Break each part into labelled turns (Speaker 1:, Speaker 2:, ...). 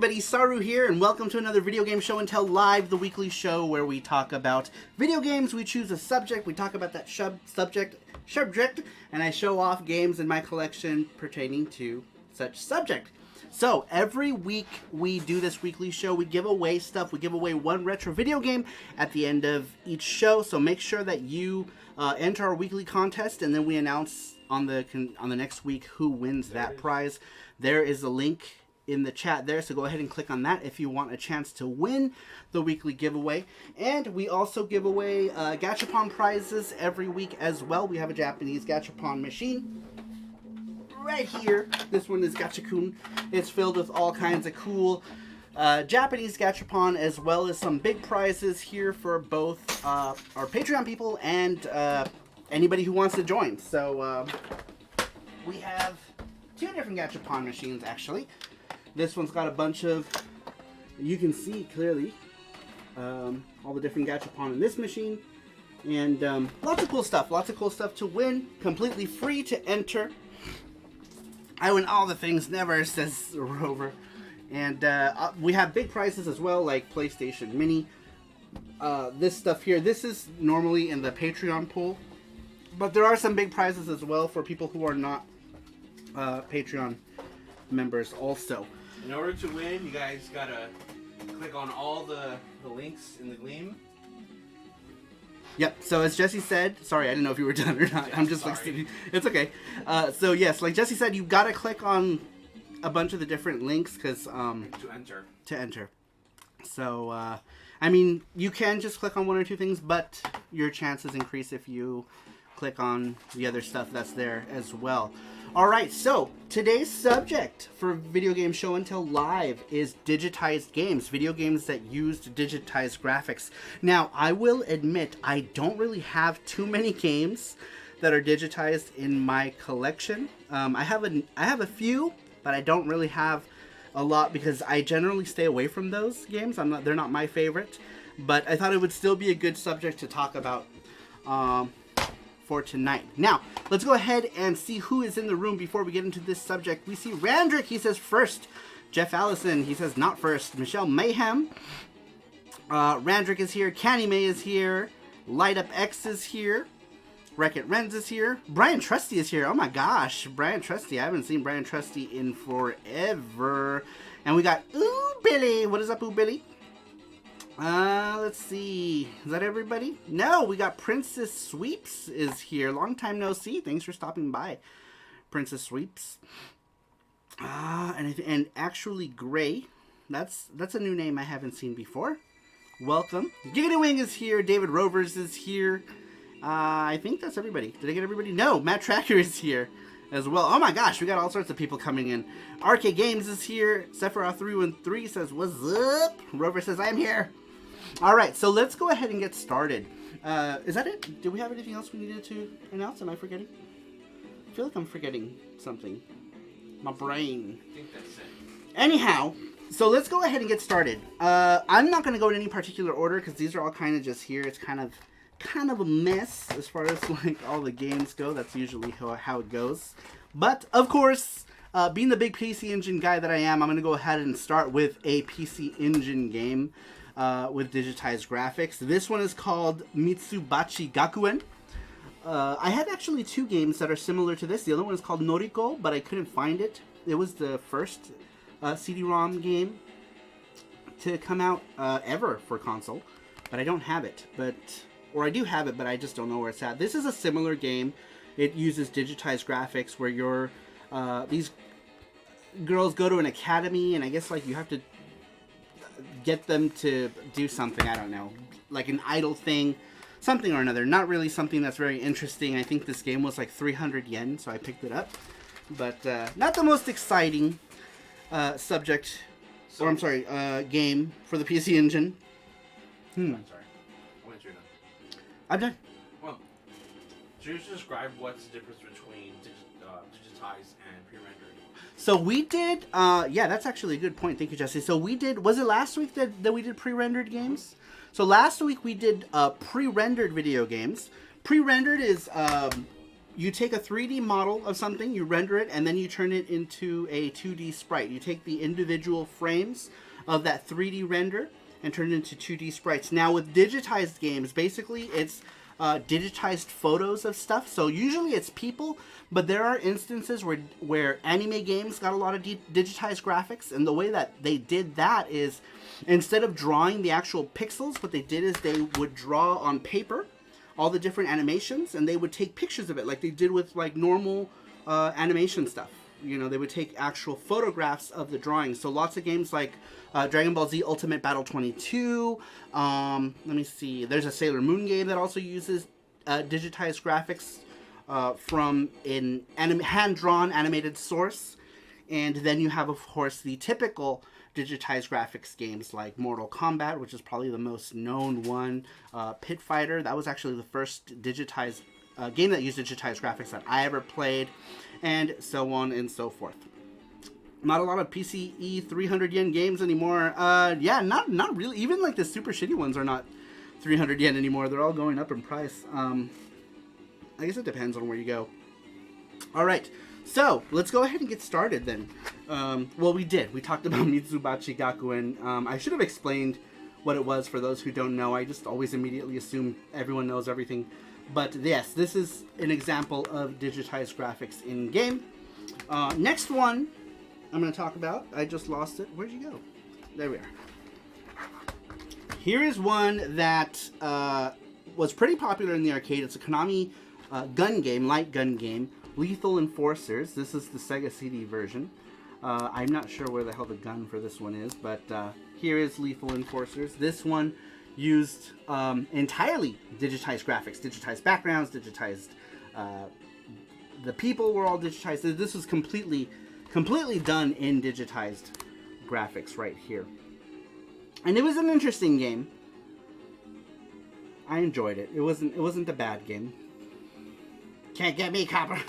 Speaker 1: everybody, Saru here, and welcome to another Video Game Show and Tell Live, the weekly show where we talk about video games. We choose a subject, we talk about that subject, and I show off games in my collection pertaining to such subject. So, every week we do this weekly show, we give away stuff, we give away one retro video game at the end of each show, so make sure that you enter our weekly contest, and then we announce on the next week who wins that prize. There is a link in the chat there, so go ahead and click on that if you want a chance to win the weekly giveaway. And we also give away gachapon prizes every week as well. We have a Japanese gachapon machine right here. This one is Gachakun. It's filled with all kinds of cool Japanese gachapon, as well as some big prizes here for both our Patreon people and anybody who wants to join. So we have two different gachapon machines actually. This one's got a bunch of, you can see clearly, all the different gachapon in this machine. And lots of cool stuff to win, completely free to enter. I win all the things, never, says Rover. And we have big prizes as well, like PlayStation Mini. This stuff here, this is normally in the Patreon pool. But there are some big prizes as well for people who are not Patreon members also.
Speaker 2: In order to win, you guys gotta click on all the links in the Gleam.
Speaker 1: Yep, so as Jesse said, sorry, I didn't know if you were done or not.
Speaker 2: Yeah,
Speaker 1: I'm just
Speaker 2: sorry.
Speaker 1: like sitting. It's okay. So yes, like Jesse said, you gotta click on a bunch of the different links because to enter. So I mean, you can just click on one or two things, but your chances increase if you click on the other stuff that's there as well. Alright, so today's subject for Video Game Show and Tell Live is digitized games, video games that used digitized graphics. Now, I will admit, I don't really have too many games that are digitized in my collection. I have a few, but I don't really have a lot because I generally stay away from those games. They're not my favorite, but I thought it would still be a good subject to talk about for tonight. Now, let's go ahead and see who is in the room before we get into this subject. We see Randrick, he says first. Jeff Allison, he says not first. Michelle Mayhem. Randrick is here. Canny May is here. Light Up X is here. Wreck-It Renz is here. Brian Trusty is here. Oh my gosh, Brian Trusty. I haven't seen Brian Trusty in forever. And we got Ooh Billy. What is up, Ooh Billy? Let's see. Is that everybody? No, we got Princess Sweeps is here. Long time no see. Thanks for stopping by, Princess Sweeps. And Actually Gray. That's a new name I haven't seen before. Welcome. Giggity Wing is here. David Rovers is here. I think that's everybody. Did I get everybody? No, Matt Tracker is here as well. Oh my gosh, we got all sorts of people coming in. RK Games is here. Sephiroth313 says, what's up? Rover says, I'm here. Alright, so let's go ahead and get started. Is that it? Do we have anything else we needed to announce? Am I forgetting? I feel like I'm forgetting something. My brain.
Speaker 2: I think that's it.
Speaker 1: Anyhow, so let's go ahead and get started. I'm not going to go in any particular order because these are all kind of just here. It's kind of a mess as far as like all the games go. That's usually how it goes. But of course, being the big PC Engine guy that I am, I'm going to go ahead and start with a PC Engine game with digitized graphics. This one is called Mitsubachi Gakuen. I had actually two games that are similar to this. The other one is called Noriko, but I couldn't find it. It was the first CD-ROM game to come out ever for console, but I don't have it. Or I do have it, but I just don't know where it's at. This is a similar game. It uses digitized graphics where these girls go to an academy, and I guess like you have to get them to do something, I don't know, like an idol thing, something or another. Not really something that's very interesting. I think this game was like 300 yen, so I picked it up. But not the most exciting subject, game for the PC Engine.
Speaker 2: I'm sorry. Once you're done.
Speaker 1: I'm done.
Speaker 2: Well, should you just describe what's the difference between digitized and pre-rendered?
Speaker 1: So we did, yeah, that's actually a good point. Thank you, Jesse. So we did, was it last week that we did pre-rendered games? So last week we did pre-rendered video games. Pre-rendered is you take a 3D model of something, you render it, and then you turn it into a 2D sprite. You take the individual frames of that 3D render and turn it into 2D sprites. Now with digitized games, basically it's digitized photos of stuff. So usually it's people, but there are instances where anime games got a lot of digitized graphics, and the way that they did that is instead of drawing the actual pixels, what they did is they would draw on paper all the different animations, and they would take pictures of it like they did with like normal animation stuff. You know, they would take actual photographs of the drawings. So lots of games like Dragon Ball Z Ultimate Battle 22. Let me see. There's a Sailor Moon game that also uses digitized graphics from an hand-drawn animated source. And then you have, of course, the typical digitized graphics games like Mortal Kombat, which is probably the most known one. Pit Fighter, that was actually the first digitized game that used digitized graphics that I ever played, and so on and so forth. Not a lot of PCE 300 yen games anymore. Yeah, not really. Even like the super shitty ones are not 300 yen anymore. They're all going up in price. I guess it depends on where you go. All right. So, let's go ahead and get started then. Well, we did. We talked about Mitsubachi Gakuen. I should have explained what it was for those who don't know. I just always immediately assume everyone knows everything. But yes, this is an example of digitized graphics in game. Next one I'm going to talk about. I just lost it. Where'd you go? There we are. Here is one that was pretty popular in the arcade. It's a Konami gun game, light gun game. Lethal Enforcers. This is the Sega CD version. I'm not sure where the hell the gun for this one is, but here is Lethal Enforcers. This one used entirely digitized graphics, digitized backgrounds, digitized. The people were all digitized. This was completely done in digitized graphics right here, and it was an interesting game. I enjoyed it. It wasn't a bad game. Can't get me, copper.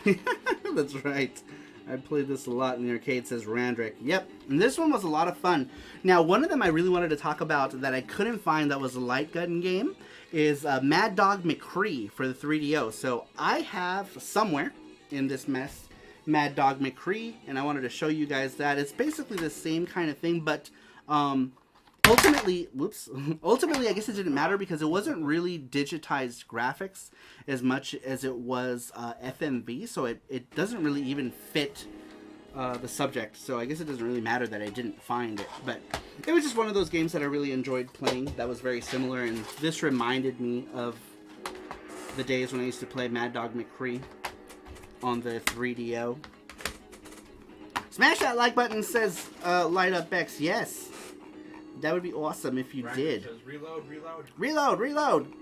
Speaker 1: That's right. I played this a lot in the arcade, says Randrick. Yep. And this one was a lot of fun. Now, one of them I really wanted to talk about that I couldn't find that was a light gun game is Mad Dog McCree for the 3DO. So I have somewhere in this mess Mad Dog McCree, and I wanted to show you guys that. It's basically the same kind of thing, but ultimately, I guess it didn't matter because it wasn't really digitized graphics as much as it was FMV, so it doesn't really even fit the subject, so I guess it doesn't really matter that I didn't find it, but it was just one of those games that I really enjoyed playing that was very similar, and this reminded me of the days when I used to play Mad Dog McCree on the 3DO. Smash that like button, says Light Up X. Yes. That would be awesome if you did.
Speaker 2: Says reload, reload.
Speaker 1: Reload, reload.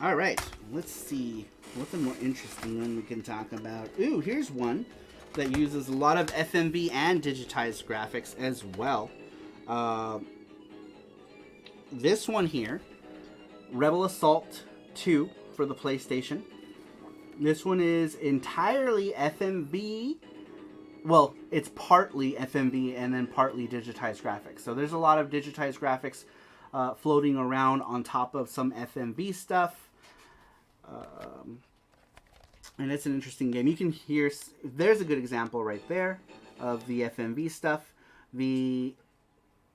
Speaker 1: All right. Let's see. What's a more interesting one we can talk about? Ooh, here's one that uses a lot of FMV and digitized graphics as well. This one here, Rebel Assault 2 for the PlayStation. This one is entirely FMV. Well, it's partly FMV and then partly digitized graphics. So there's a lot of digitized graphics floating around on top of some FMV stuff. And it's an interesting game. You can hear, there's a good example right there of the FMV stuff. The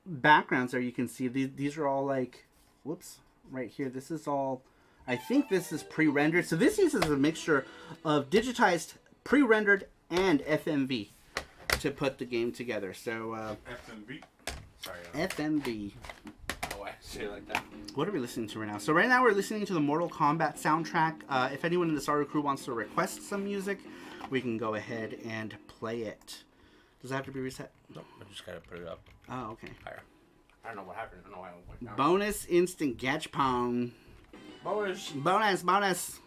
Speaker 1: backgrounds there, you can see, these are all like, whoops, right here. This is all, I think this is pre-rendered. So this uses a mixture of digitized, pre-rendered, and FMV to put the game together. So
Speaker 2: FMV. Sorry.
Speaker 1: FMV.
Speaker 2: Oh, I say it like that.
Speaker 1: What are we listening to right now? So right now we're listening to the Mortal Kombat soundtrack. If anyone in the Saru crew wants to request some music, we can go ahead and play it. Does that have to be reset?
Speaker 2: Nope, I just gotta put it up.
Speaker 1: Oh, okay.
Speaker 2: Higher. I don't know what happened. I don't know why it went down.
Speaker 1: Bonus instant gachpong.
Speaker 2: Bonus.
Speaker 1: Bonus, bonus.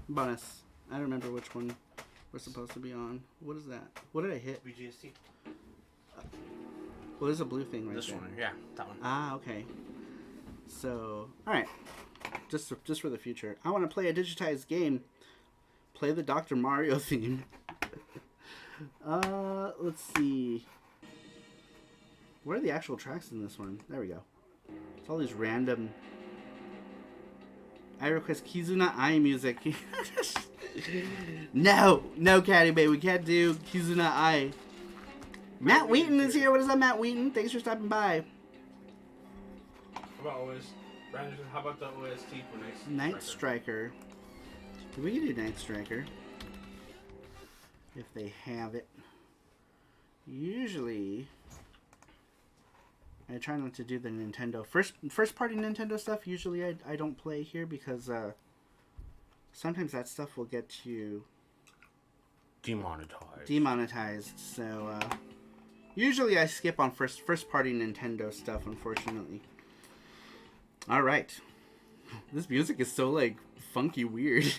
Speaker 1: Bonus. I don't remember which one we're supposed to be on. What is that? What did I hit?
Speaker 2: VGS&T.
Speaker 1: Well, there's a blue thing right
Speaker 2: This
Speaker 1: there.
Speaker 2: one, yeah, that one.
Speaker 1: Ah, okay. So, alright. Just for the future. I want to play a digitized game. Play the Dr. Mario theme. Let's see. Where are the actual tracks in this one? There we go. It's all these random... I request Kizuna Ai music. No, Caddy Bay, we can't do Kizuna Ai. Matt Wheaton is here. What is up, Matt Wheaton? Thanks for stopping by.
Speaker 2: How about the OST for
Speaker 1: Night Striker? We can do Night Striker if they have it. Usually, I try not to do the Nintendo first party Nintendo stuff. Usually, I don't play here because sometimes that stuff will get you demonetized. So usually I skip on first party Nintendo stuff, unfortunately. All right, this music is so like funky weird.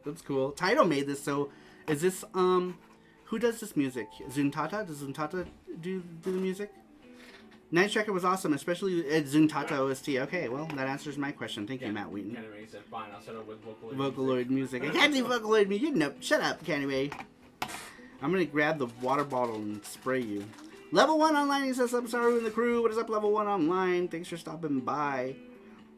Speaker 1: That's cool. Taito made this. So is this who does this music? Zuntata? Does Zuntata do the music? Night Striker was awesome, especially at Zuntata OST. Okay, well, that answers my question. Thank you, Matt Wheaton.
Speaker 2: Candy said, fine, I'll set up with
Speaker 1: Vocaloid music. I can't do Vocaloid music. No, shut up, Candy. I'm going to grab the water bottle and spray you. Level 1 Online, he says, I'm Saru and the crew. What is up, Level 1 Online? Thanks for stopping by.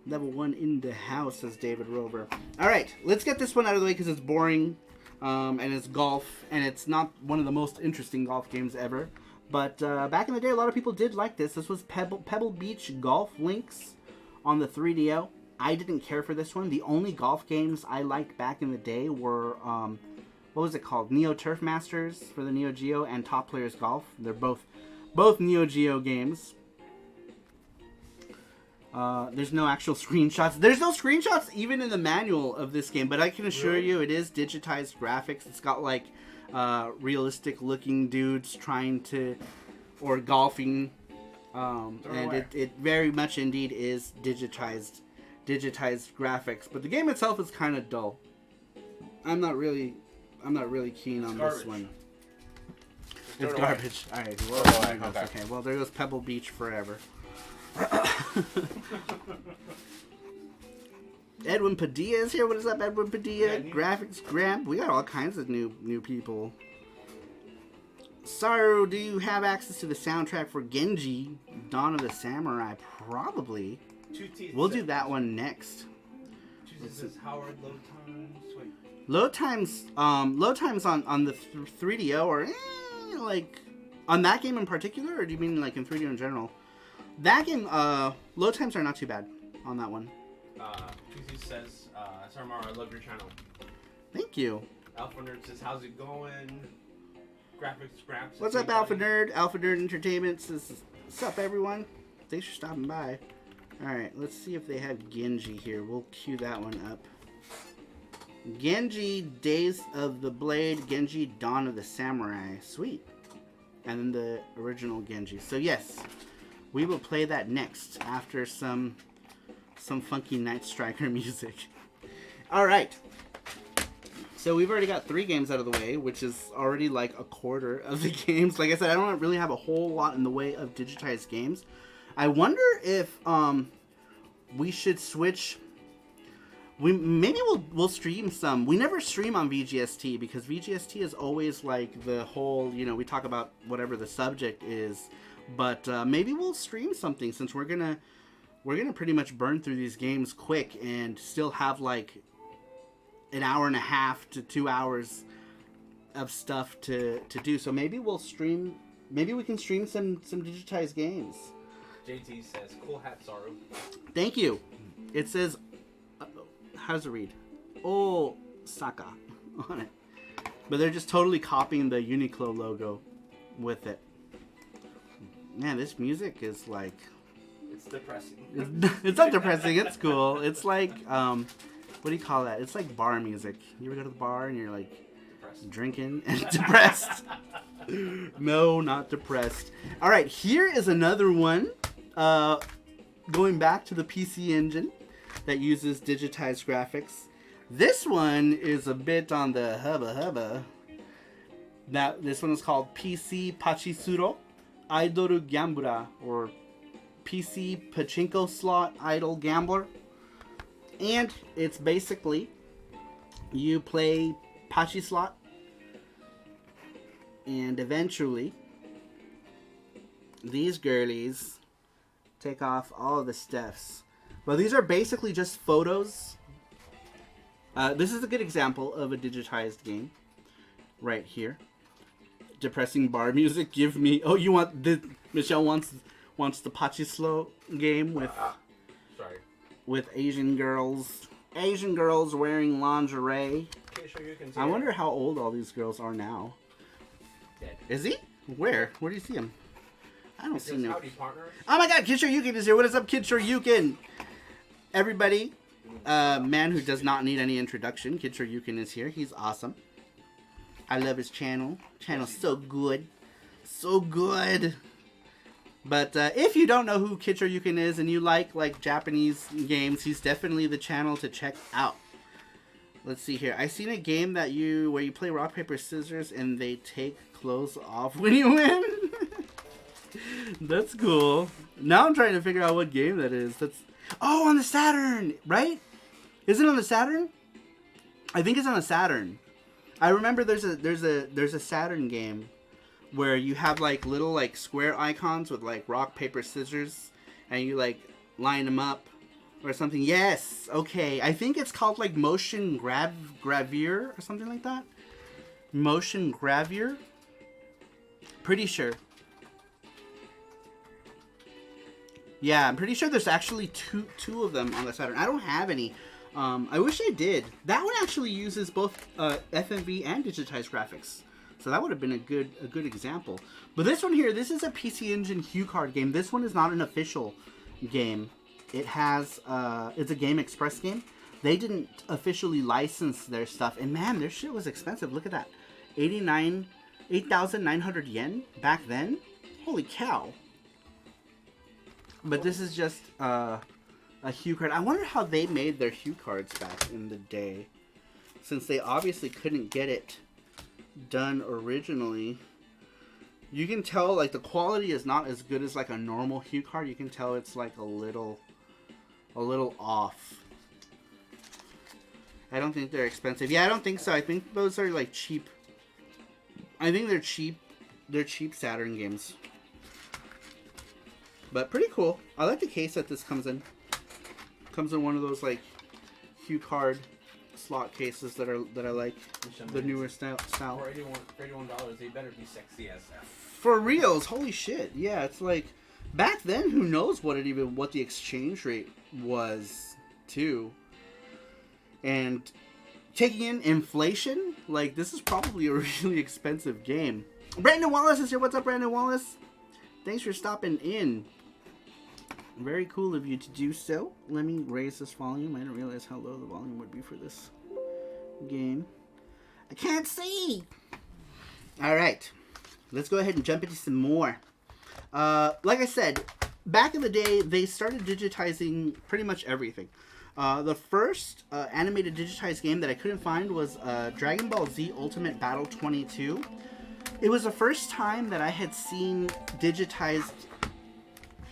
Speaker 1: Level 1 in the house, says David Rover. All right, let's get this one out of the way because it's boring, and it's golf, and it's not one of the most interesting golf games ever. But back in the day, a lot of people did like this. This was Pebble Beach Golf Links on the 3DO. I didn't care for this one. The only golf games I liked back in the day were, what was it called? Neo Turf Masters for the Neo Geo and Top Players Golf. They're both Neo Geo games. There's no actual screenshots. There's no screenshots even in the manual of this game, but I can assure you it is digitized graphics. It's got like realistic looking dudes or golfing, and it very much indeed is digitized graphics. But the game itself is kind of dull. I'm not really keen on this one. It's garbage. All right. Well, okay. Well, there goes Pebble Beach forever. Edwin Padilla is here. What is up, Edwin Padilla? Graphics Gramp. We got all kinds of new people. Saru, do you have access to the soundtrack for Genji, Dawn of the Samurai? Probably. We'll do that one next.
Speaker 2: Says Howard
Speaker 1: load times on the 3DO or like on that game in particular, or do you mean like in 3DO in general? That game, load times are not too bad on that one.
Speaker 2: TC says, Sarmar, I love your channel.
Speaker 1: Thank you.
Speaker 2: Alpha Nerd says, how's it going? Graphics Scraps.
Speaker 1: What's up, Alpha Nerd? Alpha Nerd Entertainment says, what's up, everyone? Thanks for stopping by. Alright, let's see if they have Genji here. We'll cue that one up. Genji, Days of the Blade. Genji, Dawn of the Samurai. Sweet. And then the original Genji. So yes, we will play that next after some funky Night Striker music. Alright. So we've already got 3 games out of the way, which is already like a quarter of the games. Like I said, I don't really have a whole lot in the way of digitized games. I wonder if we should switch. Maybe we'll stream some. We never stream on VGS&T because VGS&T is always like the whole, we talk about whatever the subject is. But maybe we'll stream something since we're gonna pretty much burn through these games quick and still have like an hour and a half to 2 hours of stuff to do. So maybe we'll stream. Maybe we can stream some digitized games.
Speaker 2: JT says, cool hat, Saru.
Speaker 1: Thank you. It says, how does it read? Oh, Saka on it. But they're just totally copying the Uniqlo logo with it. Man, this music is like...
Speaker 2: It's depressing.
Speaker 1: It's not depressing. It's cool. It's like, what do you call that? It's like bar music. You ever go to the bar and you're like depressed. Drinking and depressed? No, not depressed. All right, here is another one. Going back to the PC Engine that uses digitized graphics. This one is a bit on the hubba. Now, this one is called PC Pachisuro Idol Gambler, or PC Pachinko Slot Idol Gambler. And it's basically you play Pachi Slot and eventually these girlies take off all of the stuffs. Well, these are basically just photos This is a good example of a digitized game. Right here. Depressing bar music. Give me... Oh, you want... Michelle wants the Pachislo game with...
Speaker 2: Sorry.
Speaker 1: With Asian girls. Asian girls wearing lingerie. I wonder how old all these girls are now.
Speaker 2: Dead.
Speaker 1: Is he? Where? Where do you see him? I don't see him.
Speaker 2: Oh
Speaker 1: my god, Kid Shoryuken is here. What is up, Kid Shoryuken? Everybody, man who does not need any introduction, Kid Shoryuken is here. He's awesome. I love his channel. Channel's so good. So good. But if you don't know who Kid Shoryuken is and you like Japanese games, he's definitely the channel to check out. Let's see here. I seen a game where you play rock, paper, scissors and they take clothes off when you win. That's cool. Now I'm trying to figure out what game that is. Oh, on the Saturn, right? Is it on the Saturn? I think it's on the Saturn. I remember there's a Saturn game where you have like little like square icons with like rock, paper, scissors, and you like line them up or something. Yes, okay. I think it's called like motion gravure or something like that. Motion gravure. Pretty sure. Yeah, I'm pretty sure there's actually two of them on the Saturn. I don't have any. I wish I did. That one actually uses both FMV and digitized graphics. So that would have been a good example. But this one here, this is a PC Engine HuCard game. This one is not an official game. It has, it's a Game Express game. They didn't officially license their stuff. And man, their shit was expensive. Look at that. 8,900 yen back then. Holy cow. But this is just a HuCard. I wonder how they made their HuCards back in the day. Since they obviously couldn't get it done originally. You can tell like the quality is not as good as like a normal HuCard. You can tell it's like a little off. I don't think they're expensive. Yeah, I don't think so. I think those are like cheap. I think they're cheap. They're cheap Saturn games. But pretty cool. I like the case that this comes in. Comes in one of those like HuCard slot cases that I like. The newer style.
Speaker 2: For $81, they better be sexy as F.
Speaker 1: For reals, holy shit. Yeah, it's like back then who knows what the exchange rate was too. And taking in inflation, like this is probably a really expensive game. Brandon Wallace is here. What's up, Brandon Wallace? Thanks for stopping in. Very cool of you to do so. Let me raise this volume. I didn't realize how low the volume would be for this game. I can't see! Alright. Let's go ahead and jump into some more. Like I said, back in the day, they started digitizing pretty much everything. The first animated digitized game that I couldn't find was Dragon Ball Z Ultimate Battle 22. It was the first time that I had seen digitized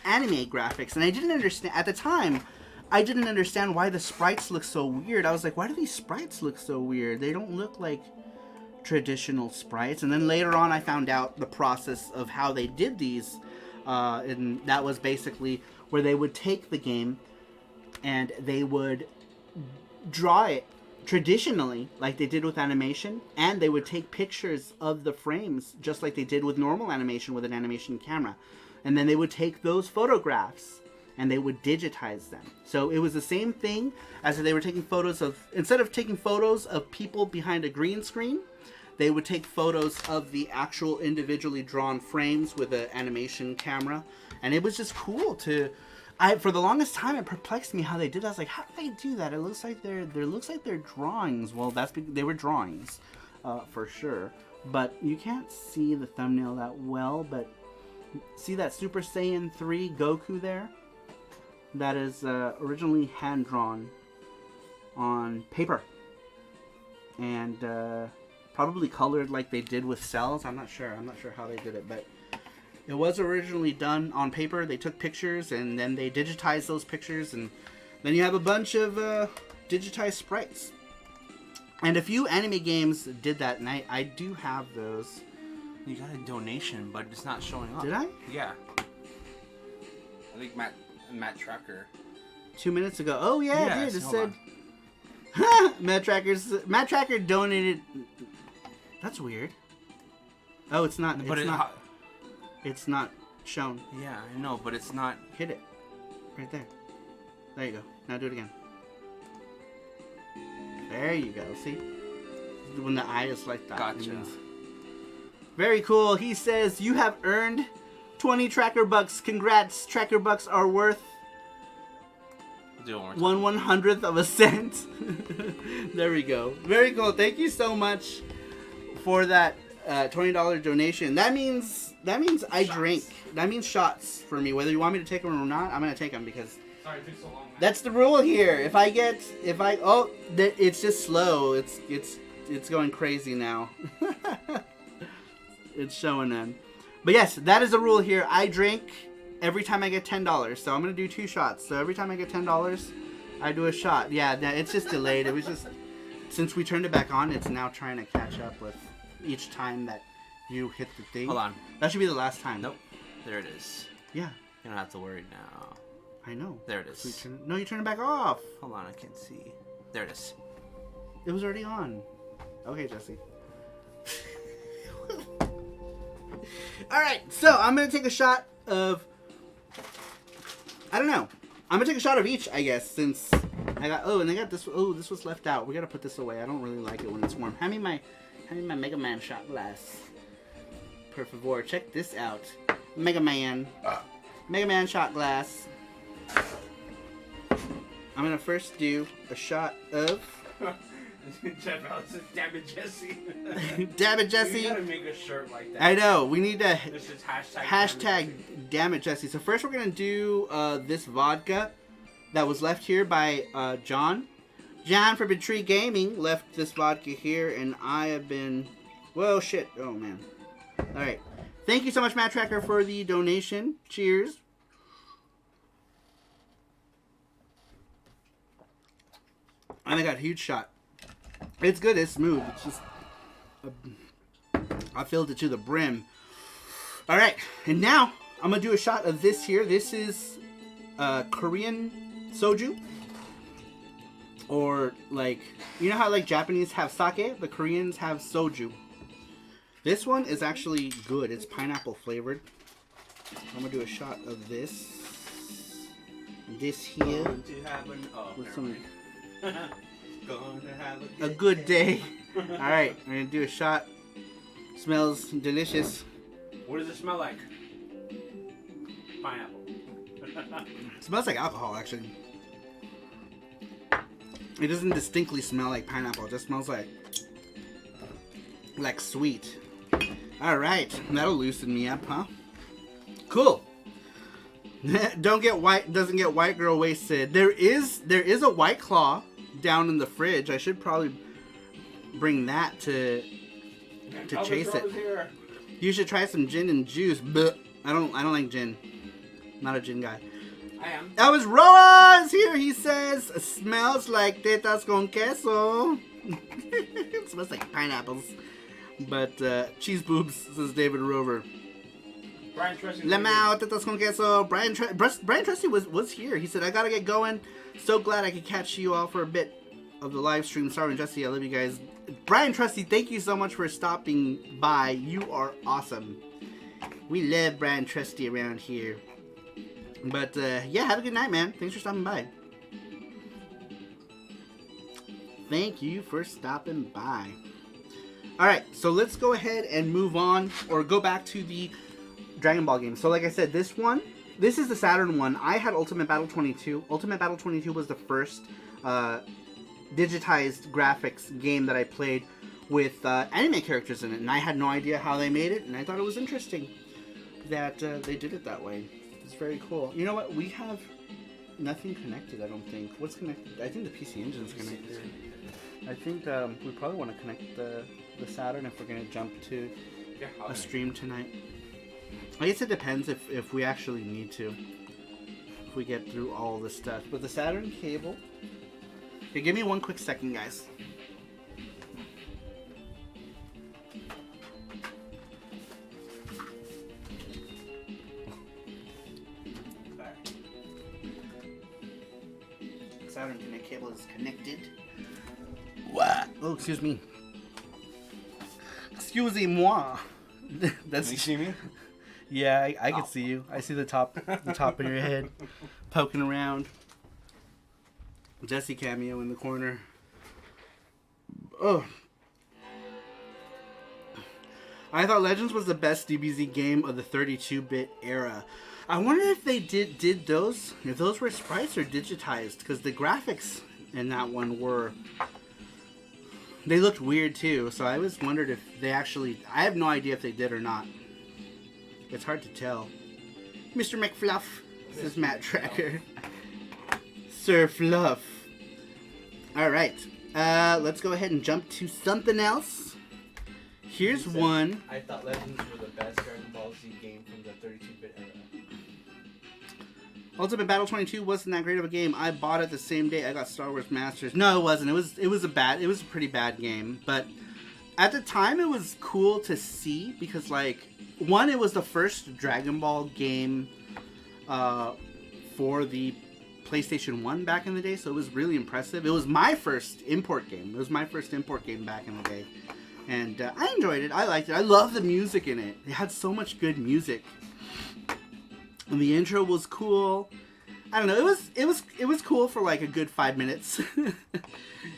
Speaker 1: anime graphics, and I didn't understand at the time. I didn't understand why the sprites look so weird. I was like, why do these sprites look so weird? They don't look like traditional sprites. And then later on I found out the process of how they did these, and that was basically where they would take the game and they would draw it traditionally like they did with animation, and they would take pictures of the frames just like they did with normal animation with an animation camera. And then they would take those photographs and they would digitize them. So it was the same thing as if they were taking photos of, instead of taking photos of people behind a green screen, they would take photos of the actual individually drawn frames with an animation camera. And it was just cool to, for the longest time it perplexed me how they did that. I was like, how do they do that? It looks like they're drawings. Well, that's because they were drawings, for sure. But you can't see the thumbnail that well, but see that Super Saiyan 3 Goku there? That is originally hand-drawn on paper. And probably colored like they did with cells. I'm not sure how they did it, but it was originally done on paper. They took pictures and then they digitized those pictures, and then you have a bunch of digitized sprites. And a few anime games did that, and I do have those.
Speaker 2: You got a donation, but it's not showing up.
Speaker 1: Did I?
Speaker 2: Yeah. I think Matt Tracker.
Speaker 1: 2 minutes ago. Oh yeah, it did. It said, Matt Tracker donated. That's weird. Oh, it's not. It's not shown.
Speaker 3: Yeah, I know, but it's not.
Speaker 1: Hit it. Right there. There you go. Now do it again. There you go. See? When the eye is like that.
Speaker 3: Gotcha.
Speaker 1: Very cool. He says, you have earned 20 Tracker Bucks. Congrats. Tracker Bucks are worth 1/100th of a cent. There we go. Very cool. Thank you so much for that $20 donation. That means I drink. That means shots for me. Whether you want me to take them or not, I'm gonna take them because
Speaker 2: Sorry, it took so long. Man.
Speaker 1: that's the rule here. It's just slow. It's going crazy now. It's showing them. But yes, that is the rule here. I drink every time I get $10. So I'm going to do 2 shots. So every time I get $10, I do a shot. Yeah, it's just delayed. It was just, since we turned it back on, it's now trying to catch up with each time that you hit the thing.
Speaker 3: Hold on.
Speaker 1: That should be the last time.
Speaker 3: Nope. There it is.
Speaker 1: Yeah.
Speaker 3: You don't have to worry now.
Speaker 1: I know.
Speaker 3: There it is.
Speaker 1: No, you turn it back off.
Speaker 3: Hold on, I can't see. There it is.
Speaker 1: It was already on. Okay, Jesse. Alright, so I'm going to take a shot of... I don't know. I'm going to take a shot of each, I guess, since I got... Oh, and I got this... Oh, this was left out. We got to put this away. I don't really like it when it's warm. Hand me my Mega Man shot glass. Per favor, check this out. Mega Man shot glass. I'm going to first do a shot of...
Speaker 2: Jeff Allison, damn it, Jesse.
Speaker 1: Damn it, Jesse.
Speaker 2: We gotta make a shirt like that.
Speaker 1: I know. We need to
Speaker 2: This is
Speaker 1: hashtag damn it, Jesse. So first we're gonna do this vodka that was left here by John. John from Tree Gaming left this vodka here, and I have been... Whoa, shit. Oh, man. All right. Thank you so much, Matt Tracker, for the donation. Cheers. And I got a huge shot. It's good. It's smooth. It's just... I filled it to the brim. All right. And now, I'm going to do a shot of this here. This is Korean soju. Or, like... You know how, like, Japanese have sake? The Koreans have soju. This one is actually good. It's pineapple flavored. I'm going to do a shot of this. This here. With some... A good day. Alright, I'm gonna do a shot. Smells delicious.
Speaker 2: What does it smell like? Pineapple.
Speaker 1: It smells like alcohol, actually. It doesn't distinctly smell like pineapple. It just smells like sweet. Alright, that'll loosen me up, huh? Cool. Doesn't get white girl wasted. There is a White Claw down in the fridge. I should probably bring that to chase it. You should try some gin and juice. But I don't like gin. Not a gin guy.
Speaker 2: I am.
Speaker 1: That was Roaz here. He says smells like tetas con queso. It smells like pineapples. But cheese boobs, says David Rover.
Speaker 2: Brian Trusty.
Speaker 1: Lemao, tetas con queso. Brian Trusty was here. He said, I gotta get going. So glad I could catch you all for a bit of the live stream. Saru and Jesse, I love you guys. Brian Trusty, thank you so much for stopping by. You are awesome. We love Brian Trusty around here. But, yeah, have a good night, man. Thanks for stopping by. Thank you for stopping by. Alright, so let's go ahead and move on, or go back to the Dragon Ball game. So, like I said, this is the Saturn one. I had Ultimate Battle 22. Ultimate Battle 22 was the first digitized graphics game that I played with anime characters in it. And I had no idea how they made it. And I thought it was interesting that they did it that way. It's very cool. You know what? We have nothing connected, I don't think. What's connected? I think the PC Engine's connected. I think we probably want to connect the Saturn if we're going to jump to a stream tonight. I guess it depends if we actually need to. If we get through all this stuff. But the Saturn cable... Okay, give me one quick second, guys. Saturn Connect cable is connected. Oh, excuse me. Excusez-moi. That's.
Speaker 3: Can you see me?
Speaker 1: Yeah, I can see you. I see the top of your head poking around. Jesse cameo in the corner. Oh. I thought Legends was the best DBZ game of the 32-bit era. I wonder if they did those, if those were sprites or digitized, because the graphics in that one were, they looked weird too, so I always wondered if they actually, I have no idea if they did or not. It's hard to tell. Mr. McFluff, says Matt Tracker. Sir Fluff. Alright, let's go ahead and jump to something else. Here's one.
Speaker 2: I thought Legends were the best Dragon Ball Z game from the 32-bit era.
Speaker 1: Ultimate Battle 22 wasn't that great of a game. I bought it the same day I got Star Wars Masters. No, it wasn't. It was a pretty bad game. But at the time, it was cool to see because, like, one, it was the first Dragon Ball game for the PlayStation 1 back in the day, so it was really impressive. It was my first import game. It was my first import game back in the day. And I enjoyed it. I liked it. I love the music in it. It had so much good music. And the intro was cool. I don't know. It was cool for like a good 5 minutes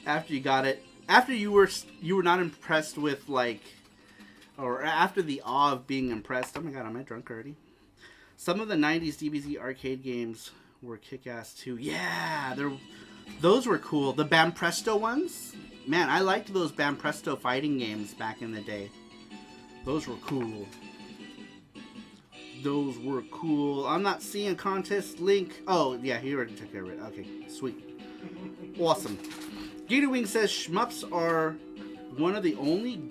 Speaker 1: after you got it. After you were not impressed with like, or after the awe of being impressed. Oh my god, am I drunk already? Some of the 90s DBZ arcade games were kick-ass too. Yeah, those were cool. The Bam Presto ones. Man, I liked those Bam Presto fighting games back in the day. Those were cool. Those were cool. I'm not seeing contest link. Oh, yeah, he already took care of it. Okay, sweet. Awesome. Gator Wing says shmups are one of the only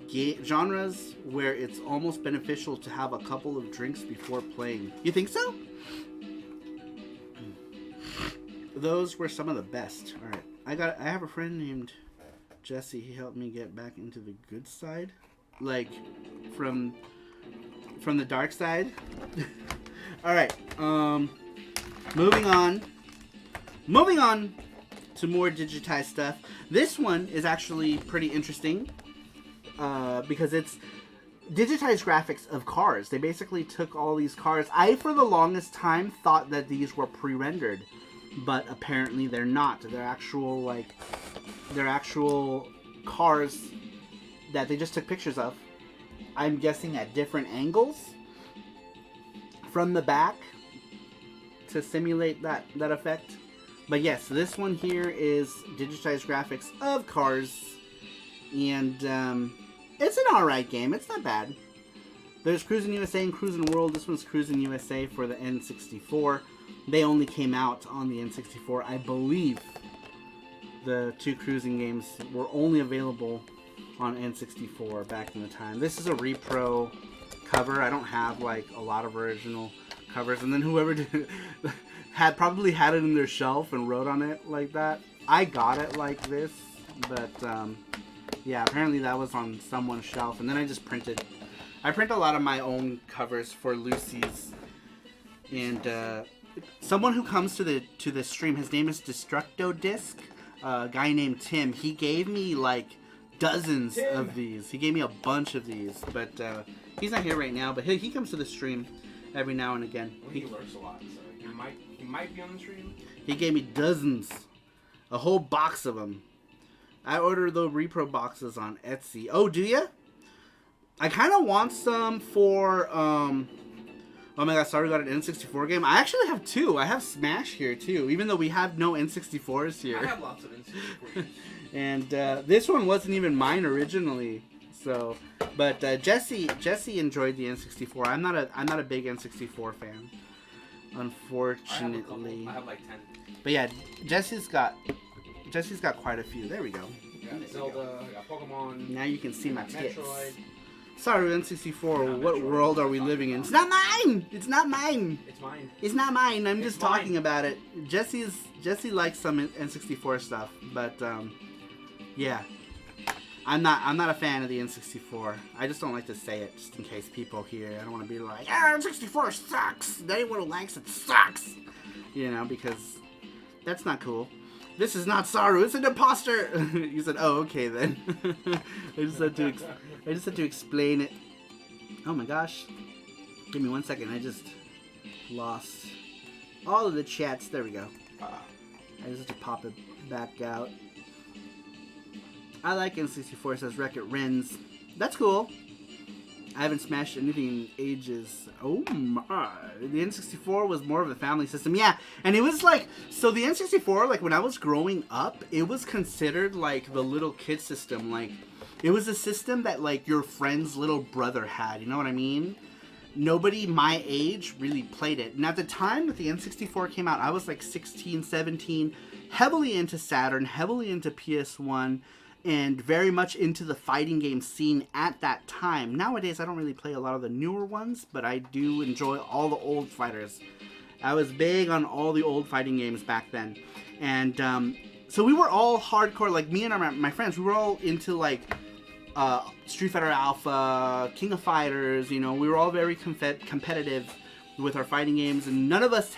Speaker 1: genres where it's almost beneficial to have a couple of drinks before playing. You think so? Those were some of the best. All right, I have a friend named Jesse. He helped me get back into the good side, like from the dark side. All right, moving on to more digitized stuff. This one is actually pretty interesting because it's digitized graphics of cars. They basically took all these cars. I, for the longest time, thought that these were pre-rendered, but apparently they're not. They're actual cars that they just took pictures of. I'm guessing at different angles from the back to simulate that effect. But yes, this one here is digitized graphics of cars, and it's an alright game. It's not bad. There's Cruis'n USA and Cruis'n World. This one's Cruis'n USA for the N64. They only came out on the N64. I believe the two cruising games were only available on N64 back in the time. This is a repro cover. I don't have like a lot of original covers, and then whoever did probably had it in their shelf and wrote on it like that. I got it like this, but yeah, apparently that was on someone's shelf, and then I just printed. I print a lot of my own covers for Lucy's, and someone who comes to the stream, his name is Destructo Disc. A guy named Tim. He gave me like dozens of these. He gave me a bunch of these, but he's not here right now. But he comes to the stream every now and again.
Speaker 2: He lurks a lot, so he might be on the stream.
Speaker 1: He gave me dozens, a whole box of them. I ordered the repro boxes on Etsy. Oh, do ya? I kind of want some for oh my god, Saru got an N64 game. I actually have two. I have Smash here too, even though we have no N64s here.
Speaker 2: I have lots of N64s.
Speaker 1: And this one wasn't even mine originally. So, but Jesse enjoyed the N64. I'm not a big N64 fan, unfortunately.
Speaker 2: I have like 10.
Speaker 1: But yeah, Jesse's got quite a few. There we go.
Speaker 2: Got Zelda, I got Pokemon.
Speaker 1: Now you can see my tits.
Speaker 2: Metroid.
Speaker 1: Sorry, N64. What world are we living in? It's not mine. It's not mine.
Speaker 2: It's mine.
Speaker 1: It's not mine. I'm
Speaker 2: It's
Speaker 1: just
Speaker 2: mine.
Speaker 1: talking about it. Jesse likes some N64 stuff, but yeah, I'm not a fan of the N64. I just don't like to say it, just in case people hear. I don't want to be like, N64 sucks. Anyone who likes it sucks. You know, because that's not cool. This is not Saru. It's an imposter. You said, "Oh, okay then." I just had to explain it. Oh my gosh! Give me 1 second. I just lost all of the chats. There we go. I just have to pop it back out. I like N64, says Wreck-It Rens. That's cool. I haven't smashed anything in ages. Oh my. The N64 was more of a family system. Yeah, and it was like, so the N64, like when I was growing up, it was considered like the little kid system. Like, it was a system that like your friend's little brother had. You know what I mean? Nobody my age really played it. And at the time that the N64 came out, I was like 16, 17, heavily into Saturn, heavily into PS1, and very much into the fighting game scene at that time. Nowadays, I don't really play a lot of the newer ones, but I do enjoy all the old fighters. I was big on all the old fighting games back then. And so we were all hardcore, like me and my friends, we were all into like Street Fighter Alpha, King of Fighters, you know, we were all very competitive with our fighting games, and none of us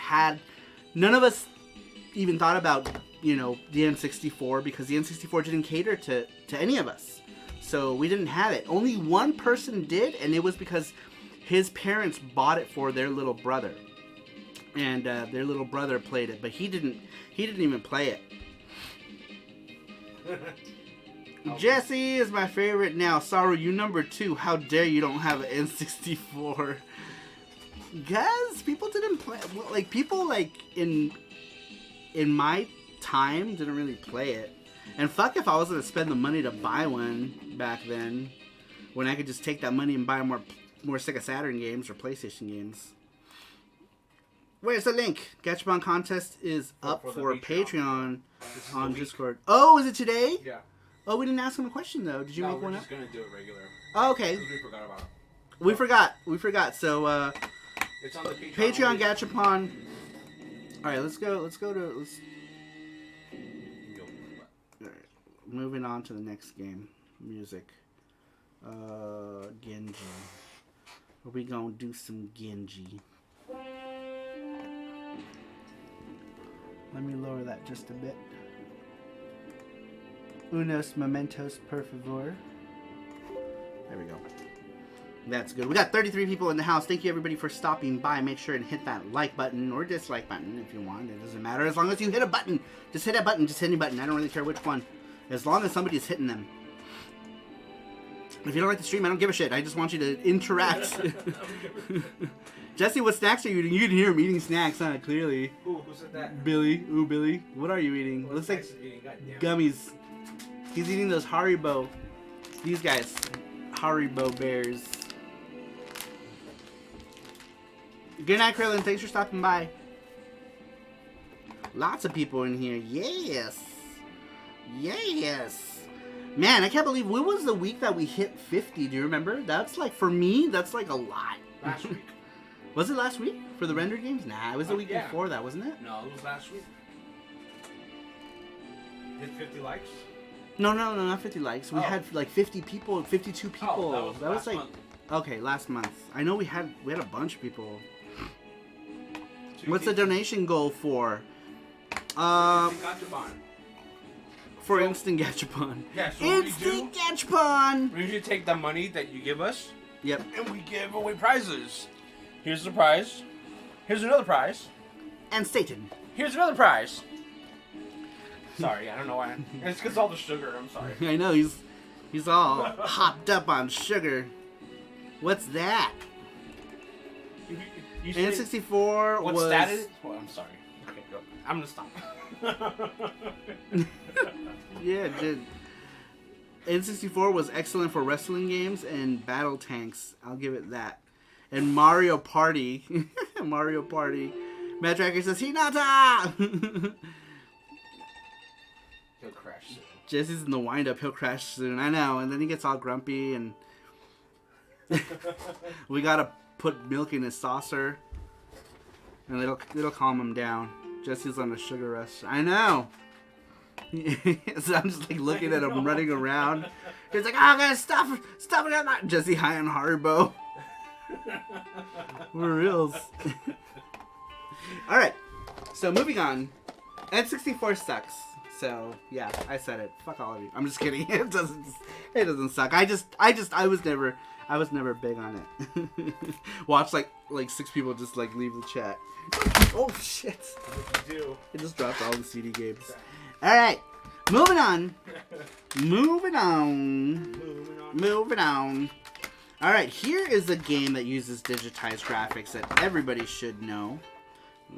Speaker 1: even thought about, you know, the N64, because the N64 didn't cater to any of us. So we didn't have it. Only one person did, and it was because his parents bought it for their little brother. And their little brother played it, but he didn't even play it. Jesse is my favorite now. Saru, you number 2. How dare you don't have an N64? Guys, people didn't play, like, people like in my time didn't really play it. And fuck if I was gonna spend the money to buy one back then, when I could just take that money and buy more Sega Saturn games or PlayStation games. Where's the link? Gachapon contest is up for Patreon on Discord. Oh, is it today?
Speaker 2: Yeah.
Speaker 1: Oh, we didn't ask him a question though. Did you make one up?
Speaker 2: We're just gonna do it regular.
Speaker 1: Oh, okay.
Speaker 2: We forgot about it.
Speaker 1: We forgot. So
Speaker 2: It's on the
Speaker 1: Patreon Gachapon. All right, let's go to. Alright, moving on to the next game. Music. Genji. Are we gonna do some Genji? Let me lower that just a bit. Unos momentos, por favor. There we go. That's good. We got 33 people in the house. Thank you, everybody, for stopping by. Make sure and hit that like button or dislike button if you want. It doesn't matter. As long as you hit a button. Just hit a button. Just hit any button. I don't really care which one. As long as somebody's hitting them. If you don't like the stream, I don't give a shit. I just want you to interact. Jesse, what snacks are you eating? You can hear him eating snacks, huh? Clearly.
Speaker 2: Ooh, who said that?
Speaker 1: Billy. Ooh, Billy. What are you eating? Looks like gummies. He's eating those Haribo. These guys. Haribo bears. Good night, Krillin. Thanks for stopping by. Lots of people in here. Yes. Yes. Man, I can't believe, when was the week that we hit 50? Do you remember? That's like, for me, that's like a lot.
Speaker 2: Last week.
Speaker 1: Was it last week for the rendered games? Nah, it was the week before that, wasn't it?
Speaker 2: No, it was last week. Did 50 likes?
Speaker 1: No, not 50 likes. We had like 50 people, 52 people.
Speaker 2: Oh, that was last month.
Speaker 1: Okay, last month. I know we had a bunch of people. What's the donation goal for? For Instant Gachapon.
Speaker 2: Yeah, so
Speaker 1: Instant Gachapon!
Speaker 2: We usually take the money that you give us.
Speaker 1: Yep.
Speaker 2: And we give away prizes. Here's the prize. Here's another prize.
Speaker 1: And Satan.
Speaker 2: Here's another prize. Sorry, I don't know why. It's because all the sugar. I'm sorry.
Speaker 1: I know, he's all hopped up on sugar. What's that? N64
Speaker 2: What's
Speaker 1: was...
Speaker 2: that is? Well, I'm sorry. Okay, go. I'm gonna stop.
Speaker 1: Yeah, dude. N64 was excellent for wrestling games and battle tanks. I'll give it that. And Mario Party. Mario Party. Matt Tracker says, Hinata!
Speaker 2: He'll crash soon.
Speaker 1: Jesse's in the wind-up. He'll crash soon. I know. And then he gets all grumpy and... we gotta put milk in his saucer. And it'll calm him down. Jesse's on a sugar rush. I know. So I'm just like looking at him running around. He's like, oh, guys, stop it. Jesse high on Haribo. We're reals. Alright. So moving on. N64 sucks. So yeah, I said it. Fuck all of you. I'm just kidding. It doesn't suck. I was never big on it. Watch like 6 people just like leave the chat. Oh shit!
Speaker 2: What you do?
Speaker 1: I just dropped all the CD games. All right, moving on. Moving on. All right, here is a game that uses digitized graphics that everybody should know.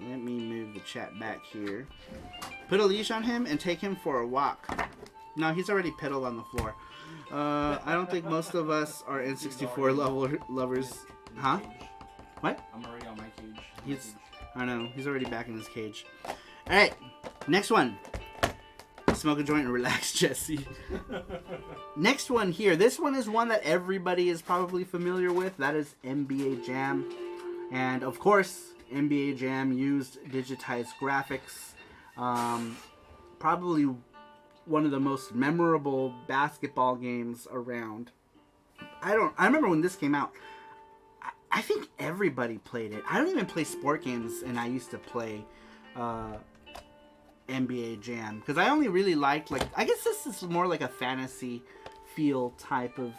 Speaker 1: Let me move the chat back here. Put a leash on him and take him for a walk. No, he's already pedaled on the floor. I don't think most of us are N64 lovers. Huh? What?
Speaker 2: I'm already on my cage.
Speaker 1: I know. He's already back in his cage. All right. Next one. Smoke a joint and relax, Jesse. Next one here. This one is one that everybody is probably familiar with. That is NBA Jam. And, of course, NBA Jam used digitized graphics. Probably one of the most memorable basketball games around. I remember when this came out. I think everybody played it. I don't even play sport games, and I used to play NBA Jam because I only really liked, like, I guess this is more like a fantasy feel type of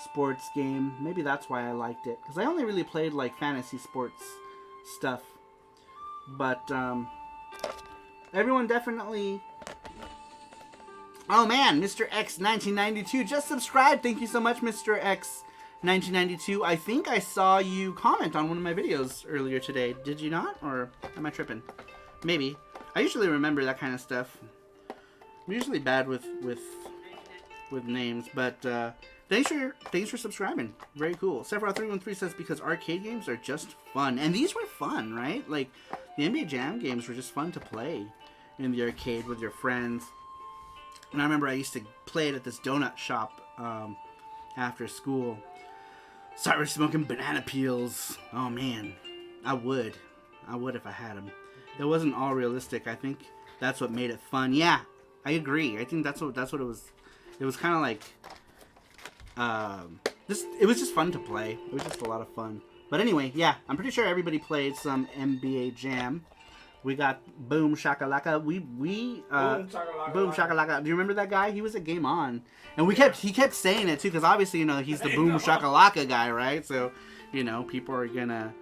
Speaker 1: sports game. Maybe that's why I liked it, because I only really played like fantasy sports stuff. But everyone definitely. Oh man, Mr. X 1992 just subscribed. Thank you so much, Mr. X 1992. I think I saw you comment on one of my videos earlier today. Did you not? Or am I tripping? Maybe. I usually remember that kind of stuff. I'm usually bad with names, but thanks for subscribing. Very cool. Sephiroth313 says because arcade games are just fun, and these were fun, right? Like the NBA Jam games were just fun to play in the arcade with your friends. And I remember I used to play it at this donut shop after school. Started smoking banana peels. Oh man, I would if I had them. It wasn't all realistic. I think that's what made it fun. Yeah, I agree. I think that's what it was. It was kind of like, it was just fun to play. It was just a lot of fun. But anyway, yeah, I'm pretty sure everybody played some NBA Jam. We got Boom Shakalaka. Boom Shakalaka. Do you remember that guy? He was at Game On, and he kept saying it too, because obviously he's the Boom Shakalaka guy, right? So people are gonna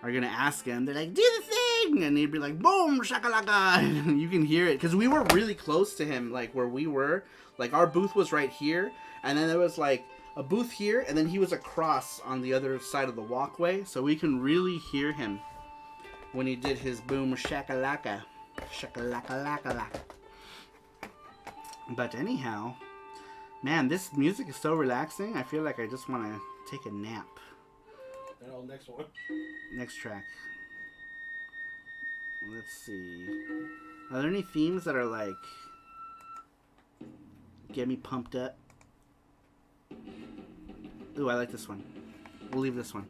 Speaker 1: ask him. They're like, do the thing, and he'd be like, Boom Shakalaka. And you can hear it because we were really close to him, like where we were. Like our booth was right here, and then there was like a booth here, and then he was across on the other side of the walkway, so we can really hear him when he did his Boom Shakalaka. Shakalaka. But anyhow, man, this music is so relaxing. I feel like I just want to take a nap.
Speaker 2: Next one.
Speaker 1: Next track. Let's see. Are there any themes that are like get me pumped up? Ooh, I like this one. We'll leave this one.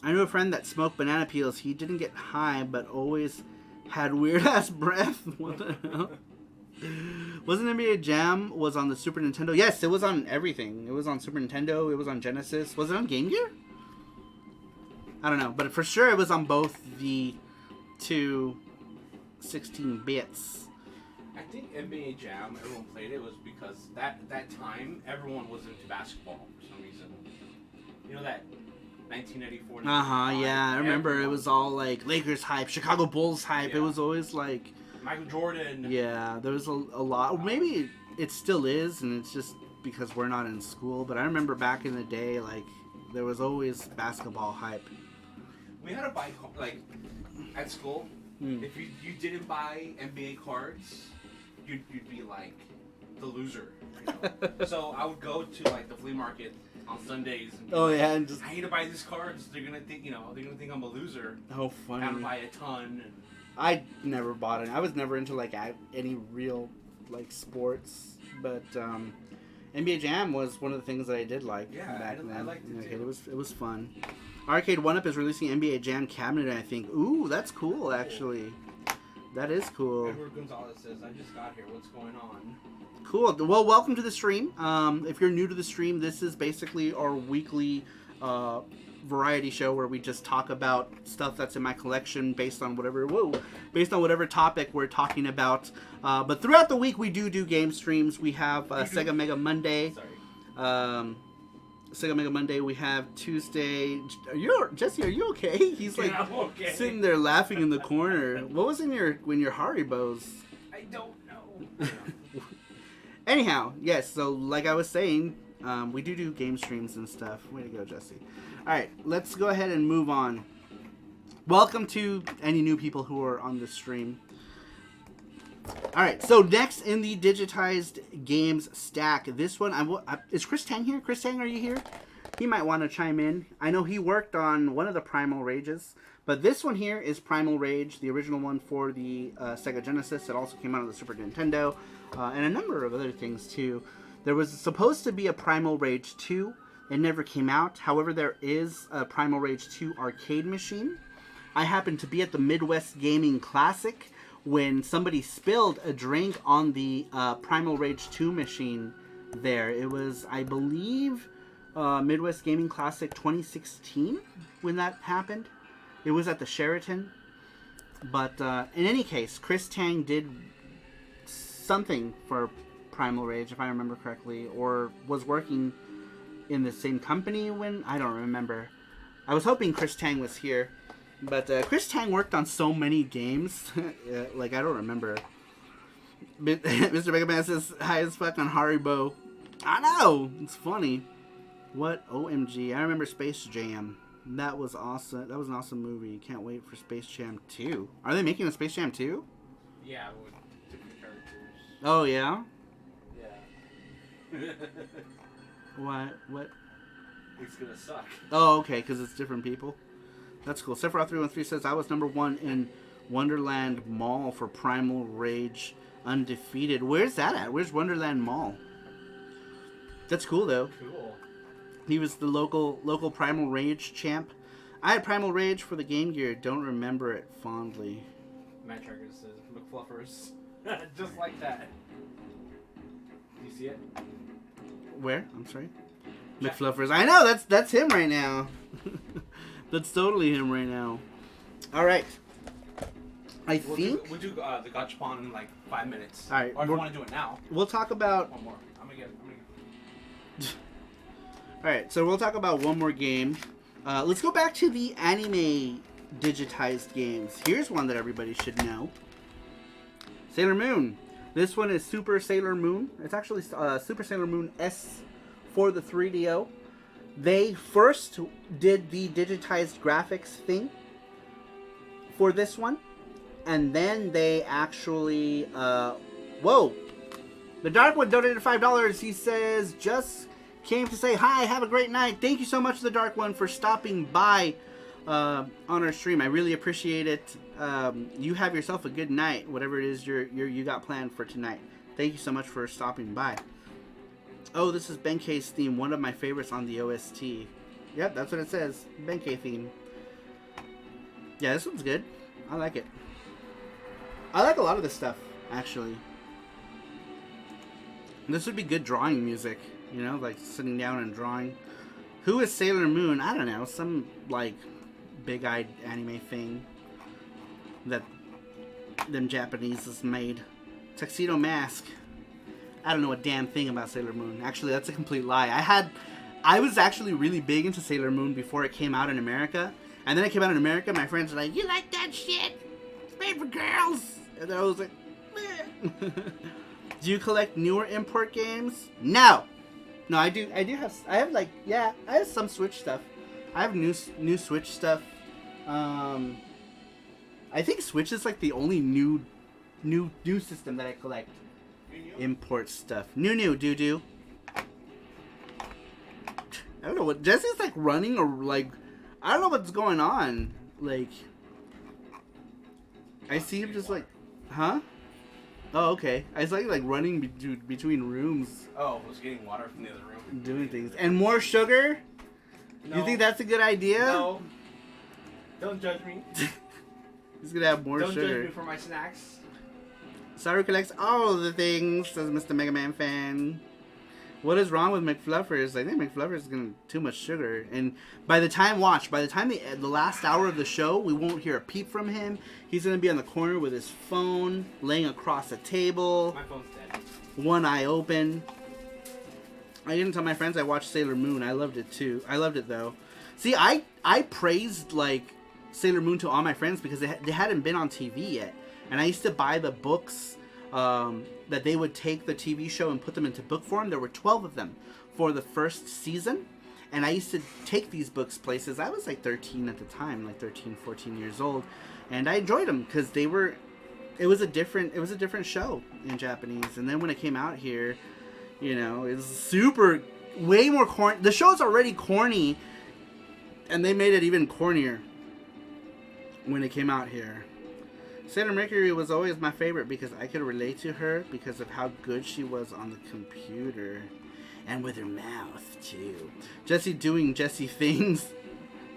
Speaker 1: I knew a friend that smoked banana peels. He didn't get high, but always had weird-ass breath. What the hell? Wasn't NBA Jam was on the Super Nintendo? Yes, it was on everything. It was on Super Nintendo. It was on Genesis. Was it on Game Gear? I don't know. But for sure, it was on both the two 16 bits.
Speaker 2: I think NBA Jam, everyone played it was because that time, everyone was into basketball for some reason. You know that 1994.
Speaker 1: Yeah, I remember it was all like Lakers hype, Chicago Bulls hype.
Speaker 2: Yeah.
Speaker 1: It was always like
Speaker 2: Michael Jordan.
Speaker 1: Yeah, there was a lot. Maybe it still is, and it's just because we're not in school. But I remember back in the day, like there was always basketball hype.
Speaker 2: We had to buy like at school. If you didn't buy NBA cards, you'd be like the loser. So I would go to like the flea market on Sundays. And
Speaker 1: and just
Speaker 2: I need to buy these cards. They're gonna think I'm a loser.
Speaker 1: Oh, funny.
Speaker 2: I gotta buy a ton. And
Speaker 1: I never bought it. I was never into like any real like sports, but NBA Jam was one of the things that I did like back then.
Speaker 2: I liked it too.
Speaker 1: It was fun. Arcade 1UP is releasing NBA Jam cabinet, I think. Ooh, that's cool actually. That is cool.
Speaker 2: Edward Gonzalez says, "I just got here. What's going on?"
Speaker 1: Cool. Well, welcome to the stream. If you're new to the stream, this is basically our weekly variety show where we just talk about stuff that's in my collection based on whatever topic we're talking about. But throughout the week, we do game streams. We have Sega Mega Monday.
Speaker 2: Sorry.
Speaker 1: Sega Mega Monday. We have Tuesday. Jesse? Are you okay? He's like
Speaker 2: Yeah, I'm okay.
Speaker 1: sitting there laughing in the corner. What was in your Haribos?
Speaker 2: I don't know.
Speaker 1: Anyhow, yes. So like I was saying, we do game streams and stuff. Way to go, Jesse. All right, let's go ahead and move on. Welcome to any new people who are on the stream. All right, so next in the digitized games stack, this one, is Chris Tang here? Chris Tang, are you here? He might want to chime in. I know he worked on one of the Primal Rages, but this one here is Primal Rage, the original one for the Sega Genesis. It also came out on the Super Nintendo, and a number of other things too. There was supposed to be a Primal Rage 2. It never came out. However, there is a Primal Rage 2 arcade machine. I happened to be at the Midwest Gaming Classic when somebody spilled a drink on the Primal Rage 2 machine there. It was, I believe, Midwest Gaming Classic 2016 when that happened. It was at the Sheraton. But in any case, Chris Tang did something for Primal Rage, if I remember correctly, or was working in the same company when... I don't remember. I was hoping Chris Tang was here. But Chris Tang worked on so many games. Like, I don't remember. Mr. Mega Man says, high as fuck on Haribo. I know! It's funny. What? OMG. I remember Space Jam. That was awesome. That was an awesome movie. Can't wait for Space Jam 2. Are they making a Space Jam 2?
Speaker 2: Yeah, with different characters.
Speaker 1: Oh, yeah?
Speaker 2: Yeah.
Speaker 1: What?
Speaker 2: It's gonna suck.
Speaker 1: Oh, okay, because it's different people. That's cool. Sephiroth313 says, I was number 1 in Wonderland Mall for Primal Rage Undefeated. Where's that at? Where's Wonderland Mall? That's cool, though.
Speaker 2: Cool.
Speaker 1: He was the local Primal Rage champ. I had Primal Rage for the Game Gear. Don't remember it fondly.
Speaker 2: Matt Tracker says, McFluffers. Just like that. Do you see it?
Speaker 1: Where? I'm sorry. McFluffers. I know, that's him right now. That's totally him right now. All right. We'll
Speaker 2: do the Gachapon in like 5 minutes.
Speaker 1: All right.
Speaker 2: Or if you want to do it now.
Speaker 1: We'll talk about...
Speaker 2: One more. I'm gonna get.
Speaker 1: All right, so we'll talk about one more game. Let's go back to the anime digitized games. Here's one that everybody should know. Sailor Moon. This one is Super Sailor Moon. It's actually Super Sailor Moon S for the 3DO. They first did the digitized graphics thing for this one. And then they actually... whoa! The Dark One donated $5. He says, just came to say hi, have a great night. Thank you so much, The Dark One, for stopping by on our stream. I really appreciate it. You have yourself a good night, whatever it is you got planned for tonight. Thank you so much for stopping by. Oh, this is Benkei's theme, one of my favorites on the OST. Yep, that's what it says. Benkei theme. Yeah, this one's good. I like it. I like a lot of this stuff, actually. This would be good drawing music, you know, like sitting down and drawing. Who is Sailor Moon? I don't know, some like big-eyed anime thing that them Japanese made. Tuxedo Mask. I don't know a damn thing about Sailor Moon. Actually, that's a complete lie. I was actually really big into Sailor Moon before it came out in America. And then it came out in America, my friends were like, you like that shit? It's made for girls. And I was like, meh. Do you collect newer import games? No. No, I do. I have some Switch stuff. I have new Switch stuff. I think Switch is like the only new system that I collect. Import stuff. New doo-doo. I don't know what Jesse's like running or like I don't know what's going on. Like I see him just like, huh? Oh, okay. I was like running between rooms.
Speaker 2: Oh, I was getting water from the other room.
Speaker 1: Doing things. And more sugar?
Speaker 2: No.
Speaker 1: You think that's a good idea?
Speaker 2: No. Don't judge me.
Speaker 1: He's gonna have more
Speaker 2: Don't
Speaker 1: sugar.
Speaker 2: judge me for my snacks.
Speaker 1: Saru collects all of the things, says Mr. Mega Man fan. What is wrong with McFluffers? I think McFluffers is getting too much sugar. And by the time the last hour of the show, we won't hear a peep from him. He's going to be on the corner with his phone, laying across the table.
Speaker 2: My phone's dead.
Speaker 1: One eye open. I didn't tell my friends I watched Sailor Moon. I loved it too. I loved it though. See, I praised like Sailor Moon to all my friends because they hadn't been on TV yet. And I used to buy the books that they would take the TV show and put them into book form. There were 12 of them for the first season. And I used to take these books places. I was like 13 at the time, like 13, 14 years old. And I enjoyed them because it was a different show in Japanese. And then when it came out here, you know, it was way more corny. The show's already corny, and they made it even cornier when it came out here. Sailor Mercury was always my favorite because I could relate to her because of how good she was on the computer. And with her mouth, too. Jesse doing Jesse things.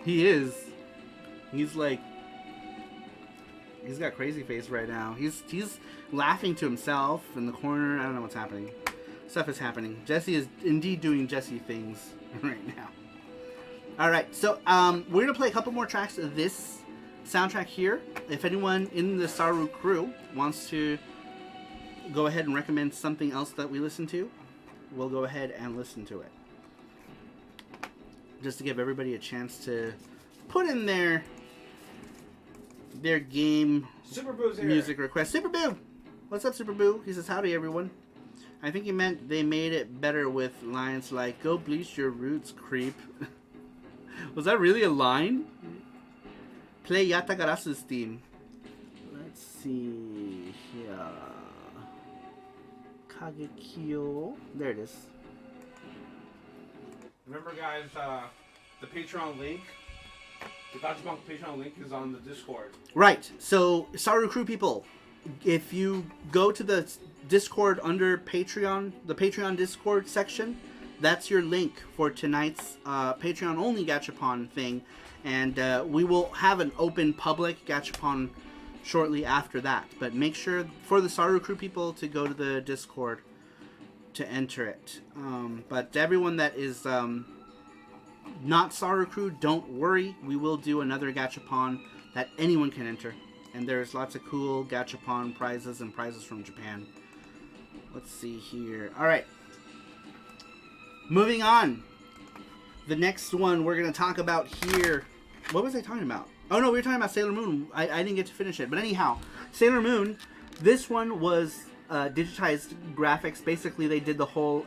Speaker 1: He is. He's like... He's got crazy face right now. He's laughing to himself in the corner. I don't know what's happening. Stuff is happening. Jesse is indeed doing Jesse things right now. Alright, so we're going to play a couple more tracks of this soundtrack here. If anyone in the Saru crew wants to go ahead and recommend something else that we listen to, we'll go ahead and listen to it. Just to give everybody a chance to put in their game
Speaker 2: Super Boo's here.
Speaker 1: music request. Super Boo! What's up, Super Boo? He says, howdy, everyone. I think he meant they made it better with lines like, go bleach your roots, creep. Was that really a line? Play Yatagarasu's theme. Let's see here. Kagekyo. There it is.
Speaker 2: Remember, guys, the Patreon link, the Gachapon Patreon link is on the Discord.
Speaker 1: Right. So, Saru Crew people, if you go to the Discord under Patreon, the Patreon Discord section, that's your link for tonight's Patreon-only Gachapon thing. And we will have an open public Gachapon shortly after that. But make sure for the Saru Crew people to go to the Discord to enter it. But everyone that is not Saru Crew, don't worry. We will do another Gachapon that anyone can enter. And there's lots of cool Gachapon prizes and prizes from Japan. Let's see here. Alright. Moving on. The next one we're going to talk about here. What was I talking about? Oh no, we were talking about Sailor Moon. I didn't get to finish it. But anyhow, Sailor Moon, this one was digitized graphics. Basically, they did the whole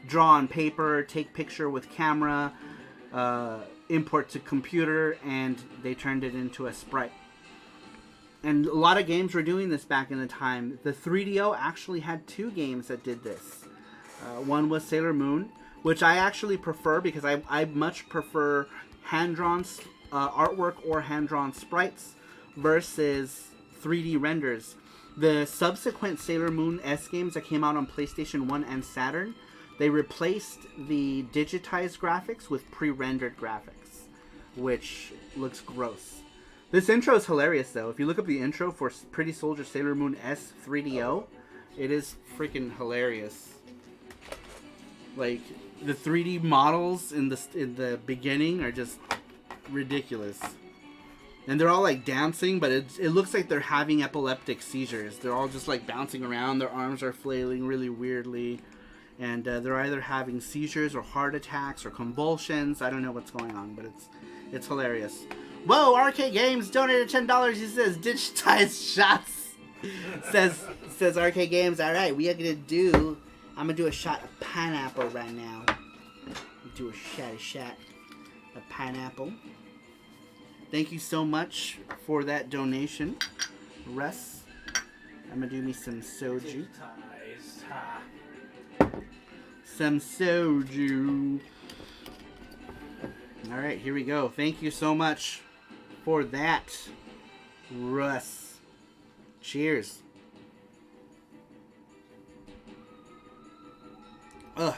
Speaker 1: draw on paper, take picture with camera, import to computer, and they turned it into a sprite. And a lot of games were doing this back in the time. The 3DO actually had 2 games that did this. One was Sailor Moon, which I actually prefer because I much prefer hand-drawn artwork or hand-drawn sprites versus 3D renders. The subsequent Sailor Moon S games that came out on PlayStation 1 and Saturn, they replaced the digitized graphics with pre-rendered graphics, which looks gross. This intro is hilarious, though. If you look up the intro for Pretty Soldier Sailor Moon S 3DO, it is freaking hilarious. Like, the 3D models in the beginning are just ridiculous. And they're all, like, dancing, but it looks like they're having epileptic seizures. They're all just, like, bouncing around. Their arms are flailing really weirdly. And they're either having seizures or heart attacks or convulsions. I don't know what's going on, but it's hilarious. Whoa, Arcade Games donated $10. He says, digitized shots. says Arcade Games, alright, I'm gonna do a shot of pineapple right now. Do a shot of pineapple. Thank you so much for that donation, Russ. I'm gonna do me some soju. Some soju. Alright, here we go. Thank you so much for that, Russ. Cheers. Ugh.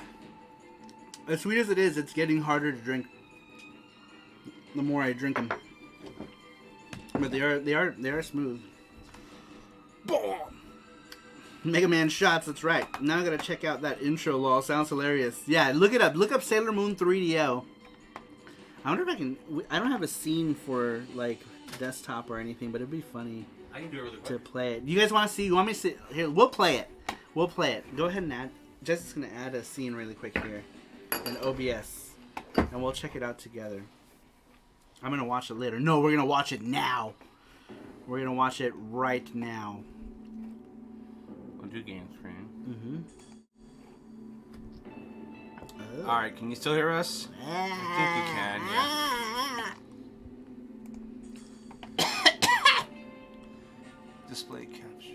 Speaker 1: As sweet as it is, it's getting harder to drink the more I drink them. But they are smooth. Mega Man shots, that's right. Now I gotta check out that intro, lol. Sounds hilarious. Yeah, look it up. Look up Sailor Moon 3DO. I wonder if I can... I don't have a scene for, like, desktop or anything, but it'd be funny
Speaker 2: I can do it really
Speaker 1: to
Speaker 2: quick.
Speaker 1: play it. You guys want to see? You want me to see? Here, we'll play it. We'll play it. Go ahead and add... Jesse's gonna add a scene really quick here in OBS, and we'll check it out together. I'm gonna watch it later. No, we're gonna watch it now. We're gonna watch it right now.
Speaker 3: We'll do game screen.
Speaker 1: Mm-hmm. Oh.
Speaker 3: Alright, can you still hear us? I think you can, yeah. Display capture.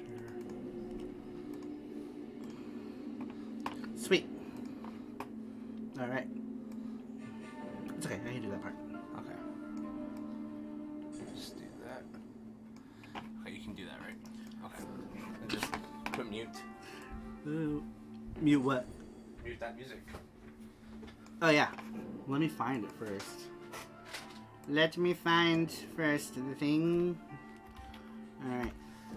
Speaker 1: Sweet. Alright. It's okay, I can do that part.
Speaker 3: Okay. Just do that. Okay, you can do that, right? Okay. And just put mute.
Speaker 1: Ooh. Mute what?
Speaker 2: Mute that music.
Speaker 1: Oh yeah. Let me find it first. Let me find first the thing. Alright.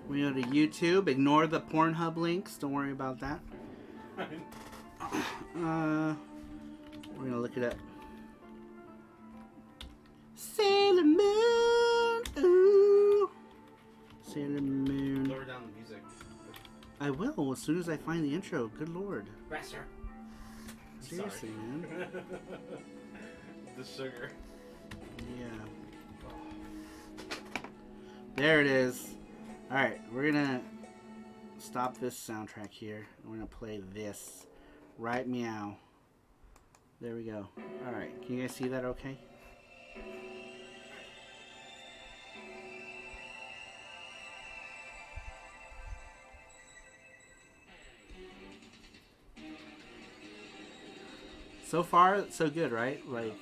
Speaker 1: We go to YouTube. Ignore the Pornhub links. Don't worry about that. We're gonna look it up. Sailor Moon. Ooh. Sailor Moon.
Speaker 2: Lower down the music.
Speaker 1: I will as soon as I find the intro. Good lord.
Speaker 2: Faster.
Speaker 1: Seriously, man.
Speaker 2: The sugar.
Speaker 1: Yeah. There it is. Alright, we're gonna stop this soundtrack here. We're gonna play this. Right meow. There we go. Alright, can you guys see that okay? So far, so good, right? Like,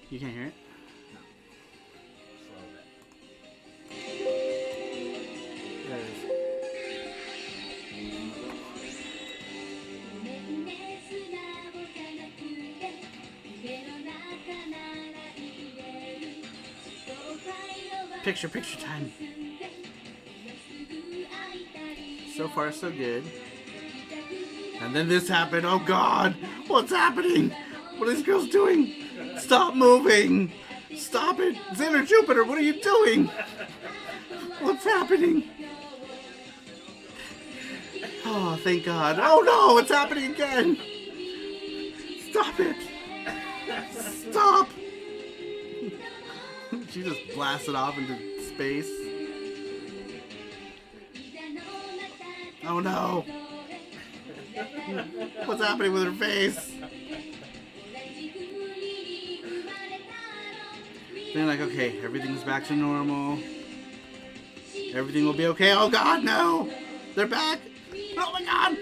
Speaker 1: you can't hear it? There it is. Picture time. So far, so good. And then this happened. Oh God! What's happening? What are these girls doing? Stop moving! Stop it! Xander Jupiter, what are you doing? What's happening? Oh, thank God. Oh no! It's happening again! Stop it! Stop! She just blasted off into space. Oh no! What's happening with her face? They're like, okay, everything's back to normal. Everything will be okay. Oh God, no! They're back! Oh my God!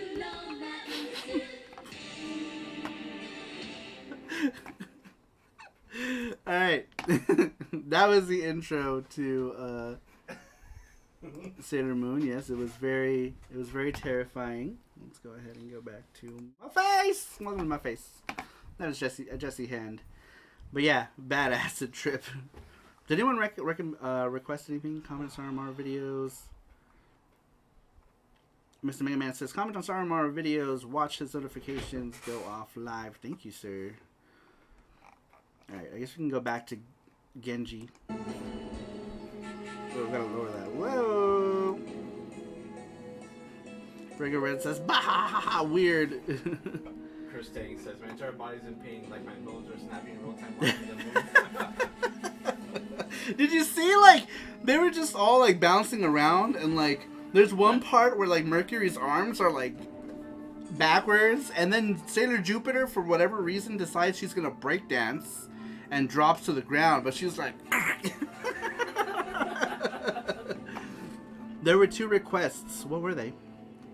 Speaker 1: Alright. That was the intro to Sailor Moon. Yes, it was very terrifying. Let's go ahead and go back to my face. Welcome to my face. That is a Jesse hand. But yeah, bad acid trip. Did anyone request anything? Comments on our videos. Mr. Mega Man says, comment on SaruPro videos. Watch his notifications go off live. Thank you, sir. Alright, I guess we can go back to Genji. Oh, we gotta lower that. Whoa! Rigger Red says, bah ha ha ha, weird.
Speaker 2: Chris Tang says, my entire body's in pain, like my bones are snapping in real time.
Speaker 1: Did you see, like, they were just all, like, bouncing around, and, like, there's one part where, like, Mercury's arms are, like, backwards, and then Sailor Jupiter, for whatever reason, decides she's gonna break dance and drops to the ground, but she's like... There were 2 requests. What were they?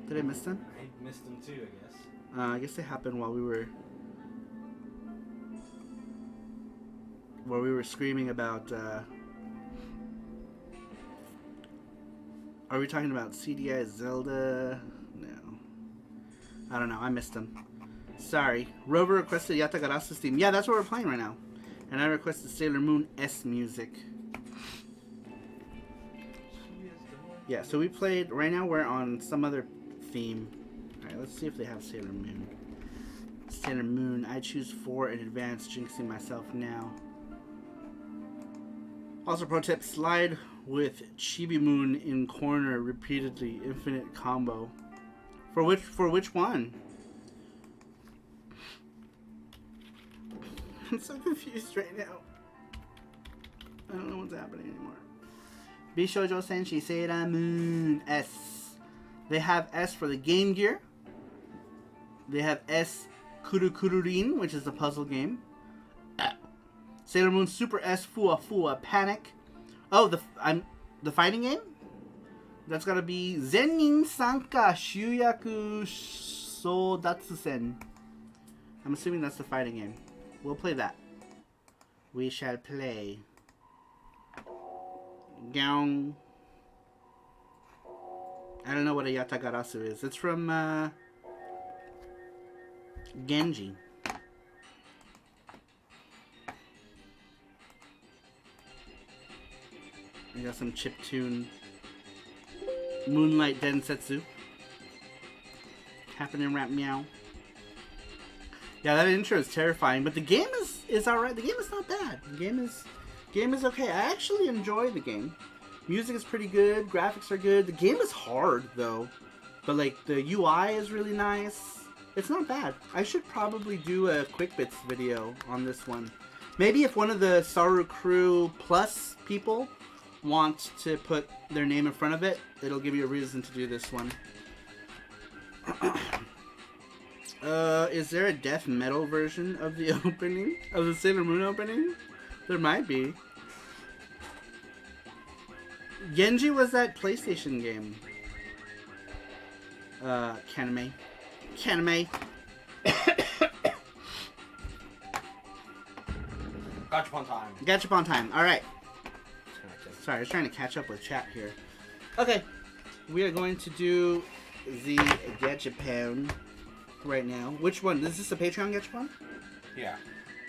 Speaker 1: Did I miss them?
Speaker 2: I missed them too, I guess.
Speaker 1: I guess they happened while we were screaming about. Are we talking about CDI Zelda? No, I don't know. I missed them. Sorry. Rover requested Yatagarasu theme. Yeah, that's what we're playing right now. And I requested Sailor Moon S music. Yeah, so we played. Right now we're on some other theme. Alright, let's see if they have Sailor Moon. Sailor Moon, I choose 4 in advance, jinxing myself now. Also, pro tip, slide with Chibi Moon in corner repeatedly, infinite combo. For which one? I'm so confused right now. I don't know what's happening anymore. Bishoujo Senshi Sailor Moon S. They have S for the Game Gear. They have S Kurukururin, which is the puzzle game. Sailor Moon Super S Fua Fua Panic. Oh, the fighting game? That's gotta be Zenin Sanka Shuyaku Sodatsusen. I'm assuming that's the fighting game. We'll play that. We shall play. Gong. I don't know what a Yatagarasu is. It's from Genji. We got some chiptune Moonlight Densetsu happening right meow. Yeah, that intro is terrifying, but the game is alright. The game is not bad. The game is okay. I actually enjoy the game. Music is pretty good, graphics are good. The game is hard though, but like the UI is really nice. It's not bad. I should probably do a quick bits video on this one. Maybe if one of the SaruPro Plus people want to put their name in front of it, it'll give you a reason to do this one. Is there a death metal version of the opening? Of the Sailor Moon opening? There might be. Genji was that PlayStation game. Kaname. Kaname.
Speaker 2: Gachapon time.
Speaker 1: Gachapon time. Alright. Sorry, I was trying to catch up with chat here. Okay. We are going to do the Gachapon right now. Which one? Is this a Patreon Gachapon?
Speaker 2: Yeah.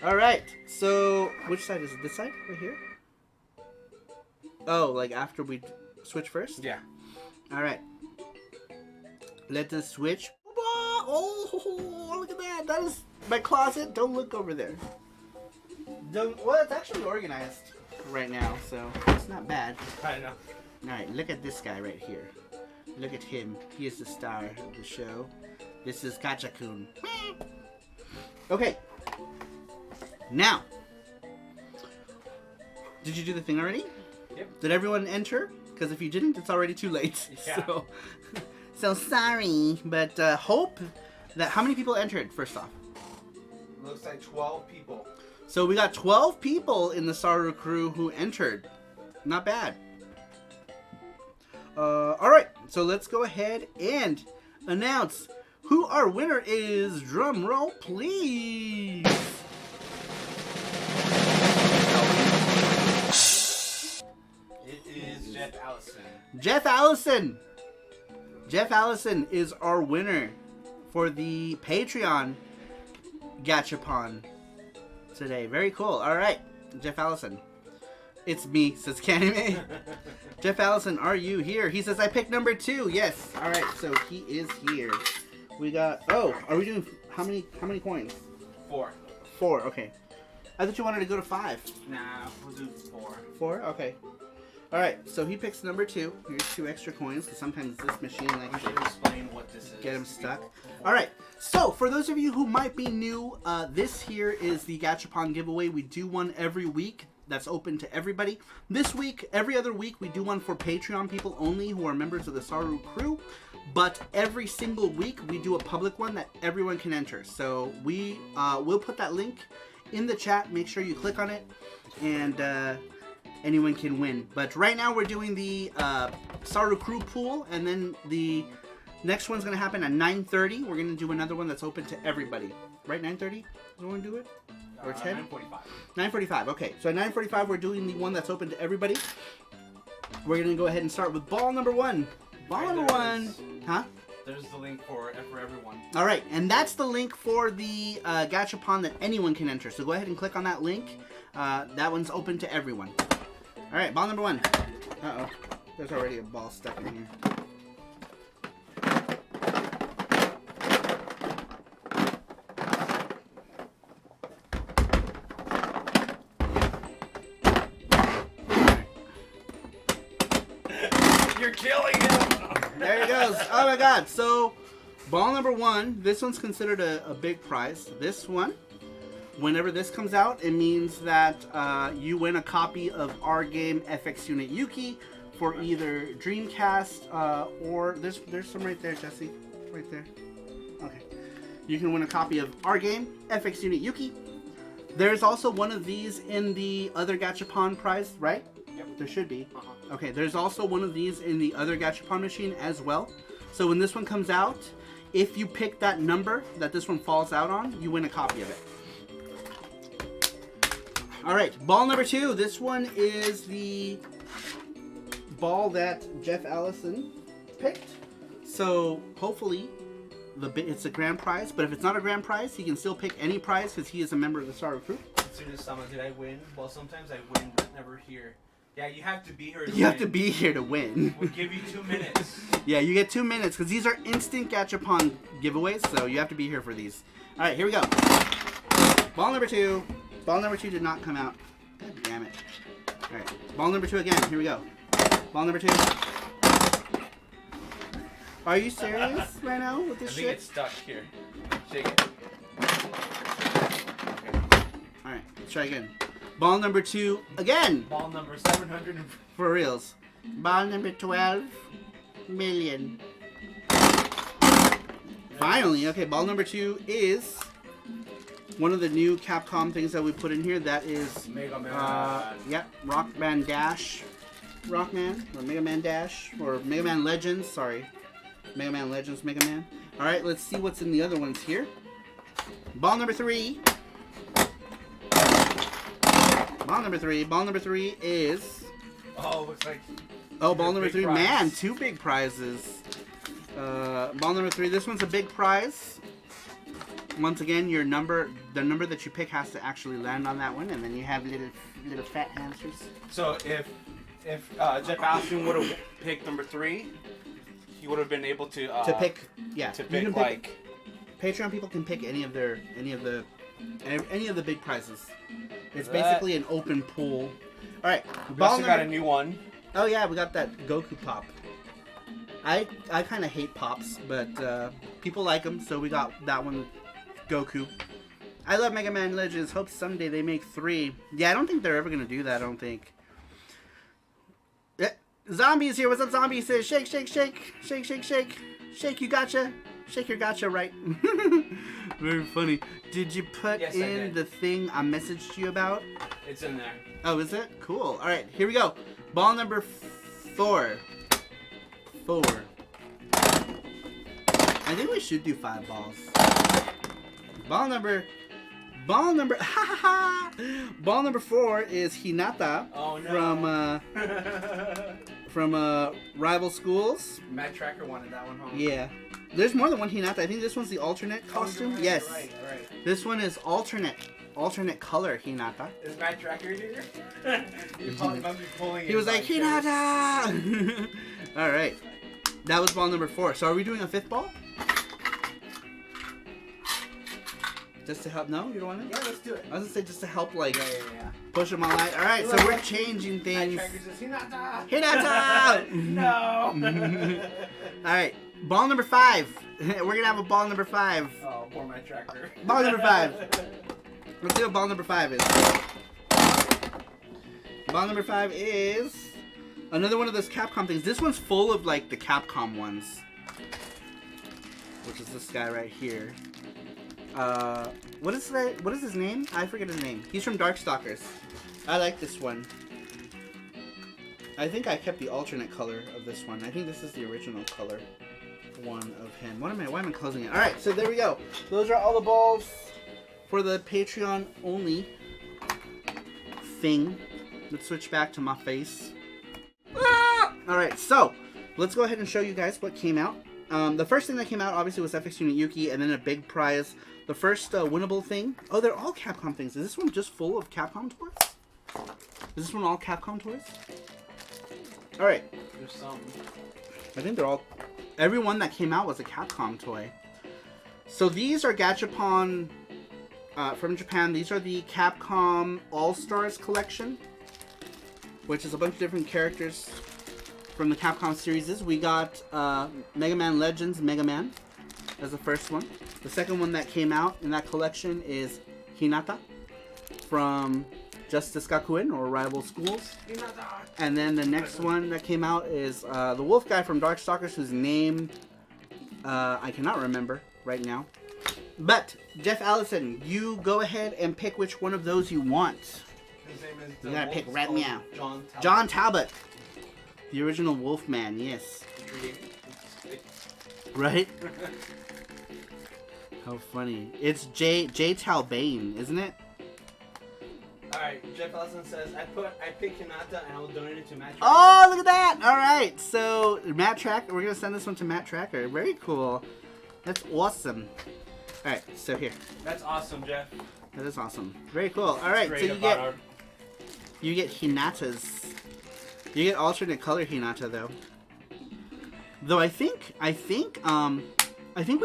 Speaker 1: Alright. So, which side is it? This side? Right here? Oh, like after we switch first?
Speaker 2: Yeah.
Speaker 1: Alright. Let us switch. Oh, look at that. That is my closet. Don't look over there. Well, it's actually organized right now, so it's not bad.
Speaker 2: I know.
Speaker 1: Alright, look at this guy right here. Look at him. He is the star of the show. This is Gachakun. Okay. Now. Did you do the thing already?
Speaker 2: Yep.
Speaker 1: Did everyone enter? Because if you didn't, it's already too late.
Speaker 2: Yeah.
Speaker 1: So sorry, but hope that... How many people entered, first off?
Speaker 2: Looks like 12 people.
Speaker 1: So we got 12 people in the Saru crew who entered. Not bad. Alright, so let's go ahead and announce who our winner is. Drum roll, please.
Speaker 2: It is Jeff Allison.
Speaker 1: Jeff Allison. Jeff Allison is our winner for the Patreon Gachapon today. Very cool. Alright, Jeff Allison. It's me, says Kaname. Jeff Allison, are you here? He says, I picked number 2. Yes. Alright, so he is here. We got... Oh, are we doing... How many coins?
Speaker 2: 4.
Speaker 1: 4, okay. I thought you wanted to go to 5.
Speaker 2: Nah, we'll do 4.
Speaker 1: 4? Okay. Alright, so he picks number 2. Here's 2 extra coins, because sometimes this machine likes
Speaker 2: We should
Speaker 1: to
Speaker 2: explain what this is.
Speaker 1: get him stuck. Alright, so for those of you who might be new, this here is the Gachapon giveaway. We do one every week that's open to everybody. This week, every other week, we do one for Patreon people only who are members of the Saru crew. But every single week, we do a public one that everyone can enter. So we will put that link in the chat. Make sure you click on it, and anyone can win. But right now, we're doing the Saru crew pool, and then the next one's going to happen at 9:30. We're going to do another one that's open to everybody. Right, 9:30? Is we want to do it? Or 10?
Speaker 2: 9:45.
Speaker 1: 9:45. Okay, so at 9:45, we're doing the one that's open to everybody. We're going to go ahead and start with ball number 1. Ball number 1. Huh?
Speaker 2: There's the link for everyone.
Speaker 1: All right, and that's the link for the Gachapon that anyone can enter. So go ahead and click on that link. That one's open to everyone. All right, ball number 1. Uh-oh. There's already a ball stuck in here.
Speaker 3: killing him.
Speaker 1: There he goes. Oh my god. So, ball number 1. This one's considered a big prize. This one, whenever this comes out, it means that you win a copy of our game FX Unit Yuki for either Dreamcast or there's some right there, Jesse. Right there. Okay. You can win a copy of our game FX Unit Yuki. There's also one of these in the other Gachapon prize, right?
Speaker 2: Yep.
Speaker 1: There should be. Okay, there's also one of these in the other Gachapon machine as well. So when this one comes out, if you pick that number that this one falls out on, you win a copy of it. Alright, ball number 2. This one is the ball that Jeff Allison picked. So hopefully it's a grand prize, but if it's not a grand prize, he can still pick any prize because he is a member of the Saru crew.
Speaker 2: As soon as someone did I win? Well, sometimes I win, but never here. Yeah, you have to be here to win.
Speaker 1: You have to be here to win.
Speaker 2: We'll give you 2 minutes.
Speaker 1: Yeah, you get 2 minutes because these are instant Gachapon giveaways, so you have to be here for these. All right, here we go. Ball number 2. Ball number 2 did not come out. God damn it. All right, ball number 2 again. Here we go. Ball number 2. Are you serious right now with this
Speaker 3: I
Speaker 1: shit?
Speaker 3: think it's stuck here. Shake it.
Speaker 1: All right, let's try again. Ball number 2 again.
Speaker 2: Ball number 700.
Speaker 1: For reals. Ball number 12 million. Finally, okay, ball number 2 is one of the new Capcom things that we put in here. That is
Speaker 2: Mega Man.
Speaker 1: Yep, Rockman Dash. Rockman, or Mega Man Dash, or Mega Man Legends, sorry. Mega Man Legends, Mega Man. Alright, let's see what's in the other ones here. Ball number 3. Ball number 3. Ball number 3 is...
Speaker 2: Oh, looks like...
Speaker 1: Oh, ball number
Speaker 2: big
Speaker 1: 3.
Speaker 2: prize.
Speaker 1: Man, 2 big prizes. Ball number 3. This one's a big prize. Once again, the number that you pick has to actually land on that one, and then you have little fat hamsters.
Speaker 3: So if Jeff Allison would have picked number 3, he would have been able to
Speaker 1: pick, yeah.
Speaker 3: to
Speaker 1: you
Speaker 3: pick
Speaker 1: can
Speaker 3: like
Speaker 1: Patreon people can pick any of the big prizes. It's
Speaker 3: That-
Speaker 1: basically an open pool. All right,
Speaker 3: we
Speaker 1: ball
Speaker 3: also got a
Speaker 1: number.
Speaker 3: new one.
Speaker 1: Oh yeah, we got that Goku pop. I kind of hate pops, but people like them, so we got that one, Goku. I love Mega Man Legends. Hope someday they make 3. Yeah, I don't think they're ever gonna do that. I don't think. Zombie's here. What's up, Zombie? He says, shake, shake, shake, shake, shake, shake, shake. You gotcha. Shake your gotcha, right? Very funny. Did you put
Speaker 2: Yes, I
Speaker 1: in
Speaker 2: did.
Speaker 1: the thing I messaged you about?
Speaker 2: It's in there.
Speaker 1: Oh, is it? Cool. All right, here we go. Ball number 4. 4. I think we should do 5 balls. Ball number. Ball number 4 is Hinata
Speaker 2: Oh no.
Speaker 1: from Rival Schools.
Speaker 2: Matt Tracker wanted that one home.
Speaker 1: Yeah. There's more than one Hinata. I think this one's the alternate costume.
Speaker 2: Right,
Speaker 1: Yes.
Speaker 2: Right.
Speaker 1: This one is alternate color Hinata.
Speaker 2: Is Matt Tracker here? He probably must be pulling.
Speaker 1: He was like, Hinata! All right. That was ball number 4. So are we doing a 5th ball? Just to help? No? You don't want it?
Speaker 2: Yeah, let's do it.
Speaker 1: I was gonna say just to help, like,
Speaker 2: Yeah.
Speaker 1: push them all out. All right, so we're changing
Speaker 2: Matt
Speaker 1: things.
Speaker 2: Tracker says, Hinata!
Speaker 1: Hinata!
Speaker 2: No!
Speaker 1: All right, ball number 5. We're gonna have a ball number 5.
Speaker 2: Oh, poor Matt Tracker.
Speaker 1: Ball number 5. Let's see what ball number 5 is. Ball number 5 is another one of those Capcom things. This one's full of like the Capcom ones, which is this guy right here. What is his name? I forget his name. He's from Darkstalkers. I like this one. I think I kept the alternate color of this one. I think this is the original color one of him. Why am I closing it? All right, so there we go. Those are all the balls for the Patreon only thing. Let's switch back to my face. All right, so let's go ahead and show you guys what came out. The first thing that came out obviously was FX Unit Yuki, and then a big prize. The first winnable thing. Oh, they're all Capcom things. Is this one just full of Capcom toys? Is this one all Capcom toys? All right.
Speaker 2: There's some.
Speaker 1: I think they're all. Every one that came out was a Capcom toy. So these are Gachapon from Japan. These are the Capcom All Stars collection, which is a bunch of different characters from the Capcom series. We got Mega Man Legends Mega Man as the first one. The second one that came out in that collection is Hinata from Justice Gakuen, or Rival Schools. And then the next one that came out is the wolf guy from Darkstalkers, whose name I cannot remember right now. But, Jeff Allison, you go ahead and pick which one of those you want.
Speaker 2: His name is
Speaker 1: You gotta pick Red Meow.
Speaker 2: John Talbot.
Speaker 1: John Talbot. The original Wolfman, yes. Right? How funny. It's J. Talbane, isn't it?
Speaker 3: Alright, Jeff Allison says, I picked Hinata and I will donate it to Matt Tracker.
Speaker 1: Oh, look at that! Alright, so Matt Tracker, we're gonna send this one to Matt Tracker. Very cool. That's awesome. Alright, so here.
Speaker 3: That's awesome, Jeff.
Speaker 1: That is awesome. Very cool. Alright, so you get Hinata's. You get alternate color Hinata though. Though I think we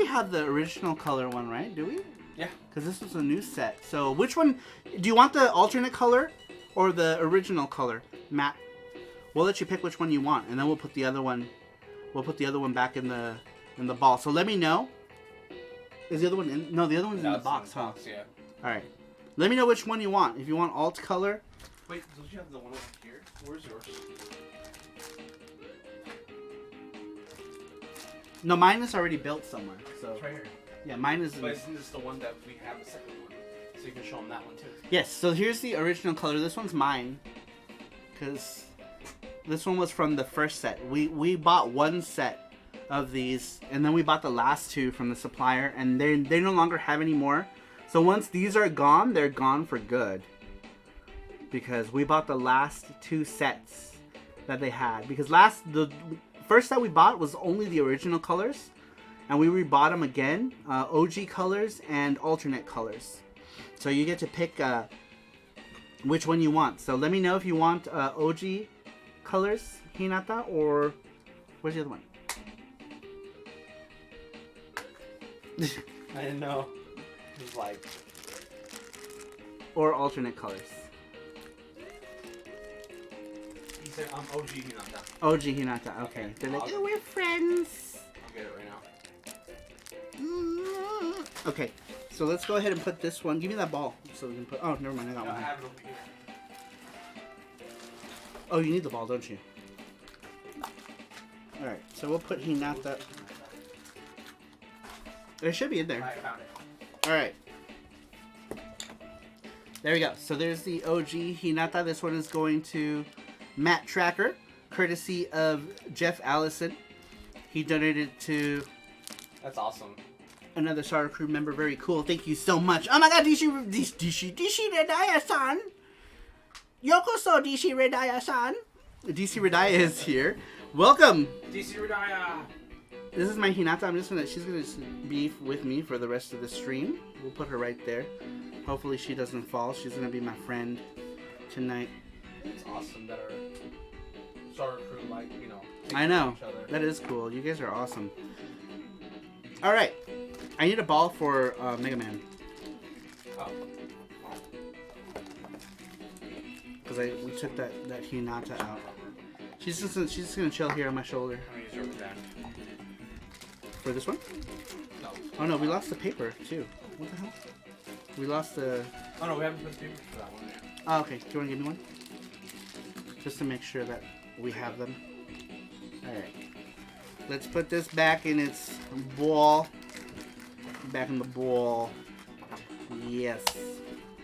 Speaker 1: have the original color one, right? Do we?
Speaker 3: Yeah. Because
Speaker 1: this is a new set. So which one do you want, the alternate color or the original color? Matt, we'll let you pick which one you want, and then we'll put the other one back in the ball. So let me know. Is the other one in? No, the other one's in the box, huh?
Speaker 3: Yeah.
Speaker 1: All right. Let me know which one you want. If you want alt color.
Speaker 2: Wait, don't you have the one over here? Where's yours?
Speaker 1: No, mine is already built somewhere. So
Speaker 2: It's right here.
Speaker 1: yeah, mine is.
Speaker 2: But isn't this the one that we have, the second one? So you can show them that one too.
Speaker 1: Yes. So here's the original color. This one's mine, because this one was from the first set. We bought one set of these, and then we bought the last two from the supplier, and they no longer have any more. So once these are gone, they're gone for good. Because we bought the last two sets that they had. Because the first set we bought was only the original colors, and we rebought them again, OG colors and alternate colors. So you get to pick which one you want. So let me know if you want OG colors Hinata, or where's the other one?
Speaker 3: I didn't know. It was like...
Speaker 1: Or alternate colors.
Speaker 2: He said, I'm OG Hinata.
Speaker 1: OG Hinata, okay. They're like, oh, we're friends.
Speaker 3: I'll get it right now.
Speaker 1: Okay, so let's go ahead and put this one. Give me that ball so we can put. Oh, never mind. I got
Speaker 2: No, I
Speaker 1: one.
Speaker 2: have it over here.
Speaker 1: Oh, you need the ball, don't you? All right, so we'll put Hinata. It should be in there.
Speaker 2: I found it.
Speaker 1: All right. There we go. So there's the OG Hinata. This one is going to Matt Tracker, courtesy of Jeff Allison. He donated to
Speaker 3: That's awesome.
Speaker 1: another SaruPro member. Very cool. Thank you so much. Oh my god, Dishi Redaya-san. Yokoso Dishi Redaya-san. DC Redaya is here. Welcome.
Speaker 2: DC Redaya!
Speaker 1: This is my Hinata. She's gonna be with me for the rest of the stream. We'll put her right there. Hopefully she doesn't fall. She's gonna be my friend tonight.
Speaker 2: It's awesome that our SaruPro, like, you know, take
Speaker 1: I know.
Speaker 2: each other.
Speaker 1: That is cool. You guys are awesome. Alright. I need a ball for Mega Man.
Speaker 2: Oh.
Speaker 1: Because we took that Hinata out. She's just gonna chill here on my shoulder.
Speaker 2: I'm gonna use your rubber band.
Speaker 1: For this one?
Speaker 2: No.
Speaker 1: Oh no, we lost the paper too. What the hell? We lost the...
Speaker 2: Oh no, we haven't put paper for that one yet.
Speaker 1: Oh, okay. Do you want to give me one? Just to make sure that we have them. Alright. Let's put this back in its ball. Back in the ball. Yes.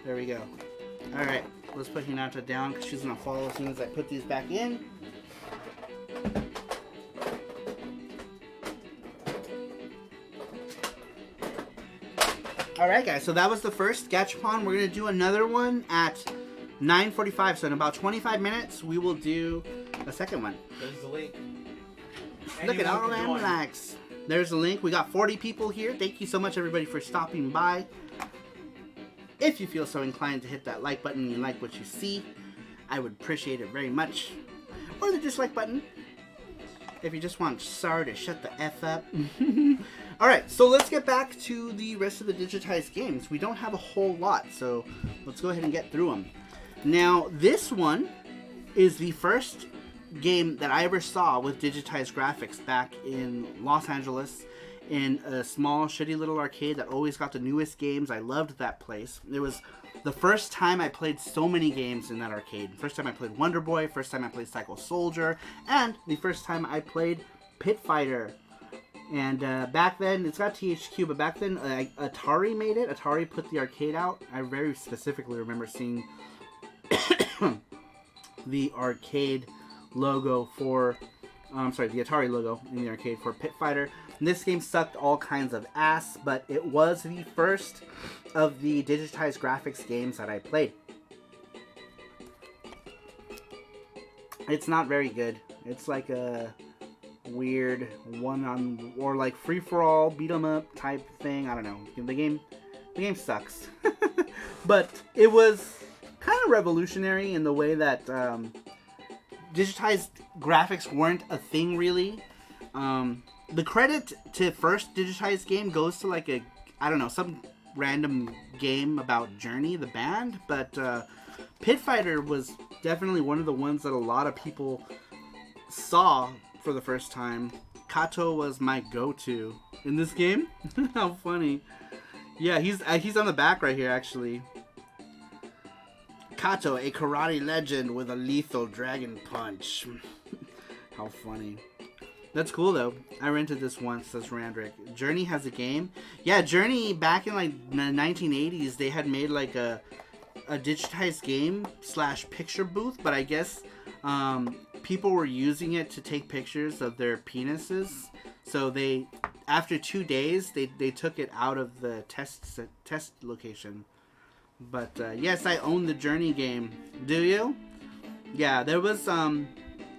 Speaker 1: There we go. Alright. Let's put Hinata down because she's going to fall as soon as I put these back in. Alright guys, so that was the first Gachapon. We're going to do another one at 9:45. So in about 25 minutes, we will do a second one.
Speaker 2: There's the link.
Speaker 1: Look at all
Speaker 2: Anyone can
Speaker 1: them
Speaker 2: join.
Speaker 1: likes. There's a link. We got 40 people here. Thank you so much, everybody, for stopping by. If you feel so inclined to hit that like button and you like what you see, I would appreciate it very much. Or the dislike button, if you just want Saru to shut the F up. Alright, so let's get back to the rest of the digitized games. We don't have a whole lot, so let's go ahead and get through them. Now, this one is the first game that I ever saw with digitized graphics back in Los Angeles in a small, shitty little arcade that always got the newest games. I loved that place. It was the first time I played so many games in that arcade. First time I played Wonder Boy, first time I played Cycle Soldier, and the first time I played Pit Fighter. And back then, it's got THQ, but back then Atari made it. Atari put the arcade out. I very specifically remember seeing the arcade logo for, the Atari logo in the arcade for Pit Fighter. And this game sucked all kinds of ass, but it was the first of the digitized graphics games that I played. It's not very good. It's like a weird or like free-for-all beat-em-up type thing. I don't know. The game sucks. But it was kind of revolutionary in the way that digitized graphics weren't a thing really. The credit to first digitized game goes to like some random game about Journey, the band, but Pit Fighter was definitely one of the ones that a lot of people saw for the first time. Kato was my go-to in this game. How funny. Yeah, he's on the back right here actually. Kato, a karate legend with a lethal dragon punch. How funny. That's cool though. I rented this once, says Randrick. Journey has a game. Yeah, Journey back in like the 1980s, they had made like a digitized game / picture booth, but I guess people were using it to take pictures of their penises. So they, after 2 days, they took it out of the test location. But yes, I own the Journey game. Do you? Yeah, there was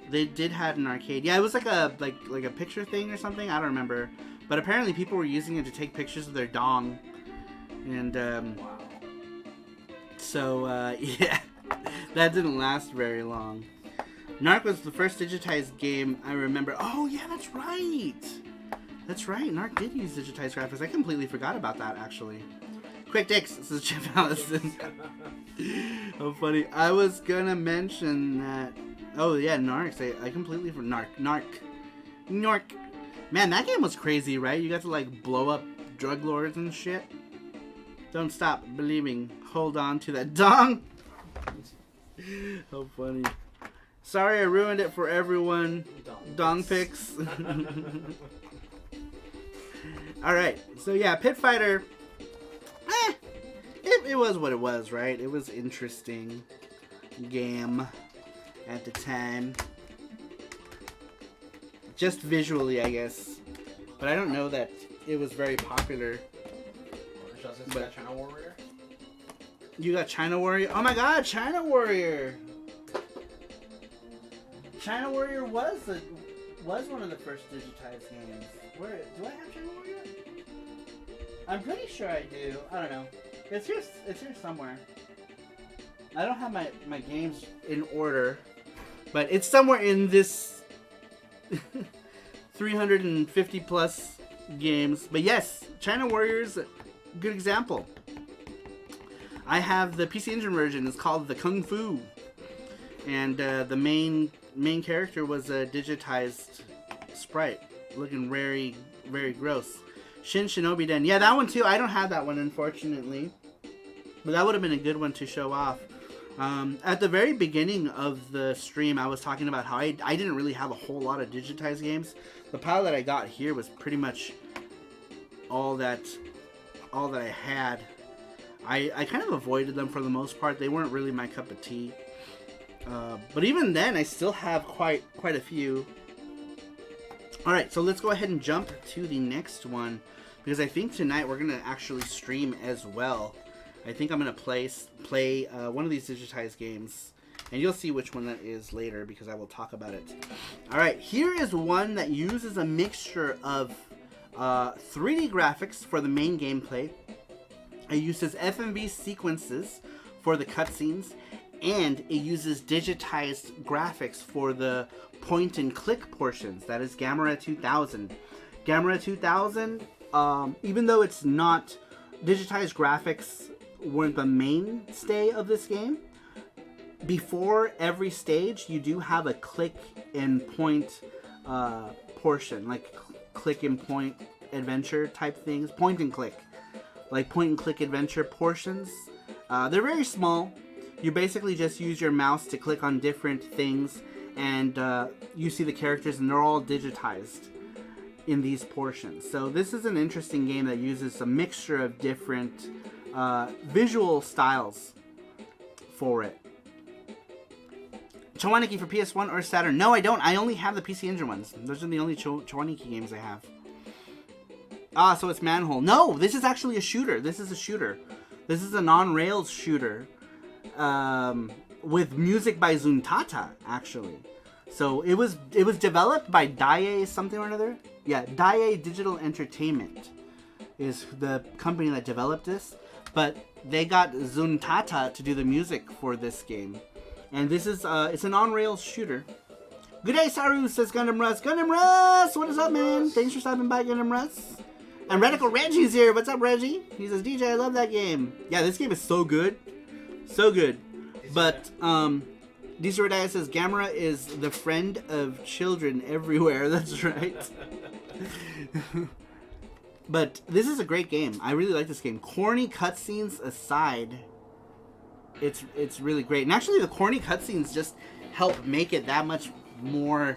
Speaker 1: they did have an arcade. Yeah, it was like a picture thing or something. I don't remember. But apparently people were using it to take pictures of their dong. And
Speaker 2: Wow.
Speaker 1: so yeah, that didn't last very long. Narc was the first digitized game I remember. Oh yeah, that's right. That's right. Narc did use digitized graphics. I completely forgot about that actually. Quick dicks. This is Chip Allison. How funny. I was gonna mention that. Oh yeah, Narc. I completely forgot. Narc. Man, that game was crazy, right? You got to like blow up drug lords and shit. Don't stop believing. Hold on to that dong. How funny. Sorry I ruined it for everyone. Dong pics. Alright, so yeah, Pit Fighter. It was what it was, right? It was interesting game at the time. Just visually, I guess. But I don't know that it was very popular.
Speaker 2: But China Warrior?
Speaker 1: You got China Warrior? Oh my god, China Warrior! China Warrior was one of the first digitized games. Where do I have China Warrior? I'm pretty sure I do. I don't know. It's here somewhere. I don't have my games in order, but it's somewhere in this 350 plus games. But yes, China Warrior's a good example. I have the PC Engine version. It's called the Kung Fu, and the main character was a digitized sprite, looking very, very gross. Shin Shinobi Den. Yeah, that one too. I don't have that one, unfortunately. But that would have been a good one to show off. At the very beginning of the stream, I was talking about how I didn't really have a whole lot of digitized games. The pile that I got here was pretty much all that I had. I kind of avoided them for the most part. They weren't really my cup of tea. But even then, I still have quite a few. Alright, so let's go ahead and jump to the next one, because I think tonight we're going to actually stream as well. I think I'm going to play one of these digitized games, and you'll see which one that is later, because I will talk about it. Alright, here is one that uses a mixture of 3D graphics for the main gameplay. It uses FMV sequences for the cutscenes, and it uses digitized graphics for the point and click portions. That is Gamera 2000. Gamera 2000, even though it's not digitized graphics weren't the mainstay of this game, before every stage, you do have a click and point portion, like click and point adventure type things, point and click, like point and click adventure portions. They're very small. You basically just use your mouse to click on different things, and you see the characters, and they're all digitized in these portions. So this is an interesting game that uses a mixture of different visual styles for it. Chowaniki for PS1 or Saturn? No, I don't. I only have the PC Engine ones. Those are the only Chowaniki games I have. Ah, so it's Manhole. No, this is actually a shooter. This is a shooter. This is a non-rails shooter with music by Zuntata, actually. So it was developed by Daiei something or another. Yeah, Daiei Digital Entertainment is the company that developed this. But they got Zuntata to do the music for this game. And this is, it's an on-rails shooter. Good day, Saru, says Gundam Russ. Gundam Russ! What is up, man? Thanks for stopping by, Gundam Russ. And Radical Reggie's here. What's up, Reggie? He says, DJ, I love that game. Yeah, this game is so good. So good. But, Disordaya says, Gamera is the friend of children everywhere. That's right. But this is a great game. I really like this game. Corny cutscenes aside, it's really great. And actually, the corny cutscenes just help make it that much more,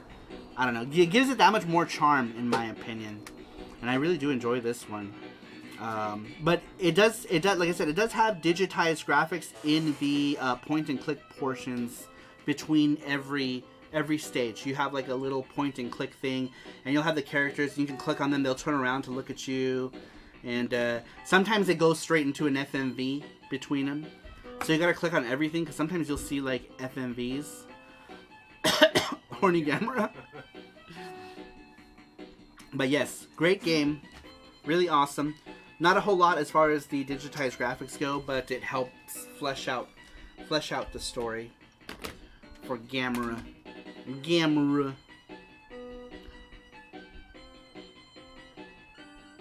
Speaker 1: I don't know, it gives it that much more charm, in my opinion. And I really do enjoy this one. But it does, like I said, it does have digitized graphics in the point and click portions between every stage. You have like a little point and click thing, and you'll have the characters, and you can click on them, they'll turn around to look at you. And sometimes it goes straight into an FMV between them. So you gotta click on everything, because sometimes you'll see like FMVs. Horny Gamera. But yes, great game. Really awesome. Not a whole lot as far as the digitized graphics go, but it helps flesh out the story for Gamera.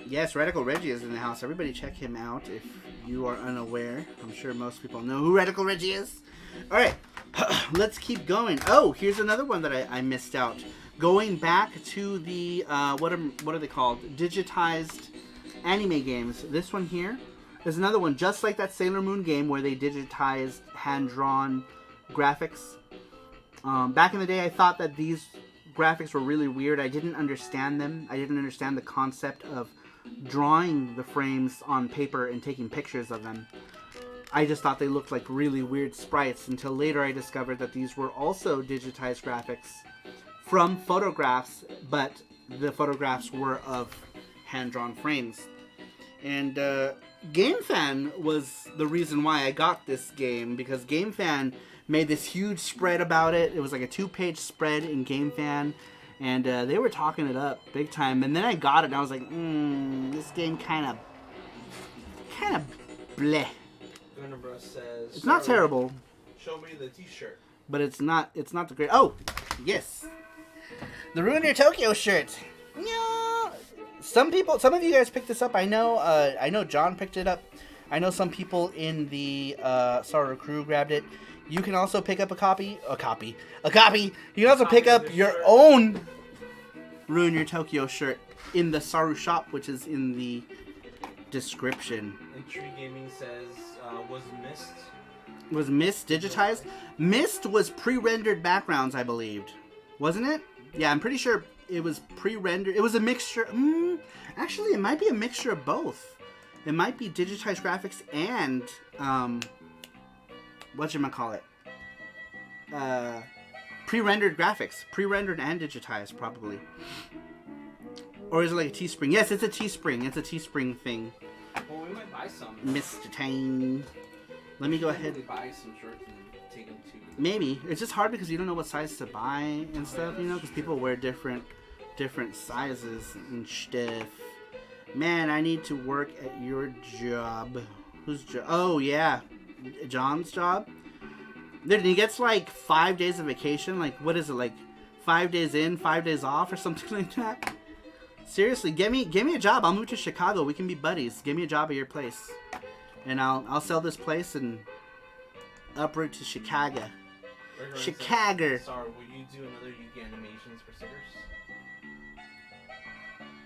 Speaker 1: Yes, Radical Reggie is in the house. Everybody check him out if you are unaware. I'm sure most people know who Radical Reggie is. Alright, let's keep going. Oh, here's another one that I missed out. Going back to the, what are they called? Digitized anime games. This one here is another one, just like that Sailor Moon game where they digitized hand-drawn graphics. Back in the day, I thought that these graphics were really weird. I didn't understand them. I didn't understand the concept of drawing the frames on paper and taking pictures of them. I just thought they looked like really weird sprites until later I discovered that these were also digitized graphics from photographs, but the photographs were of hand-drawn frames. And GameFan was the reason why I got this game, because GameFan made this huge spread about it. It was like a 2-page spread in GameFan, and they were talking it up big time. And then I got it, and I was like, this game kind of bleh.
Speaker 2: Gunnerbra says,
Speaker 1: it's not terrible.
Speaker 2: Show me the t-shirt.
Speaker 1: But it's not the great. Oh, yes, the Ruin Your Tokyo shirt. Yeah. Some of you guys picked this up. I know John picked it up. I know some people in the Saru crew grabbed it. You can also pick up a copy. You can also pick up your own Ruin Your Tokyo shirt in the Saru shop, which is in the description.
Speaker 2: And Tree Gaming says,
Speaker 1: Was Mist digitized? Mist was pre-rendered backgrounds, I believed. Wasn't it? Yeah, I'm pretty sure it was pre-rendered. It was a mixture. Actually, it might be a mixture of both. It might be digitized graphics and whatchamacallit? Pre-rendered graphics. Pre-rendered and digitized, probably. Or is it like a Teespring? Yes, it's a Teespring. It's a Teespring thing.
Speaker 2: Well, we might buy some.
Speaker 1: Mr. Tang. Let me go ahead.
Speaker 2: Buy some shirts and take them to.
Speaker 1: Maybe. It's just hard because you don't know what size to buy and stuff, you know, because people wear different sizes and stuff. Man, I need to work at your job. Whose job? Oh, yeah. John's job? Dude, he gets like 5 days of vacation. Like, what is it? Like 5 days in, 5 days off or something like that? Seriously, give me a job. I'll move to Chicago. We can be buddies. Give me a job at your place. And I'll sell this place and uproot to Chicago. Chicago.
Speaker 2: Sorry, will you do another Yugi animations for stickers?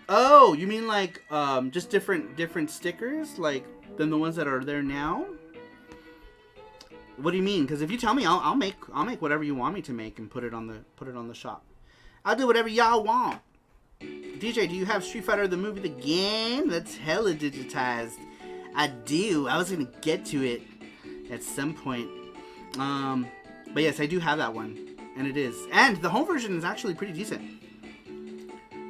Speaker 1: Oh, you mean like just different stickers, like than the ones that are there now? What do you mean? Because if you tell me, I'll make whatever you want me to make and put it on the shop. I'll do whatever y'all want. DJ, do you have Street Fighter the movie, the game? That's hella digitized. I do. I was gonna get to it at some point. But yes, I do have that one, and it is. And the home version is actually pretty decent.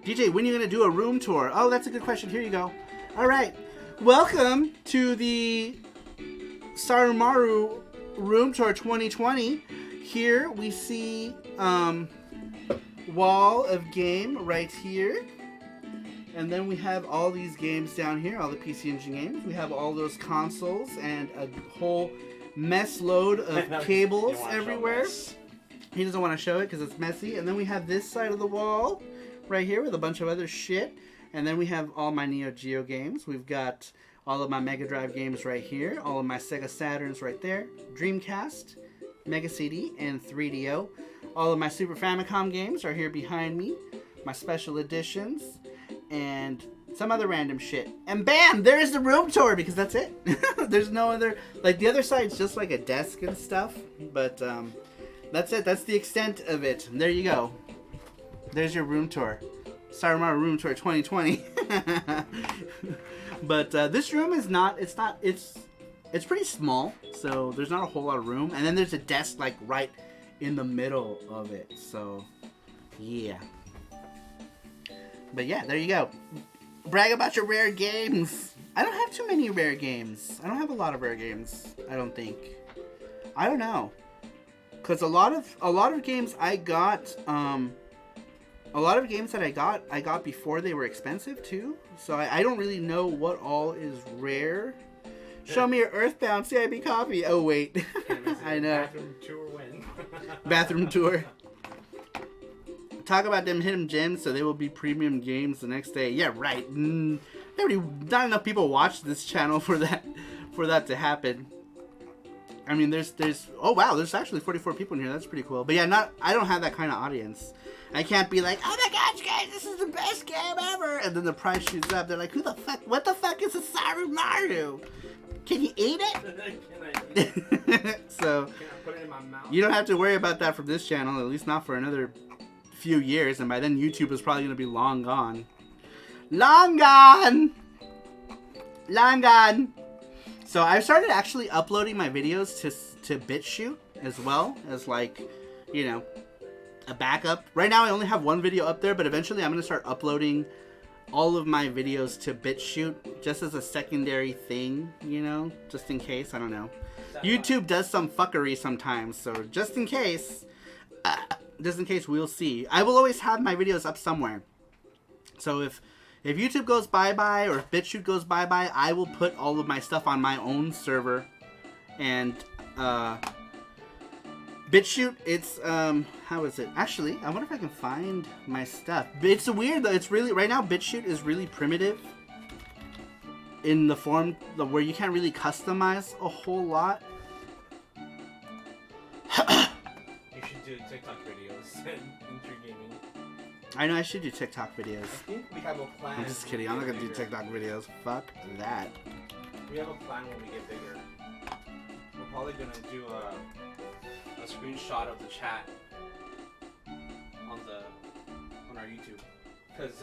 Speaker 1: DJ, when are you gonna do a room tour? Oh, that's a good question. Here you go. All right, welcome to the SaruMaru Room Tour 2020. Here we see wall of game right here, and then we have all these games down here, all the PC Engine games. We have all those consoles and a whole mess load of cables everywhere. He doesn't want to show it because it's messy. And then we have this side of the wall right here with a bunch of other shit. And then we have all my Neo Geo games. We've got all of my Mega Drive games right here, all of my Sega Saturns right there, Dreamcast, Mega CD, and 3DO. All of my Super Famicom games are here behind me, my special editions, and some other random shit. And bam, there is the room tour, because that's it. There's no other, like the other side's just like a desk and stuff, but that's it. That's the extent of it. There you go. There's your room tour. SaruMaru Room Tour 2020. But this room is not, it's pretty small, so there's not a whole lot of room. And then there's a desk like right in the middle of it, so yeah. But yeah, there you go. Brag about your rare games. I don't have too many rare games. I don't have a lot of rare games, I don't think. I don't know. Cause a lot of games I got, a lot of games that I got before they were expensive too. So I don't really know what all is rare. Show me your Earthbound CIB copy. Oh wait, I know.
Speaker 2: Bathroom tour win.
Speaker 1: Bathroom tour. Talk about them hidden gems, so they will be premium games the next day. Yeah, right. Not enough people watch this channel for that to happen. I mean, there's oh wow, there's actually 44 people in here. That's pretty cool. But yeah, I don't have that kind of audience. I can't be like, oh my gosh, guys, this is the best game ever, and then the price shoots up. They're like, who the fuck? What the fuck is a SaruMaru? Can you eat it? So,
Speaker 2: Can I put it in my mouth?
Speaker 1: you don't have to worry about that from this channel, at least not for another few years, and by then YouTube is probably going to be long gone. Long gone! Long gone! So I've started actually uploading my videos to BitChute as well as, like, you know, a backup. Right now I only have one video up there, but eventually I'm going to start uploading all of my videos to BitChute just as a secondary thing, you know, just in case. I don't know. YouTube does some fuckery sometimes, so just in case we'll see. I will always have my videos up somewhere. So if YouTube goes bye-bye or if BitChute goes bye-bye, I will put all of my stuff on my own server. And BitChute, it's how is it? Actually, I wonder if I can find my stuff. It's weird though. It's really, right now BitChute is really primitive in the form where you can't really customize a whole lot.
Speaker 2: You should do TikTok videos and entry gaming.
Speaker 1: I know I should do TikTok videos.
Speaker 2: I think we have a plan.
Speaker 1: I'm just kidding. I'm not gonna do TikTok videos. Fuck that.
Speaker 2: We have a plan when we get bigger. We're probably gonna do a screenshot of the chat on our YouTube, because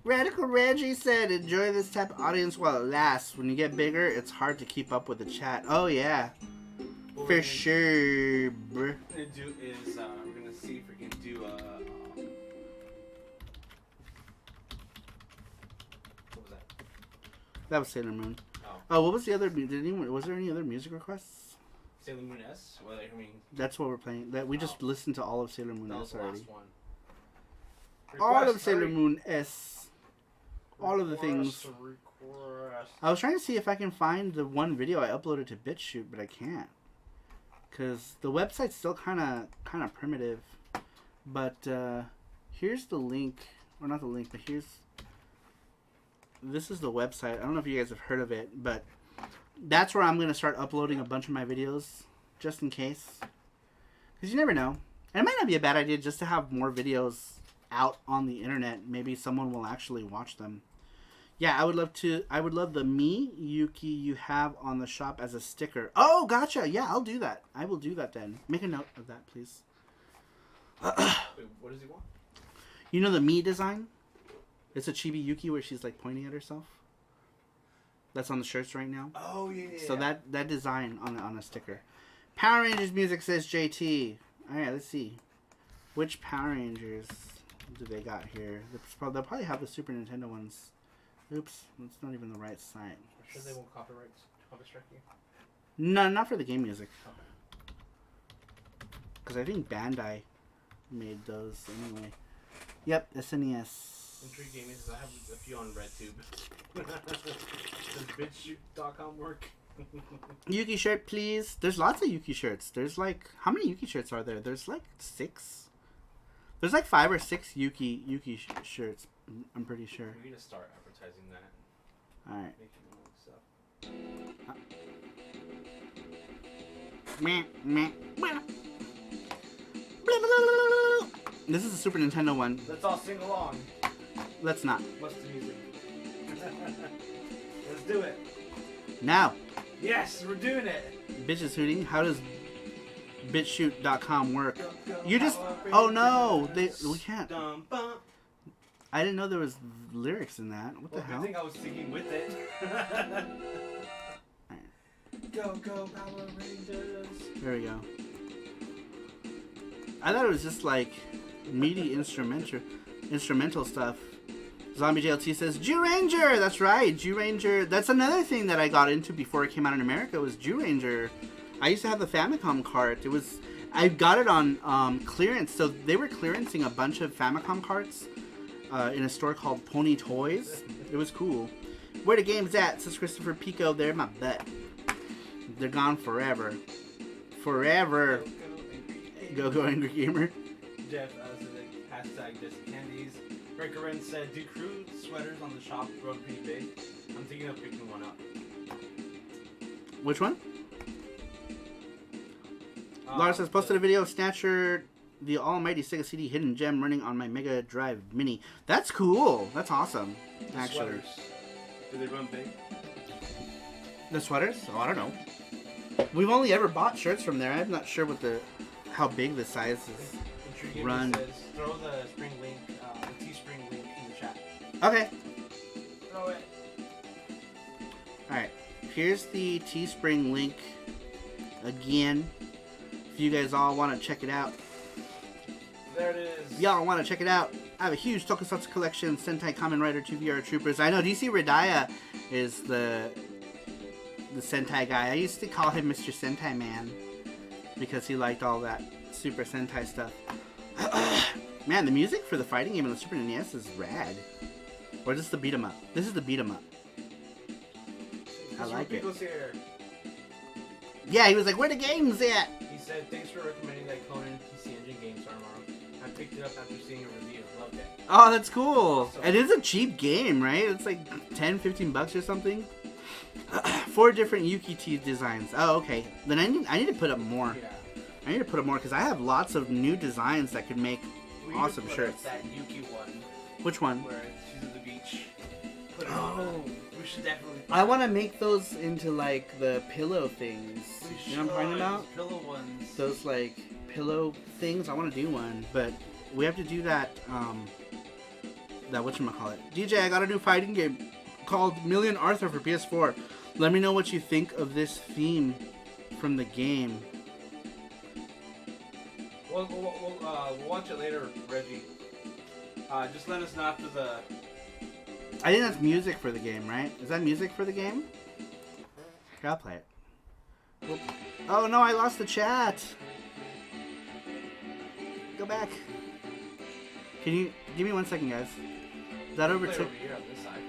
Speaker 2: Radical Reggie said, enjoy this type of audience while it lasts. When you get bigger, it's hard to keep up with the chat. Oh yeah, for sure, bruh. What we're gonna do is we're gonna see if we can do what was that?
Speaker 1: That was Sailor Moon.
Speaker 2: Oh,
Speaker 1: What was the other? Was there any other music requests?
Speaker 2: Sailor Moon S. Well, I mean,
Speaker 1: That's what we're playing. That we just listened to all of Sailor Moon
Speaker 2: that was
Speaker 1: S
Speaker 2: the
Speaker 1: already.
Speaker 2: last one.
Speaker 1: All of
Speaker 2: Request,
Speaker 1: Sailor
Speaker 2: hurry.
Speaker 1: Moon S. All of the things.
Speaker 2: Request.
Speaker 1: I was trying to see if I can find the one video I uploaded to BitChute, but I can't. Cause the website's still kind of primitive. But here's the link, or not the link, but this is the website. I don't know if you guys have heard of it, but that's where I'm gonna start uploading a bunch of my videos, just in case, because you never know. And it might not be a bad idea just to have more videos out on the internet. Maybe someone will actually watch them. Yeah, I would love to. I would love the Me Yuki you have on the shop as a sticker. Oh, gotcha. Yeah, I'll do that. I will do that then. Make a note of that, please.
Speaker 3: Wait, what does he want?
Speaker 1: You know the Me design? It's a chibi Yuki where she's like pointing at herself. That's on the shirts right now.
Speaker 3: Oh yeah.
Speaker 1: So that design on a sticker. Power Rangers music, says JT. All right, let's see. Which Power Rangers do they got here? They'll probably have the Super Nintendo ones. Oops, that's not even the right site.
Speaker 3: I'm sure they won't copyright strike you.
Speaker 1: No, not for the game music.
Speaker 3: Okay.
Speaker 1: Because I think Bandai made those anyway. Yep, SNES.
Speaker 3: Intrigue Gaming says I have a few on RedTube. Does BitChute.com work?
Speaker 1: Yuki shirt, please. There's lots of Yuki shirts. There's like, how many Yuki shirts are there? There's like 6. Thereirgendwie like 5 or 6 Yuki shirts. I'm pretty sure.
Speaker 3: We need to start advertising that.
Speaker 1: All right. This is a Super Nintendo one.
Speaker 2: Let's all sing along.
Speaker 1: Let's not.
Speaker 2: What's the music? Let's do it.
Speaker 1: Now.
Speaker 2: Yes, we're doing it.
Speaker 1: Bitches hooting. How does BitChute.com work? You just. Oh no, we can't. I didn't know there was lyrics in that. What the hell?
Speaker 2: I think I was singing with it. Go, go, Power Rangers.
Speaker 1: There we go. I thought it was just like meaty instrumental stuff. Zombie JLT says, Jew Ranger! That's right, Jew Ranger. That's another thing that I got into before it came out in America was Jew Ranger. I used to have the Famicom cart. I got it on clearance. So they were clearancing a bunch of Famicom carts in a store called Pony Toys. It was cool. Where the game's at, says Christopher Pico. They're in my butt. They're gone forever. Forever. Go Angry Gamer.
Speaker 2: Jeff said hashtag just candies. Rickerin said, do crew sweaters on the shop grow pretty big? I'm thinking of picking one up.
Speaker 1: Which one? Laura says, posted a video of Snatcher, the almighty Sega CD hidden gem running on my Mega Drive Mini. That's cool. That's awesome.
Speaker 2: The
Speaker 1: actually.
Speaker 2: sweaters. Do they run big?
Speaker 1: The sweaters? Oh, I don't know. We've only ever bought shirts from there. I'm not sure how big the size is.
Speaker 2: Intriguing
Speaker 1: Run.
Speaker 2: Says, throw the spring link, the Teespring link in the chat.
Speaker 1: Okay.
Speaker 2: Throw it.
Speaker 1: Alright. Here's the Teespring link again. If you guys all want to check it out.
Speaker 2: There it is.
Speaker 1: Y'all want to check it out. I have a huge Tokusatsu collection. Sentai Kamen Rider 2 VR Troopers. I know DC Radaya is the Sentai guy. I used to call him Mr. Sentai Man because he liked all that Super Sentai stuff. Man, the music for the fighting game on the Super NES is rad. Or is this the beat 'em up? This is the beat 'em up. I like it.
Speaker 2: Here.
Speaker 1: Yeah, he was like, where the game's at?
Speaker 2: He said, thanks for recommending that Conan PC Engine game, Sarmaro. I picked it up after seeing a review. Loved it.
Speaker 1: Oh, that's cool. It is a cheap game, right? It's like 10, 15 bucks or something. 4 different Yuki T designs. Oh, okay. Then I need to put up more.
Speaker 2: Yeah.
Speaker 1: I need to put up more because I have lots of new designs that could make
Speaker 2: We
Speaker 1: awesome
Speaker 2: need to put up
Speaker 1: shirts.
Speaker 2: that Yuki one
Speaker 1: Which one?
Speaker 2: where she's at the beach. Put it on. We should definitely.
Speaker 1: I want to make those into like the pillow things.
Speaker 2: We
Speaker 1: You know what I'm talking
Speaker 2: should.
Speaker 1: about?
Speaker 2: Pillow ones.
Speaker 1: Those like pillow things. I want to do one, but we have to do that. That whatchamacallit. DJ, I got a new fighting game called Million Arthur for PS4. Let me know what you think of this theme from the game.
Speaker 2: We'll watch it later, Reggie. Just let us know after the.
Speaker 1: I think that's music for the game, right? Is that music for the game? Here, I'll play it. Whoop. Oh no, I lost the chat. Go back. Can you give me 1 second, guys? That
Speaker 2: Play
Speaker 1: overtook.
Speaker 2: over here on this side.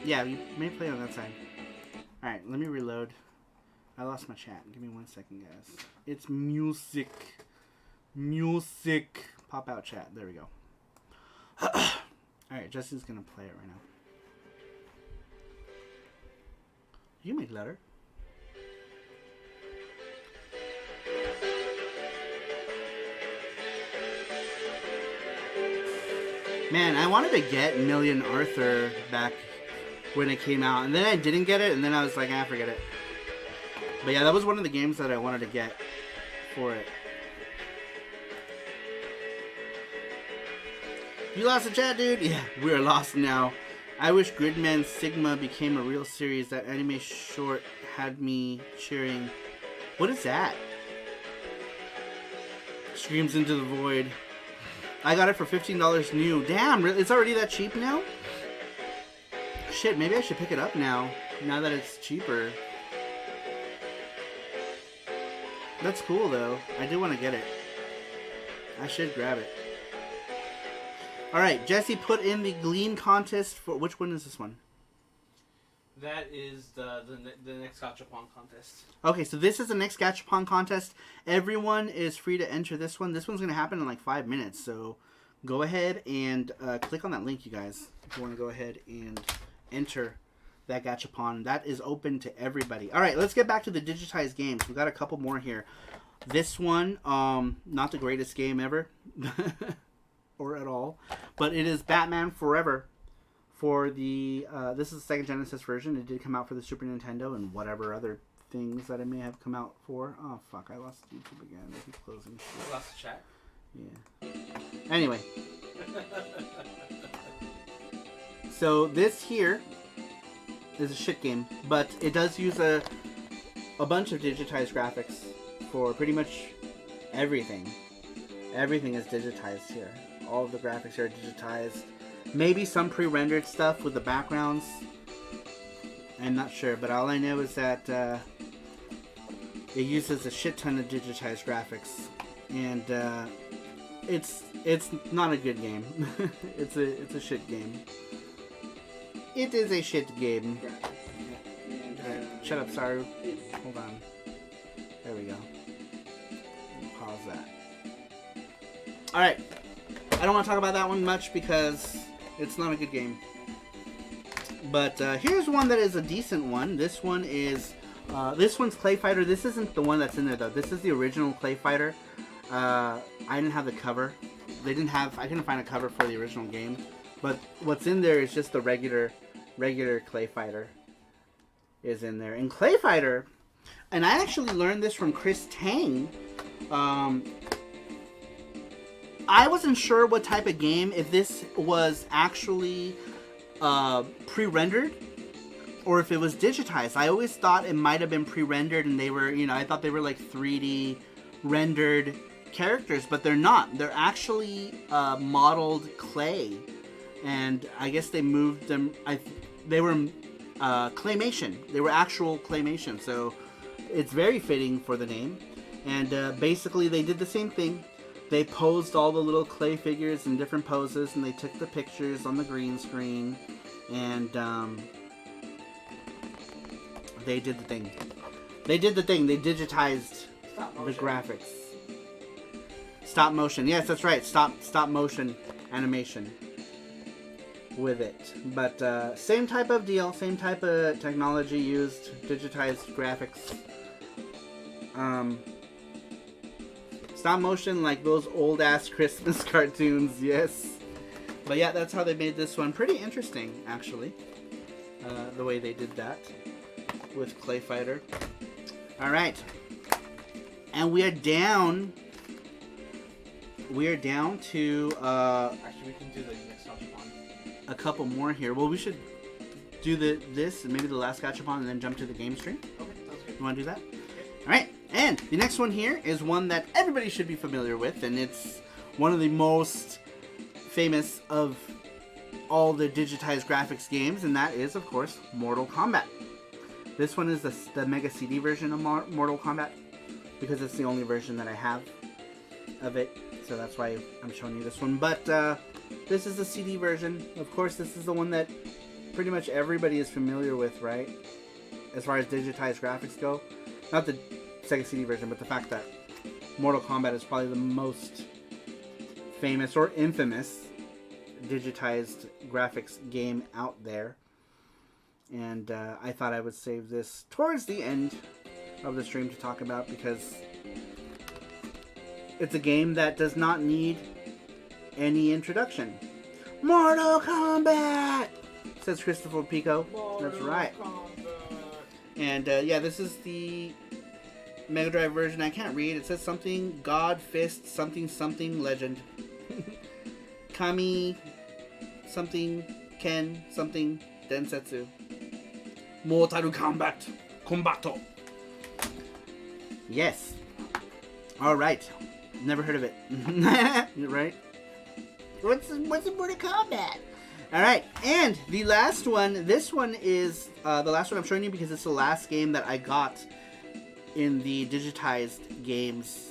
Speaker 1: Yeah, you may play on that side. All right, let me reload. I lost my chat. Give me 1 second, guys. It's music. Music. Pop out chat. There we go. Alright, Justin's gonna play it right now. You make louder. Man, I wanted to get Million Arthur back when it came out, and then I didn't get it, and then I was like, forget it. But yeah, that was one of the games that I wanted to get for it. You lost the chat, dude? Yeah, we're lost now. I wish Gridman Sigma became a real series. That anime short had me cheering. What is that? Screams into the void. I got it for $15 new. Damn, it's already that cheap now? Shit, maybe I should pick it up now that it's cheaper. That's cool, though. I do want to get it. I should grab it. Alright, Jesse put in the Glean contest for... Which one is this one?
Speaker 3: That is the next Gachapon contest.
Speaker 1: Okay, so this is the next Gachapon contest. Everyone is free to enter this one. This one's going to happen in like 5 minutes, so go ahead and click on that link, you guys, if you want to go ahead and enter that Gachapon. That is open to everybody. Alright, let's get back to the digitized games. We got a couple more here. This one, not the greatest game ever. Or at all. But it is Batman Forever. For the this is the Sega Genesis version. It did come out for the Super Nintendo and whatever other things that it may have come out for. Oh fuck! I lost YouTube again. They keep closing.
Speaker 2: You lost the chat.
Speaker 1: Yeah. Anyway, so this here is a shit game, but it does use a bunch of digitized graphics for pretty much everything. Everything is digitized here. All of the graphics are digitized. Maybe some pre-rendered stuff with the backgrounds. I'm not sure, but all I know is that it uses a shit ton of digitized graphics, and it's not a good game. it's a shit game. It is a shit game. Right, shut up, Saru. Hold on. There we go. Pause that. All right. I don't want to talk about that one much because it's not a good game. But here's one that is a decent one. This one is, this one's Clay Fighter. This isn't the one that's in there though. This is the original Clay Fighter. I didn't have the cover. I couldn't find a cover for the original game. But what's in there is just the regular Clay Fighter is in there. And Clay Fighter, and I actually learned this from Chris Tang. I wasn't sure what type of game, if this was actually pre-rendered or if it was digitized. I always thought it might have been pre-rendered and they were, I thought they were like 3D rendered characters, but they're not. They're actually modeled clay, and I guess they moved them. They were claymation. They were actual claymation, so it's very fitting for the name. And basically they did the same thing. They posed all the little clay figures in different poses, and they took the pictures on the green screen, and they did the thing. They digitized the graphics. Stop motion. Yes, that's right. Stop motion animation with it. But same type of deal, same type of technology used, digitized graphics. Stop motion like those old ass Christmas cartoons, yes. But yeah, that's how they made this one. Pretty interesting, actually. The way they did that with Clay Fighter. Alright. And we are down to
Speaker 3: Actually, we can do the next Gachapon.
Speaker 1: a couple more here. Well, we should do this and maybe the last Gachapon and then jump to the game stream.
Speaker 3: Okay, sounds good.
Speaker 1: You want to do that? Alright. And the next one here is one that everybody should be familiar with, and it's one of the most famous of all the digitized graphics games, and that is, of course, Mortal Kombat. This one is the Mega CD version of Mortal Kombat, because it's the only version that I have of it, so that's why I'm showing you this one. But this is the CD version. Of course, this is the one that pretty much everybody is familiar with, right? As far as digitized graphics go. Not the Sega CD version, but the fact that Mortal Kombat is probably the most famous or infamous digitized graphics game out there. And I thought I would save this towards the end of the stream to talk about because it's a game that does not need any introduction. Mortal Kombat! Says Christopher Pico. That's right. And yeah, this is the Mega Drive version. I can't read. It says something God Fist something something legend. Kami something Ken something Densetsu. Mortal Kombat Combato. Yes. All right. Never heard of it. You're right. What's the Mortal Kombat? All right, and the last one. This one is the last one I'm showing you because it's the last game that I got in the digitized games,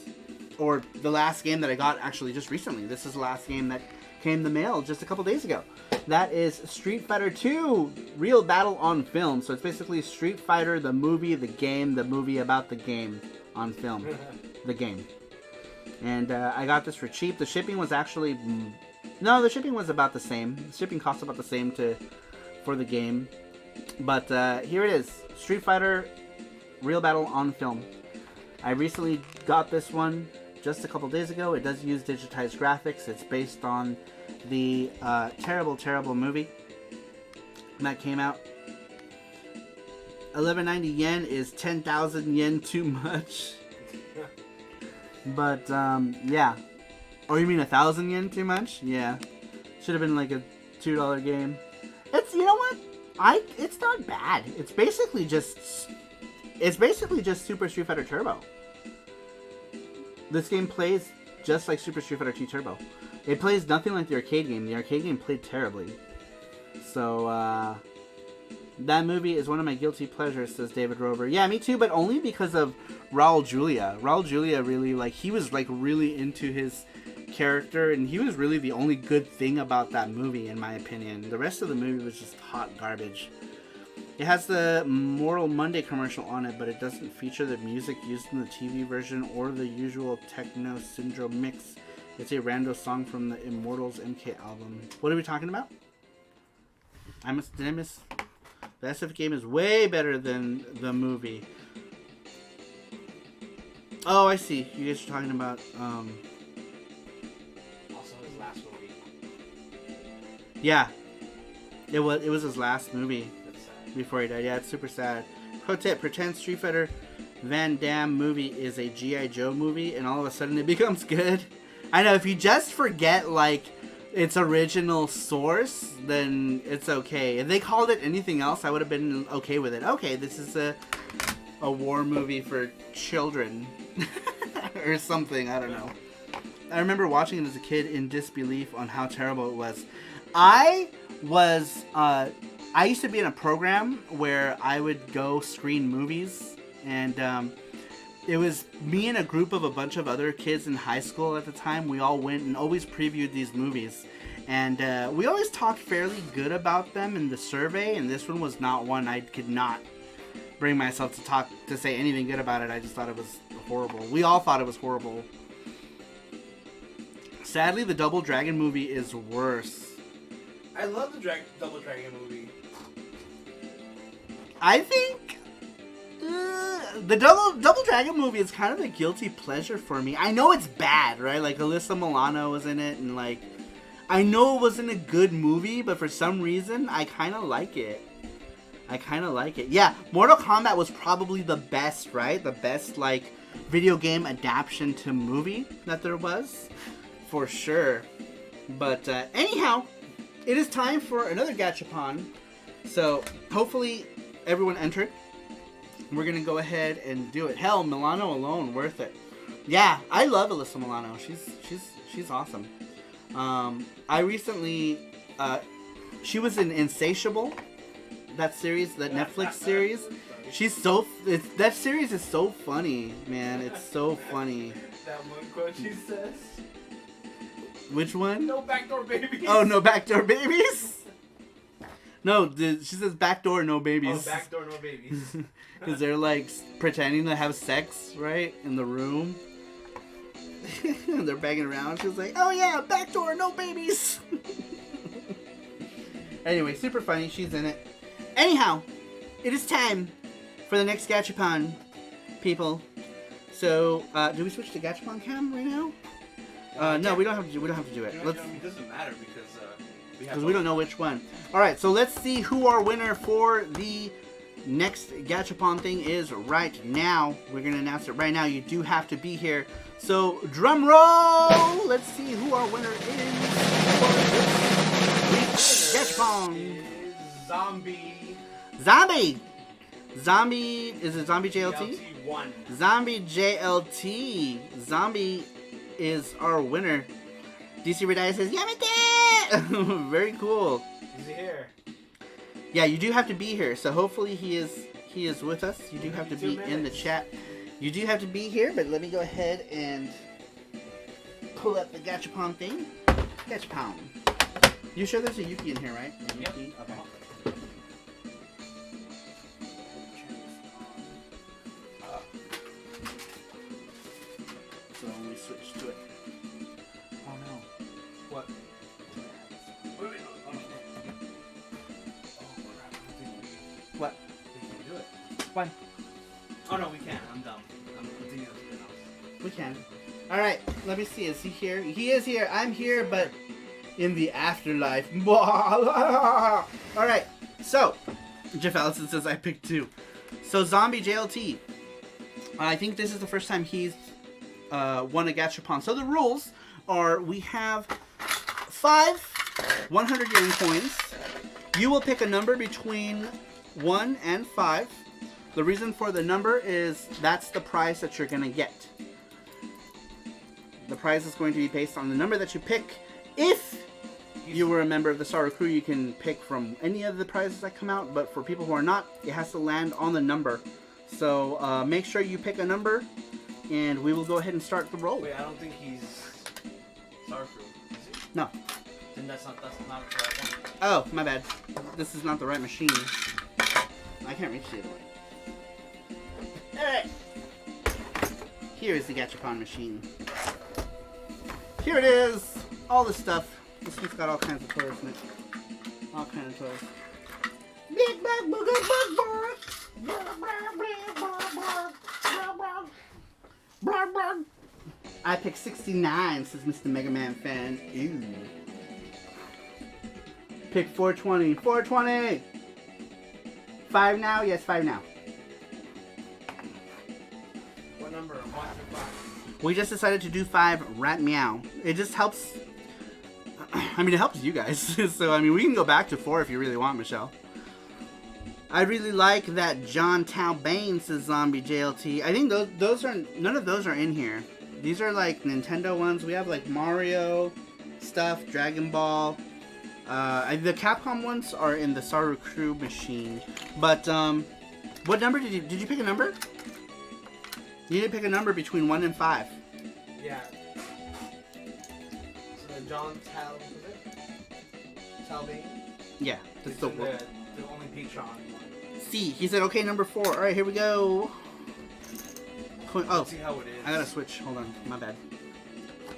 Speaker 1: or the last game that I got actually just recently. This is the last game that came in the mail just a couple days ago. That is Street Fighter 2 Real Battle on Film. So it's basically Street Fighter, the movie, the game, the movie about the game on film. The game. And I got this for cheap. The shipping was actually... No, the shipping was about the same. The shipping cost about the same for the game. But here it is. Street Fighter Real Battle on Film. I recently got this one just a couple days ago. It does use digitized graphics. It's based on the terrible, terrible movie that came out. 1190 yen is 10,000 yen too much. But, yeah. Oh, you mean 1,000 yen too much? Yeah. Should have been like a $2 game. It's, you know what? It's not bad. It's basically just Super Street Fighter Turbo. This game plays just like Super Street Fighter 2 Turbo. It plays nothing like the arcade game. The arcade game played terribly. So, that movie is one of my guilty pleasures, says David Rover. Yeah, me too, but only because of Raul Julia. Raul Julia really, like, he was, like, really into his character, and he was really the only good thing about that movie, in my opinion. The rest of the movie was just hot garbage. It has the Mortal Monday commercial on it, but it doesn't feature the music used in the TV version or the usual Techno Syndrome mix. It's a rando song from the Immortals MK album. What are we talking about? Did I miss? The SF game is way better than the movie. Oh, I see. You guys are talking about,
Speaker 2: Also his last movie.
Speaker 1: Yeah. It was his last movie
Speaker 2: That's sad.
Speaker 1: before he died. Yeah, it's super sad. Pro tip, pretend Street Fighter Van Damme movie is a G.I. Joe movie, and all of a sudden it becomes good. I know, if you just forget, like, its original source, then it's okay. If they called it anything else, I would have been okay with it. Okay, this is a war movie for children. Or something, I don't know. I remember watching it as a kid in disbelief on how terrible it was. I used to be in a program where I would go screen movies, and it was me and a group of a bunch of other kids in high school at the time. We all went and always previewed these movies. And we always talked fairly good about them in the survey, and this one was not one. I could not bring myself to say anything good about it. I just thought it was horrible. We all thought it was horrible. Sadly, the Double Dragon movie is worse.
Speaker 2: I love the Double Dragon movie.
Speaker 1: I think the Double Dragon movie is kind of a guilty pleasure for me. I know it's bad, right? Like, Alyssa Milano was in it, and, like, I know it wasn't a good movie, but for some reason, I kind of like it. Yeah, Mortal Kombat was probably the best, right? The best, like, video game adaptation to movie that there was, for sure. But anyhow, it is time for another Gachapon. So hopefully everyone entered. We're gonna go ahead and do it. Hell, Milano alone, worth it. Yeah, I love Alyssa Milano. She's awesome. I recently, she was in Insatiable, that series, that Netflix series. That series is so funny, man. It's so funny.
Speaker 2: That one quote she says.
Speaker 1: Which one?
Speaker 2: No backdoor babies.
Speaker 1: Oh, no backdoor babies? No, she says backdoor, no babies.
Speaker 2: Oh, backdoor, no babies.
Speaker 1: Because they're, like, pretending to have sex, right? In the room. And they're banging around. She's like, oh yeah, backdoor, no babies. Anyway, super funny. She's in it. Anyhow, it is time for the next Gachapon, people. So, do we switch to Gachapon cam right now? No, we don't have to. We don't have to do it.
Speaker 2: It doesn't matter because
Speaker 1: We don't know which one. All right, so let's see who our winner for the next Gachapon thing is right now. We're gonna announce it right now. You do have to be here. So, drum roll! Let's see who our winner is for this Gachapon.
Speaker 2: Zombie.
Speaker 1: Zombie, is it Zombie JLT?
Speaker 2: JLT1.
Speaker 1: Zombie JLT. Zombie is our winner. DC Redaya says, Yamete! Very cool.
Speaker 2: Is he here?
Speaker 1: Yeah, you do have to be here. So hopefully he is with us. You do have to be in the chat. You do have to be here, but let me go ahead and pull up the Gachapon thing. Gachapon. You sure there's a Yuki in here, right?
Speaker 2: Yep.
Speaker 1: Yuki? Okay. So when we switch to it. Oh no.
Speaker 2: What? Wait. Oh,
Speaker 1: What?
Speaker 2: we can do it.
Speaker 1: Why?
Speaker 2: Oh no, we can't. I'm dumb. I'm thinking of something else.
Speaker 1: We can. Alright, let me see. Is he here? He is here. I'm here, but in the afterlife. Alright, so Jeff Allison says I picked 2. So Zombie JLT. I think this is the first time he's won a Gachapon. So the rules are we have 5 100 yen coins. You will pick a number between 1 and 5. The reason for the number is that's the prize that you're going to get. The prize is going to be based on the number that you pick. If you were a member of the Saru crew, you can pick from any of the prizes that come out, but for people who are not, it has to land on the number. So make sure you pick a number, and we will go ahead and start the roll.
Speaker 2: Wait, I don't think he's SaruPro, is he?
Speaker 1: No.
Speaker 2: Then that's not the right one.
Speaker 1: Oh, my bad. This is not the right machine. I can't reach the other way. Alright. Here is the Gachapon machine. Here it is. All the stuff. This one's got all kinds of toys in it. All kinds of toys. Big bug booger bug bug. I picked 69, says Mr. Mega Man fan. Ew. Pick 420. 420! 5 now? Yes, 5 now.
Speaker 2: What number? 1 through 5.
Speaker 1: We just decided to do 5 rat meow. It just helps. I mean, it helps you guys. So, I mean, we can go back to 4 if you really want, Michelle. I really like that John Talbane says Zombie JLT. I think those are, none of those are in here. These are like Nintendo ones. We have like Mario stuff, Dragon Ball. The Capcom ones are in the Saru Crew machine. But, what number did you pick a number? You did pick a number between 1 and 5.
Speaker 2: Yeah. So John Talbane?
Speaker 1: Yeah, that's the one.
Speaker 2: The only Patreon one.
Speaker 1: C. He said, okay, number 4. Alright, here we go. Oh,
Speaker 2: Let's see how it is.
Speaker 1: I gotta switch. Hold on, my bad.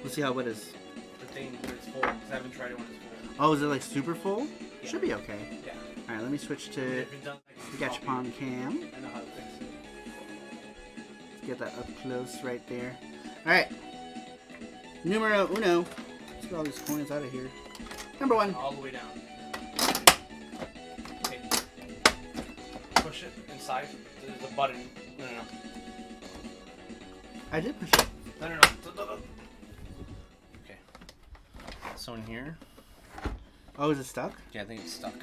Speaker 1: Let's see how it is.
Speaker 2: The thing when it's full, because I haven't tried it when it's full.
Speaker 1: Oh, is it like super full?
Speaker 2: Yeah.
Speaker 1: Should be okay.
Speaker 2: Yeah.
Speaker 1: Alright, let me switch to
Speaker 2: If it's done, like,
Speaker 1: Gachapon cam.
Speaker 2: I know how to fix it.
Speaker 1: Let's get that up close right there. Alright. Numero uno. Let's get all these coins out of here. Number 1.
Speaker 2: All the way down. Okay. Push it inside. There's a button. No.
Speaker 1: I did push it.
Speaker 2: No.
Speaker 3: Okay. So in here.
Speaker 1: Oh, is it stuck?
Speaker 3: Yeah, I think it's stuck.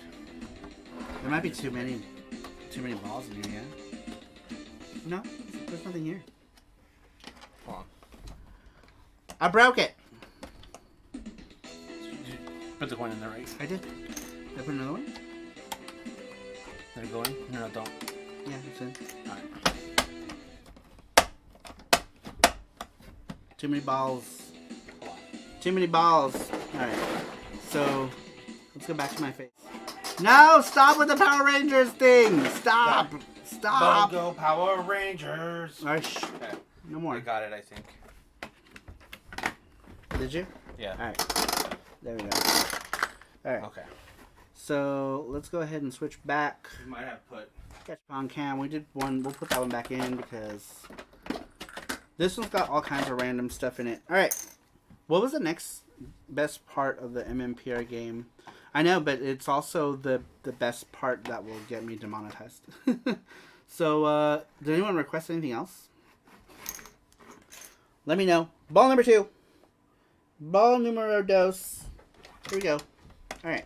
Speaker 1: There might be too many balls in here, yeah? No, there's nothing here.
Speaker 3: Hold on.
Speaker 1: I broke it.
Speaker 3: Did you put the coin in there, right?
Speaker 1: I did. Did I put another one?
Speaker 3: Did it go in? No, don't.
Speaker 1: Yeah, it's in.
Speaker 3: Alright.
Speaker 1: Too many balls. Too many balls. Alright. So, let's go back to my face. No! Stop with the Power Rangers thing! Stop! Stop!
Speaker 2: Go Power Rangers!
Speaker 1: Alright, shh.
Speaker 3: Okay.
Speaker 1: No more.
Speaker 3: I got it, I think.
Speaker 1: Did you?
Speaker 3: Yeah.
Speaker 1: Alright. There we go. Alright.
Speaker 3: Okay.
Speaker 1: So let's go ahead and switch back.
Speaker 2: We might have put.
Speaker 1: On cam. We did one. We'll put that one back in because this one's got all kinds of random stuff in it. All right. What was the next best part of the MMPR game? I know, but it's also the best part that will get me demonetized. So, did anyone request anything else? Let me know. Ball number 2. Ball numero dos. Here we go. All right.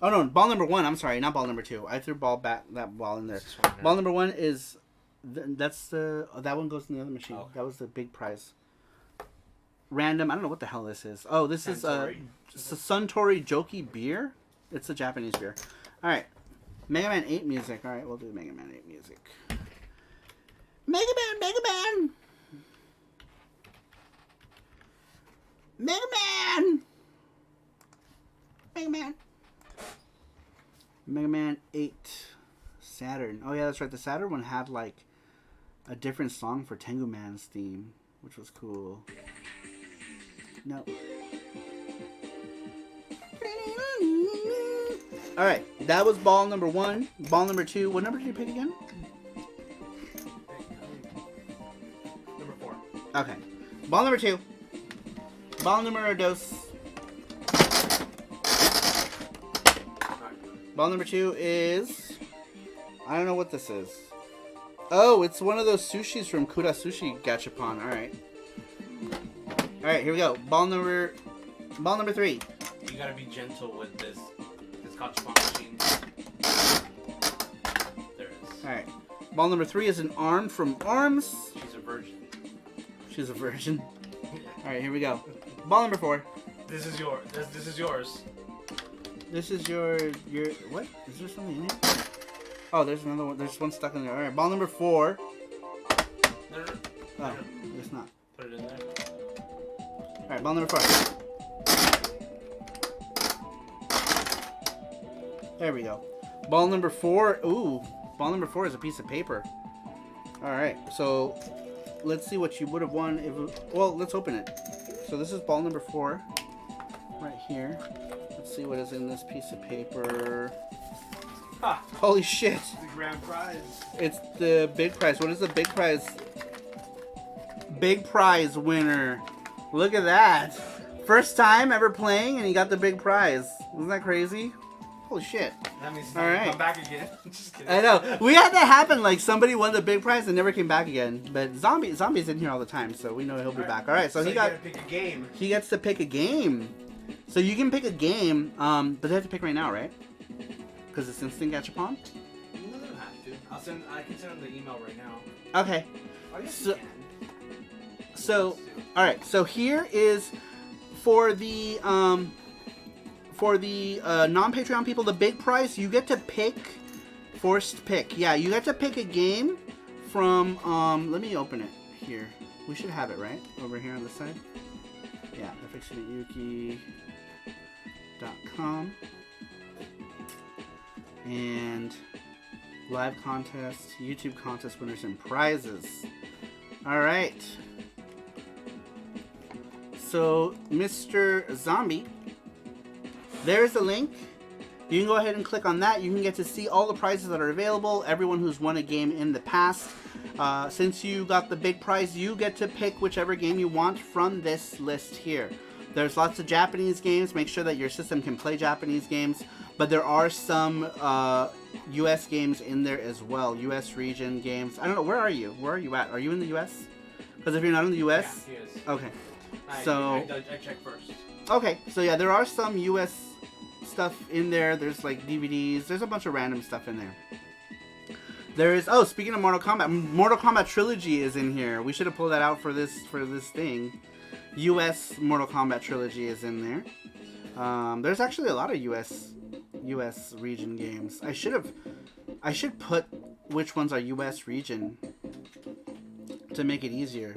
Speaker 1: Oh no, ball number 1. I'm sorry, not ball number 2. I threw that ball in there. Ball number 1 is that one goes in the other machine.
Speaker 2: Okay.
Speaker 1: That was the big prize. Random. I don't know what the hell this is. Oh, this
Speaker 2: Suntory.
Speaker 1: is Suntory Joki beer. It's a Japanese beer. All right, Mega Man 8 music. All right, we'll do Mega Man 8 music. Mega Man, Mega Man, Mega Man, Mega Man. Mega Man 8 Saturn. Oh yeah, that's right. The Saturn one had like a different song for Tengu Man's theme, which was cool. No. Alright, that was ball number 1. Ball number 2. What number did you pick again?
Speaker 2: Number 4.
Speaker 1: Okay. Ball number 2. Ball numero dos. Ball number 2 is... I don't know what this is. Oh, it's one of those sushis from Kura Sushi Gachapon. Alright. Alright, here we go. Ball number 3.
Speaker 3: You gotta be gentle with this gachapon machine. There it is.
Speaker 1: Alright. Ball number 3 is an arm from ARMS.
Speaker 3: She's a virgin.
Speaker 1: She's a virgin. Alright, here we go. Ball number 4.
Speaker 3: This is yours. This is yours.
Speaker 1: This is your what? Is there something in here? Oh, there's another one. There's one stuck in there. Alright, ball number 4.
Speaker 3: No.
Speaker 1: Oh, it's not.
Speaker 3: Put it in there.
Speaker 1: Alright, ball number 4. There we go. Ball number 4. Ooh, ball number 4 is a piece of paper. Alright, so let's see what you would have won if well, let's open it. So this is ball number 4. Right here. Let's see what is in this piece of paper.
Speaker 2: Ha!
Speaker 1: Holy shit!
Speaker 2: It's the grand prize.
Speaker 1: It's the big prize. What is the big prize? Big prize winner. Look at that. First time ever playing and he got the big prize. Isn't that crazy? Holy shit.
Speaker 2: That means he's
Speaker 1: All
Speaker 2: gonna
Speaker 1: right.
Speaker 2: come back again. Just kidding.
Speaker 1: I know. We had that happen. Like somebody won the big prize and never came back again. But Zombie's in here all the time, so we know he'll be back. All right, so he
Speaker 2: you
Speaker 1: got.
Speaker 2: gotta pick a game.
Speaker 1: He gets to pick a game. So you can pick a game, but they have to pick right now, right? Because it's instant gachapon.
Speaker 2: You don't have to. I can send him the email right now.
Speaker 1: Okay.
Speaker 2: Oh, yes,
Speaker 1: So-
Speaker 2: you can.
Speaker 1: So, all right. So here is for the non-Patreon people, the big prize. You get to pick forced pick. Yeah, you get to pick a game from. Let me open it here. We should have it right over here on the side. Yeah, fxyuki.com and live contest, YouTube contest winners and prizes. All right. So, Mr. Zombie, there's the link. You can go ahead and click on that. You can get to see all the prizes that are available, everyone who's won a game in the past. Since you got the big prize, you get to pick whichever game you want from this list here. There's lots of Japanese games. Make sure that your system can play Japanese games. But there are some US games in there as well. US region games. I don't know. Where are you? Where are you at? Are you in the US? Because if you're not in the US...
Speaker 2: Yeah, he is.
Speaker 1: Okay.
Speaker 2: I checked first.
Speaker 1: Okay, so yeah, there are some US stuff in there. There's like DVDs. There's a bunch of random stuff in there. There is. Oh, speaking of Mortal Kombat Trilogy is in here. We should have pulled that out for this thing. US Mortal Kombat Trilogy is in there. There's actually a lot of US region games. I should put which ones are US region to make it easier.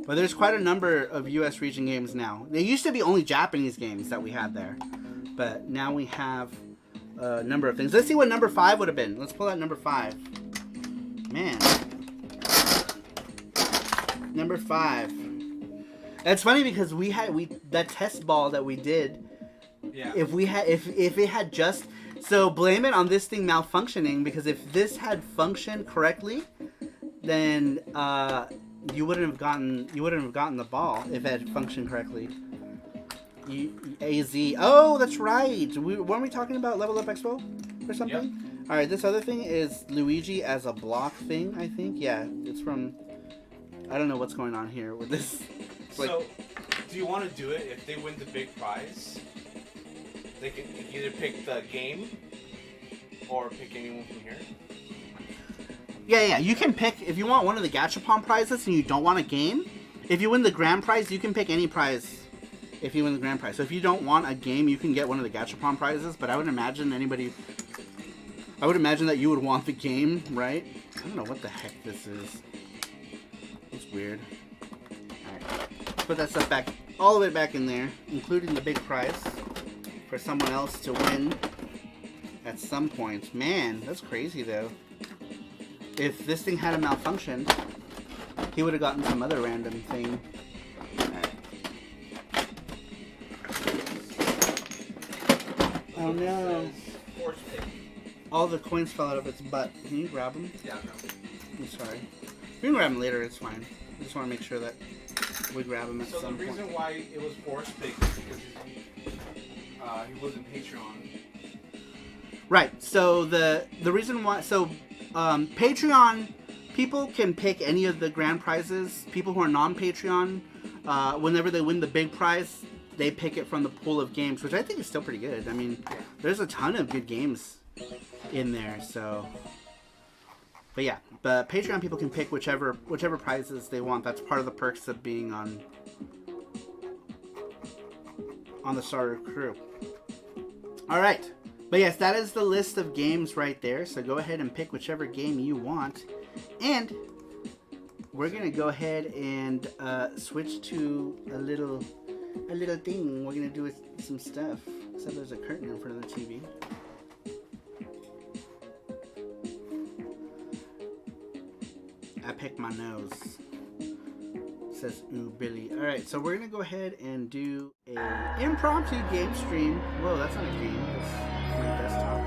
Speaker 1: But there's quite a number of US region games now. They used to be only Japanese games that we had there. But now we have a number of things. Let's see what number 5 would have been. Let's pull out number 5. Man. Number 5. It's funny because that test ball that we did
Speaker 2: Yeah.
Speaker 1: If it had just so blame it on this thing malfunctioning, because if this had functioned correctly, then you wouldn't have gotten the ball if it had functioned correctly. AZ. Oh, that's right. Weren't we talking about Level Up Expo or something?
Speaker 2: Yep.
Speaker 1: All right. This other thing is Luigi as a block thing. I think. Yeah, it's from. I don't know what's going on here with this.
Speaker 3: So, do you want to do it if they win the big prize? They can either pick the game or pick anyone from here.
Speaker 1: Yeah. You can pick if you want one of the Gachapon prizes and you don't want a game. If you win the grand prize, you can pick any prize. If you win the grand prize, so if you don't want a game, you can get one of the Gachapon prizes. But I would imagine that you would want the game, right? I don't know what the heck this is. It's weird. Alright. Put that stuff back, all the way back in there, including the big prize for someone else to win at some point. Man, that's crazy though. If this thing had a malfunction, he would have gotten some other random thing. Oh no. All the coins fell out of its butt. Can you grab them?
Speaker 2: Yeah, no.
Speaker 1: I'm sorry. We can grab them later, it's fine. I just want to make sure that we grab them at some point.
Speaker 2: So the reason why it was force picked is because he wasn't Patreon.
Speaker 1: Right, so the reason why... So, Patreon, people can pick any of the grand prizes. People who are non-Patreon, whenever they win the big prize, they pick it from the pool of games, which I think is still pretty good. I mean, there's a ton of good games in there, so... But yeah, but Patreon people can pick whichever prizes they want. That's part of the perks of being on the Saru crew. All right, but yes, that is the list of games right there. So go ahead and pick whichever game you want, and we're gonna go ahead and switch to a little thing. We're gonna do some stuff. Except there's a curtain in front of the TV. I picked my nose. Says ooh Billy. Alright, so we're gonna go ahead and do a impromptu game stream. Whoa, that's not a game. That's my desktop.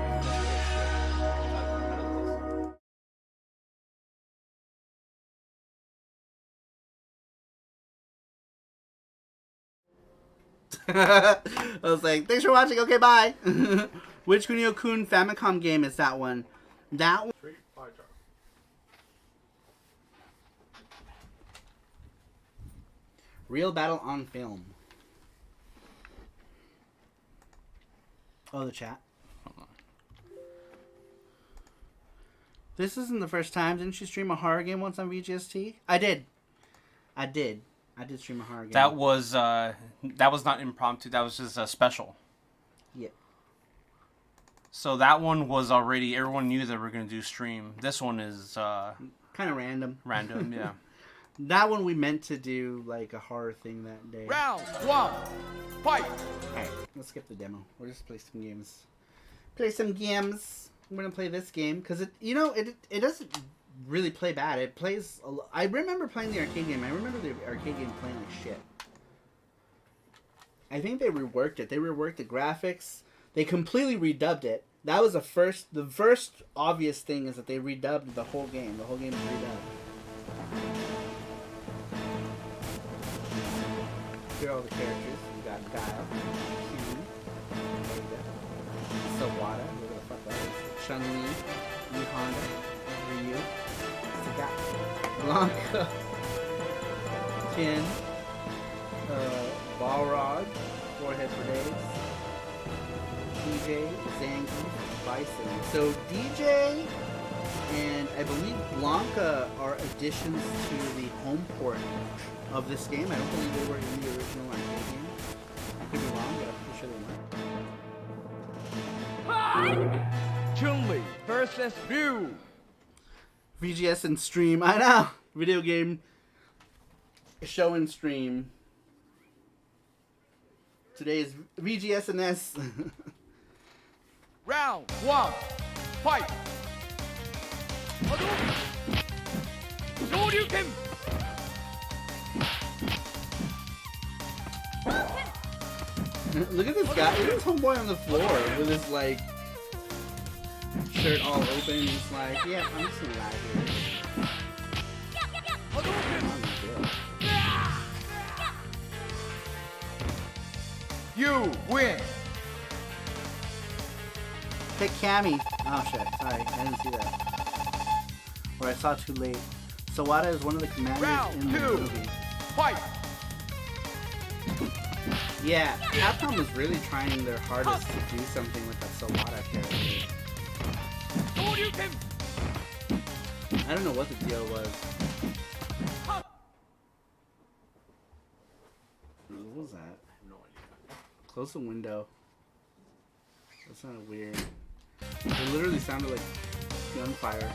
Speaker 1: I was like, thanks for watching, okay, bye. Which Kunio-kun Famicom game is that one? That one. Real Battle on Film. Oh, the chat. This isn't the first time. Didn't you stream a horror game once on VGS&T? I did stream a horror game.
Speaker 3: That was not impromptu. That was just a special.
Speaker 1: Yeah.
Speaker 3: So that one was already, everyone knew that we're going to do stream. This one is
Speaker 1: kind of random.
Speaker 3: Random, yeah.
Speaker 1: That one we meant to do like a horror thing that day.
Speaker 4: Round one, fight!
Speaker 1: Alright, let's skip the demo. We'll just play some games. I'm gonna play this game because it doesn't really play bad. It plays. I remember playing the arcade game. I remember the arcade game playing like shit. I think they reworked it. They reworked the graphics. They completely redubbed it. That was the first obvious thing is that they redubbed the whole game. The whole game is redubbed. Here are all the characters. You got Guile, Hugh, Sawada, whatever the fuck that is, Chun-Li, Yu Honda, Ryu, Sagat, Blanca, Ken, Balrog, Forehead for Days, DJ, Zangief, Bison. So DJ and I believe Blanca are additions to the home port of this game. I don't believe they were in the original arcade game. I could be wrong, but I'm pretty sure they weren't.
Speaker 4: Chun-Li versus Ryu.
Speaker 1: VGS and stream. I know. Video game show and stream. Today is VGS and S.
Speaker 4: Round one, fight! Shoryuken!
Speaker 1: Look at this guy. Look at this homeboy on the floor with his like shirt all open. He's like, yeah, I'm just gonna lie here.
Speaker 4: You win.
Speaker 1: Pick Cammy. Oh shit, sorry, I didn't see that. Or I saw too late. Sawada is one of the commanders
Speaker 4: Round
Speaker 1: in the
Speaker 4: 2.
Speaker 1: movie.
Speaker 4: Fight.
Speaker 1: Yeah, Capcom was really trying their hardest to do something with that Sawada character. I don't know what the deal was. What was that?
Speaker 2: I have no idea.
Speaker 1: Close the window. That sounded weird. It literally sounded like gunfire.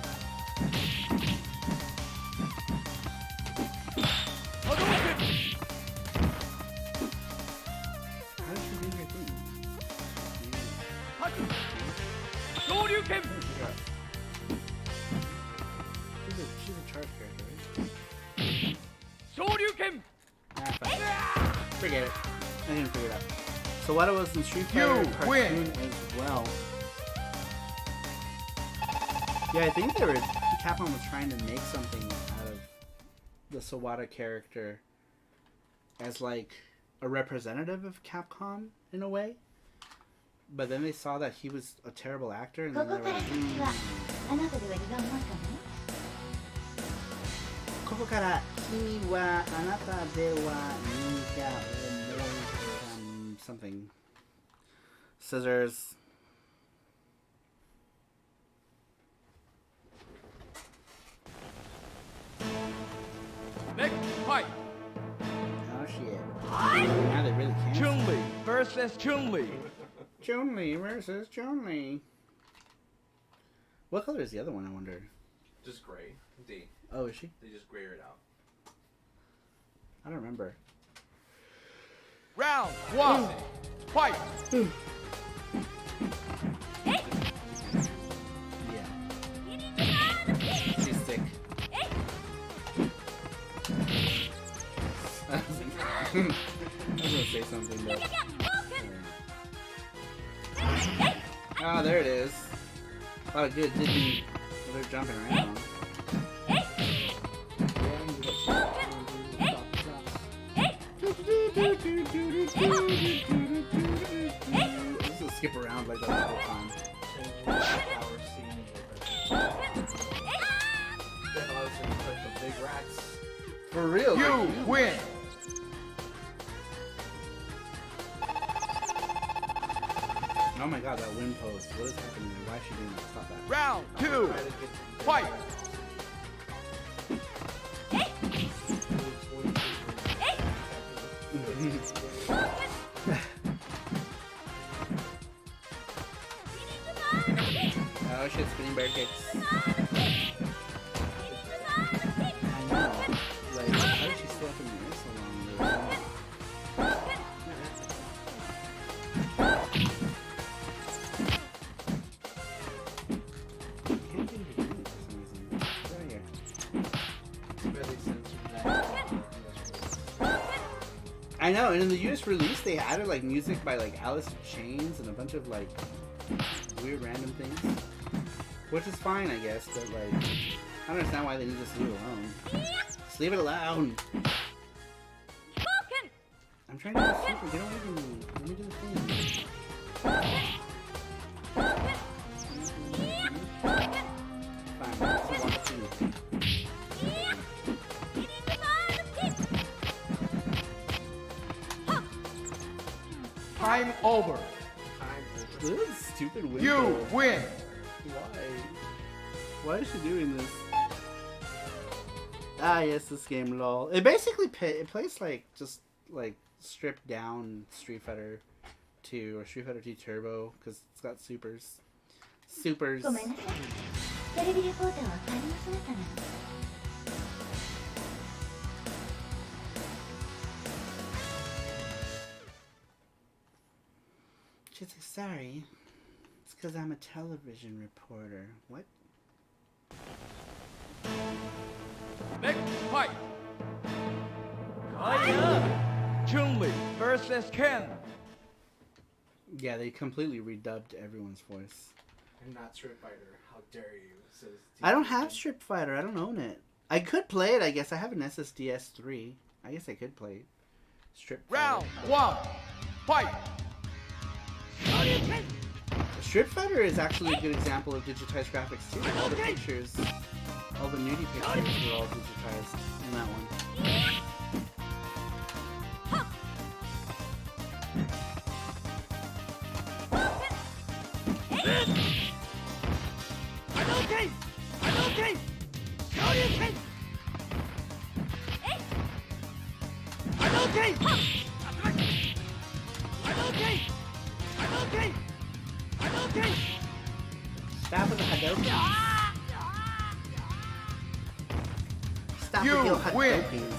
Speaker 1: How did she do her thing? She's a charge character, right? Ah, fine. Forget it. I didn't figure it out. So what it was in Street Fighter
Speaker 4: You
Speaker 1: cartoon
Speaker 4: win.
Speaker 1: as well. Yeah, I think Capcom was trying to make something out of the Sawada character as like a representative of Capcom in a way. But then they saw that he was a terrible actor and then they were like, ここから君はあなたでは何か思いsomething. Scissors.
Speaker 4: Next fight.
Speaker 1: Oh shit. Now they really can't.
Speaker 4: Chun-Li versus Chun-Li.
Speaker 1: Chun-Li versus Chun-Li. What color is the other one, I wonder?
Speaker 2: Just gray.
Speaker 1: Oh, is she?
Speaker 2: They just gray it out.
Speaker 1: I don't remember.
Speaker 4: Round 1. Fight.
Speaker 1: Yeah. She's sick. I was gonna say something, but... Ah, there it is. Oh, good. Didn't... Well, they're jumping around. This will skip around like that the whole time.
Speaker 2: Big rats.
Speaker 1: For real.
Speaker 4: You win.
Speaker 1: Oh my god, that wind post. What is happening there? Why is she doing that? Stop that.
Speaker 4: Round 2. Fight.
Speaker 1: Oh shit, spinning bear kicks. I know. Like, how did she stay up in the air so long? I can't think of it for some reason. Get out of here. I know, and in the US release, they added like music by like Alice in Chains and a bunch of like weird random things, which is fine, I guess. But like, I don't understand why they need to leave it alone. Just leave it alone. I'm trying to do the super. Get away from me. Let me do the thing. Fine. Let's walk through.
Speaker 4: Time over.
Speaker 1: Look at this stupid window.
Speaker 4: You win.
Speaker 1: Why? Why is she doing this? Ah, yes, this game, lol. It basically it plays like just like stripped down Street Fighter 2 or Street Fighter 2 Turbo because it's got supers. Supers.
Speaker 5: ごめんなさい。テレビレポーターは帰りますねかな。
Speaker 1: She's like, sorry. It's because I'm a television reporter. What?
Speaker 4: Next fight. Chun-Li versus Ken.
Speaker 1: Yeah, they completely redubbed everyone's voice.
Speaker 3: I'm not Street Fighter. How dare you? Says
Speaker 1: I don't have Street Fighter. I don't own it. I could play it, I guess. I have an SSDS3. I guess I could play Street Fighter.
Speaker 4: Round 1. Fight.
Speaker 1: Street Fighter is actually a good example of digitized graphics too. All the pictures, all the nudie pictures were all digitized in that one. Stop with the Hadouken. Stop
Speaker 4: You
Speaker 1: with your
Speaker 4: win.
Speaker 1: Hadouken.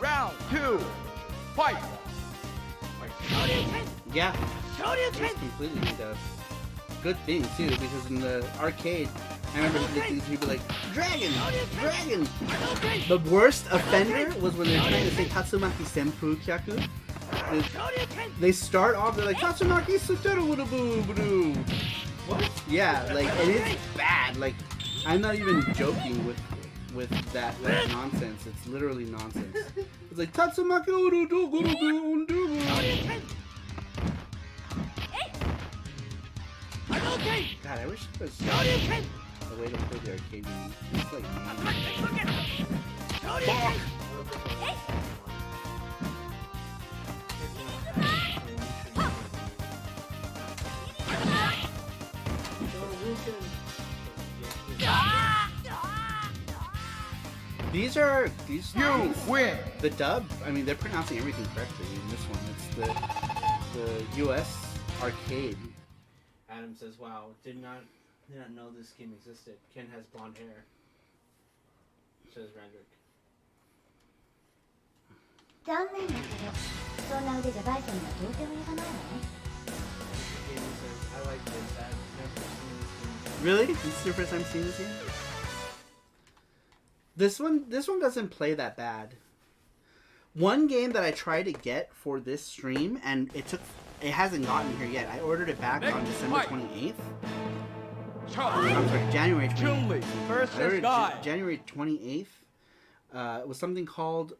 Speaker 4: Round 2. Fight.
Speaker 1: Yeah, it's completely redubbed. Good thing too, because in the arcade, I remember the things he'd be like, Dragon! Dragon! The worst offender was when they're trying to say Tatsumaki Senpu Kyaku. They start off, they're like, Tatsumaki Suteru Wudu.
Speaker 3: What?
Speaker 1: Yeah, like, and it's bad. Like, I'm not even joking with that like nonsense. It's literally nonsense. It's like Tatsumaki Wudu. God, I wish it was a way to play the arcade game. It's like these
Speaker 4: You win.
Speaker 1: the dub. I mean, they're pronouncing everything correctly in this one. It's the U.S. arcade.
Speaker 3: Adam says, "Wow, did not know this game existed. Ken has blonde hair." Says Randrick.
Speaker 5: 残念だけど、そんな腕じゃバイソンにはどうでもいかないわね。
Speaker 3: Gaming says, "I like this. I've never seen this game."
Speaker 1: Really? This is your first time seeing this game? This one doesn't play that bad. One game that I tried to get for this stream, and it hasn't gotten here yet. I ordered it back on December 28th. I'm sorry, January 28th.
Speaker 4: Chun-Li
Speaker 1: I
Speaker 4: versus
Speaker 1: ordered
Speaker 4: Guy.
Speaker 1: January 28th. It was something called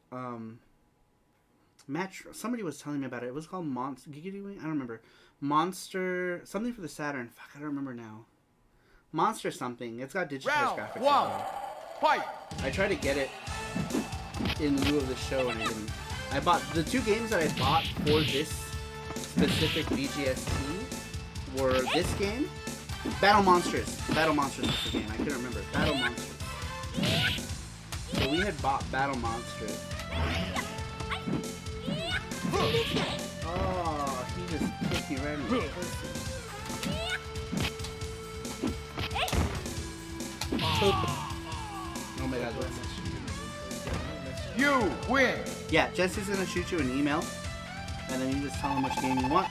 Speaker 1: somebody was telling me about it. It was called Monster. I don't remember. Monster something for the Saturn. Fuck, I don't remember now. Monster something. It's got digitized
Speaker 4: Round
Speaker 1: graphics.
Speaker 4: 1. Fight.
Speaker 1: I tried to get it in lieu of the show and I didn't. I bought the two games that I bought for this specific VGS&T were this game, Battle Monsters. Battle Monsters was the game. I couldn't remember. Battle Monsters. So we had bought Battle Monsters. Oh, he just kicked me right in the pussy. Oh my god, what's
Speaker 4: You win.
Speaker 1: Yeah, Jesse's gonna shoot you an email, and then you just tell him which game you want,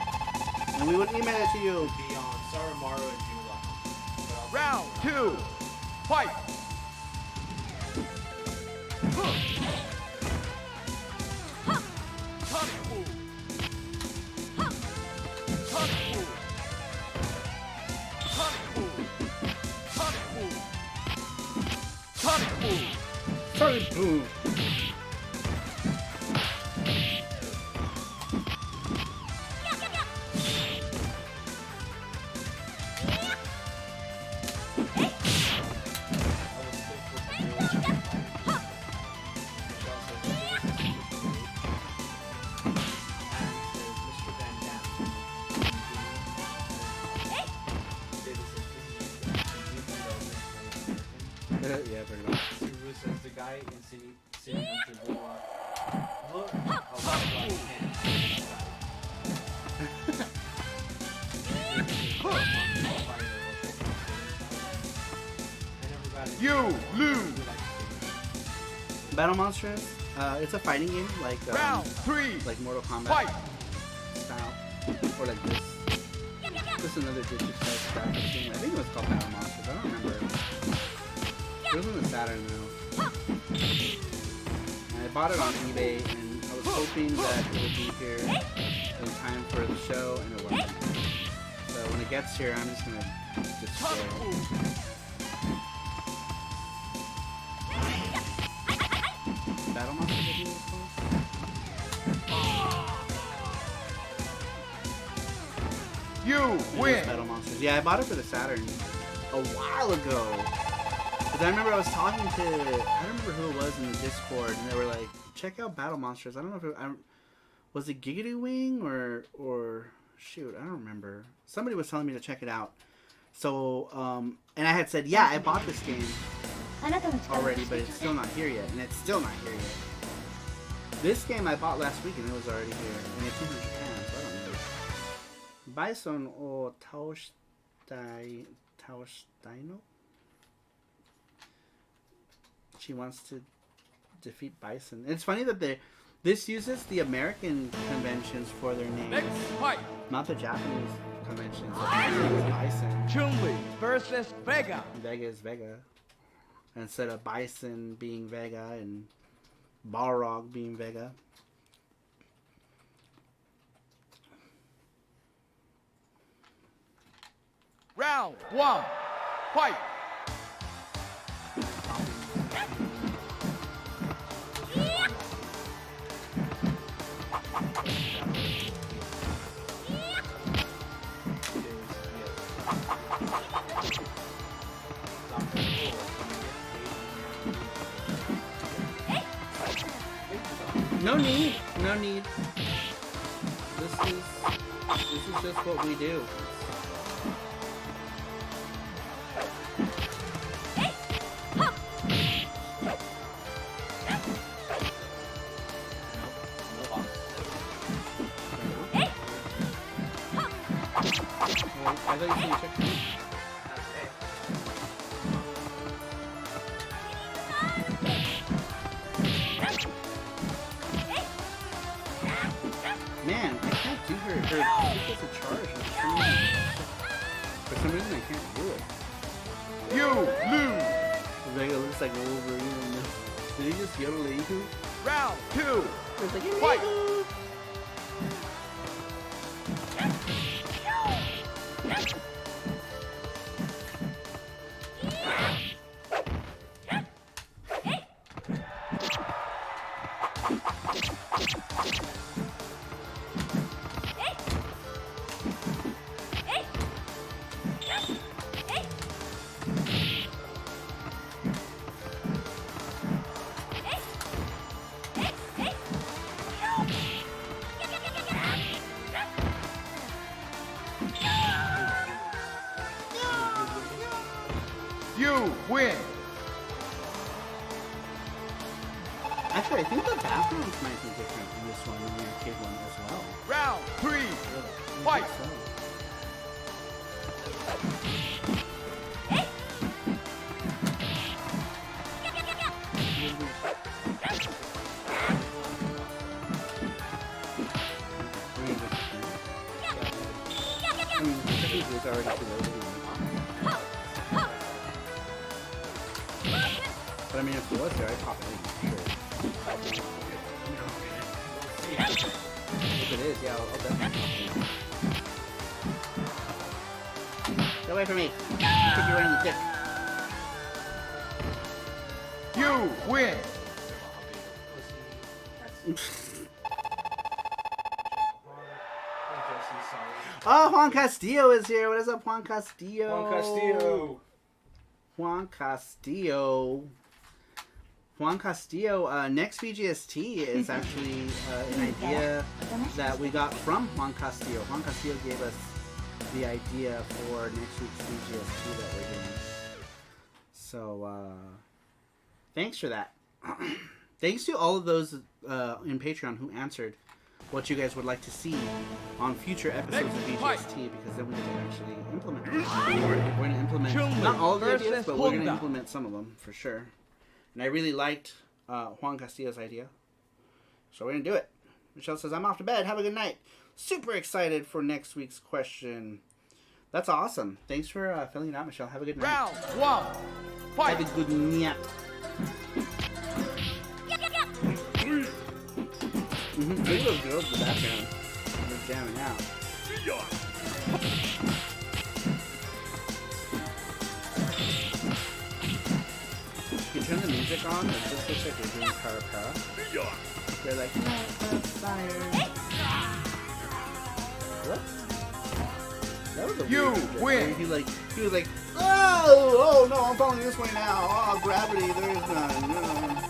Speaker 1: and we would email it to you.
Speaker 3: Be on Sarumaru and Jula.
Speaker 4: Round 2. Fight.
Speaker 1: Sorry, boo. Yeah, pretty much.
Speaker 3: Saru says the guy in City Hunter Boulevard. Look, a lot of black hands.
Speaker 4: You lose.
Speaker 1: Battle Monsters. It's a fighting game like
Speaker 4: Round 3.
Speaker 1: like Mortal Kombat
Speaker 4: Fight.
Speaker 1: style, or like this. Just another digitized graphics game. I think it was called Battle Monsters. I don't remember. It was on the Saturn though. I bought it on eBay, and I was hoping that it would be here in time for the show, and it wasn't. So when it gets here, I'm just gonna destroy it. Battle Monster Video is called?
Speaker 4: You win.
Speaker 1: Battle Monsters. Yeah, I bought it for the Saturn a while ago. Because I remember I was talking to, I don't remember who it was in the Discord, and they were like, check out Battle Monsters. I don't know if it was it Giggity Wing or shoot, I don't remember. Somebody was telling me to check it out. So, and I had said, yeah, I bought this game already, but it's still not here yet, and it's still not here yet. This game I bought last week, and it was already here, and it's in Japan, so I don't know. Bison or Taoshtaino? She wants to defeat Bison. It's funny that this uses the American conventions for their names,
Speaker 4: Next fight.
Speaker 1: not the Japanese conventions. It's Bison.
Speaker 4: Chun-Li versus Vega.
Speaker 1: Vega is Vega. Instead of Bison being Vega and Balrog being Vega.
Speaker 4: Round 1. Fight.
Speaker 1: No need. No need. This is just what we do. I thought you said you checked it. Man, I can't do her. She gets a charge. For some reason, I can't do it.
Speaker 4: You lose.
Speaker 1: Vega looks like Wolverine. Did he just yodel Iku?
Speaker 4: Round 2.
Speaker 1: It's like,
Speaker 4: Fight. You win.
Speaker 1: Actually, I think the bathrooms might be different in this one than the arcade one as well.
Speaker 4: Round 3.
Speaker 1: I
Speaker 4: Fight.
Speaker 1: think so. I mean, it's already too late. But I mean, if it was there, I'd pop it in, sure. If it is, yeah, I'll definitely pop it in. Get away from me! Put you in the dick.
Speaker 4: You win.
Speaker 1: Oh, Juan Castillo is here. What is up, Juan Castillo?
Speaker 2: Juan Castillo.
Speaker 1: Juan Castillo. Juan Castillo. Next VGS&T is actually an idea that we got from Juan Castillo. Juan Castillo gave us the idea for next week's VGS&T that we're doing. So, thanks for that. Thanks to all of those in Patreon who answered what you guys would like to see on future episodes of VGS&T, because then we can actually implement them. We're going to implement not all of the ideas, but we're going to implement some of them for sure. And I really liked Juan Castillo's idea, so we're going to do it. Michelle says, I'm off to bed. Have a good night. Super excited for next week's question. That's awesome. Thanks for filling it out, Michelle. Have a good night.
Speaker 4: Round 1. Fight.
Speaker 1: Have a good night. Mm-hmm. Look at those girls in the background. They're jamming out. You turn the music on, it just looks like they're doing SaruPro. They're like, fire. What? That was a
Speaker 4: You
Speaker 1: weird trick.
Speaker 4: win.
Speaker 1: He was like, oh no, I'm falling this way now. Oh, gravity, there's none. No.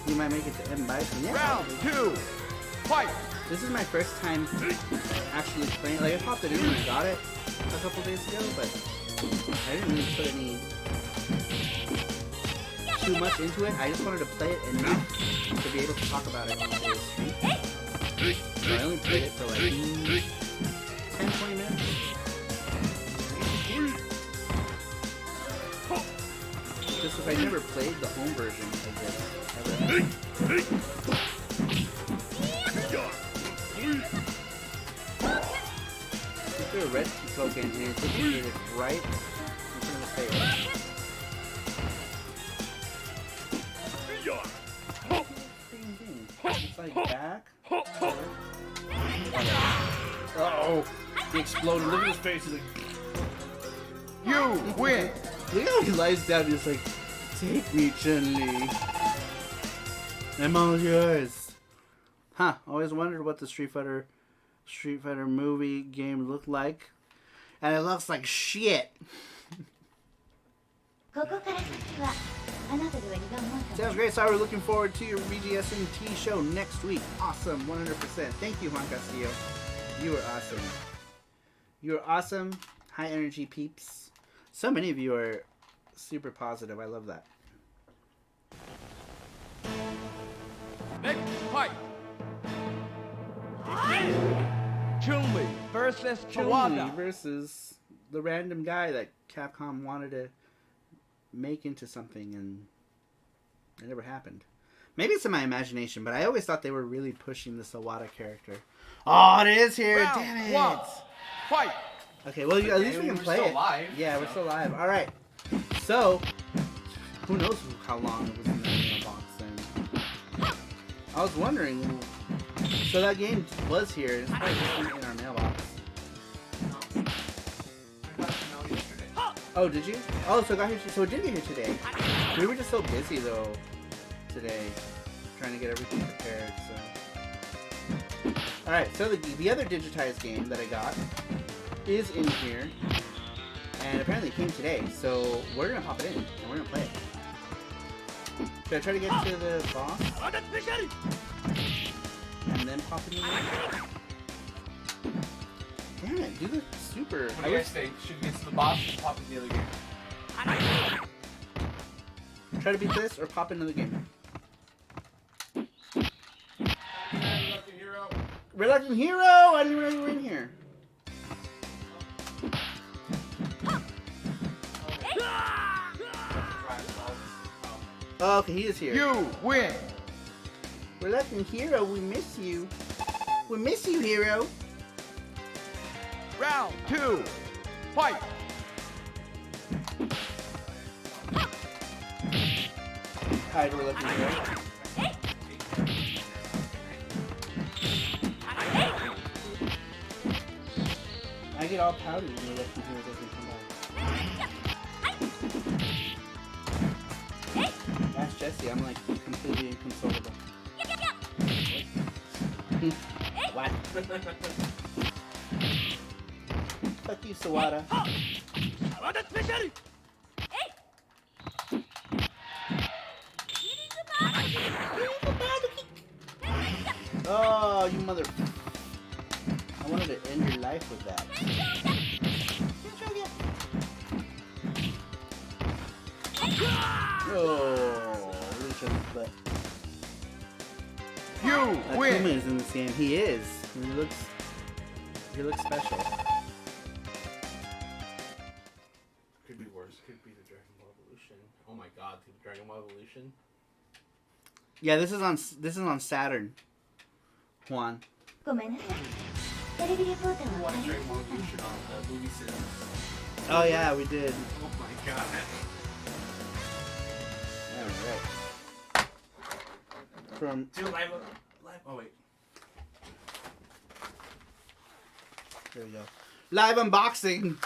Speaker 1: You might make it to M Bison. Yeah.
Speaker 4: Round 2. Fight.
Speaker 1: This is my first time actually playing. Like I popped it in when I got it a couple days ago, but I didn't really put any too much into it. I just wanted to play it enough to be able to talk about it on the stream. So I only played it for like 10-20 minutes. Just if I never played the home version of this ever. If there a red token and it's indicated right in front of the face. It's like back. Oh, he exploded. Look at his face. He's like,
Speaker 4: You win.
Speaker 1: look how he lies down and he's like, take me, Chun-Li. I'm all yours. Huh, always wondered what the Street Fighter movie game looked like. And it looks like shit.
Speaker 5: ここから先はあなたでは荷が重いかも。
Speaker 1: Sounds great, Saru. Looking forward to your VGS&T show next week. Awesome, 100%. Thank you, Juan Castillo. You are awesome. You are awesome. High energy peeps. So many of you are super positive. I love that.
Speaker 4: Next fight. Chun-Li versus
Speaker 1: Chun-Li
Speaker 4: Tawada.
Speaker 1: versus the random guy that Capcom wanted to make into something, and it never happened. Maybe it's in my imagination, but I always thought they were really pushing the Sawada character. Oh, it is here!
Speaker 4: Round
Speaker 1: Damn it!
Speaker 4: 1. Fight.
Speaker 1: Okay, well, at least we can
Speaker 2: we're
Speaker 1: play
Speaker 2: still
Speaker 1: it.
Speaker 2: live,
Speaker 1: Yeah, we're still live. All right. So, who knows how long it was in the mailbox? And I was wondering. So that game was here. It's probably just in our mailbox. Oh, did you? Oh, so it got here. So it did get here today. We were just so busy though today, trying to get everything prepared. So, all right. So the other digitized game that I got is in here, and apparently it came today. So we're gonna pop it in and we're gonna play it. Should I try to get to the boss and then pop it in? Damn it! Do the super.
Speaker 2: What do you guys think? Should we get to the boss or pop in the other game?
Speaker 1: Try to beat this or pop into the game. Reluctant Hero! I didn't know you were in here. Oh, okay, he is here.
Speaker 4: You win.
Speaker 1: Reluctant Hero, we miss you. We miss you, Hero.
Speaker 4: Round 2. Fight.
Speaker 1: Hi, Reluctant Hero. I get all pouty when Reluctant Hero doesn't come back. Ask Jesse, I'm like completely inconsolable. What? Fuck you, Sawada. Oh, you mother... I wanted to end your life with that. Oh, reach on his butt.
Speaker 4: You
Speaker 1: Akuma
Speaker 4: win.
Speaker 1: is in the same. He is. He looks special.
Speaker 3: Could be worse. Could be the Dragon Ball Evolution. Oh my god, the Dragon Ball Evolution.
Speaker 1: Yeah, this is on Saturn. Juan.
Speaker 5: ごめんなさい。テレビレポーター
Speaker 2: Who
Speaker 5: は
Speaker 2: watched Dragon Ball Evolution on the movie cinema?
Speaker 1: Oh yeah, we did.
Speaker 2: Oh my god.
Speaker 1: Alright. from.
Speaker 2: Do live. Oh wait.
Speaker 1: There we go. Live unboxing,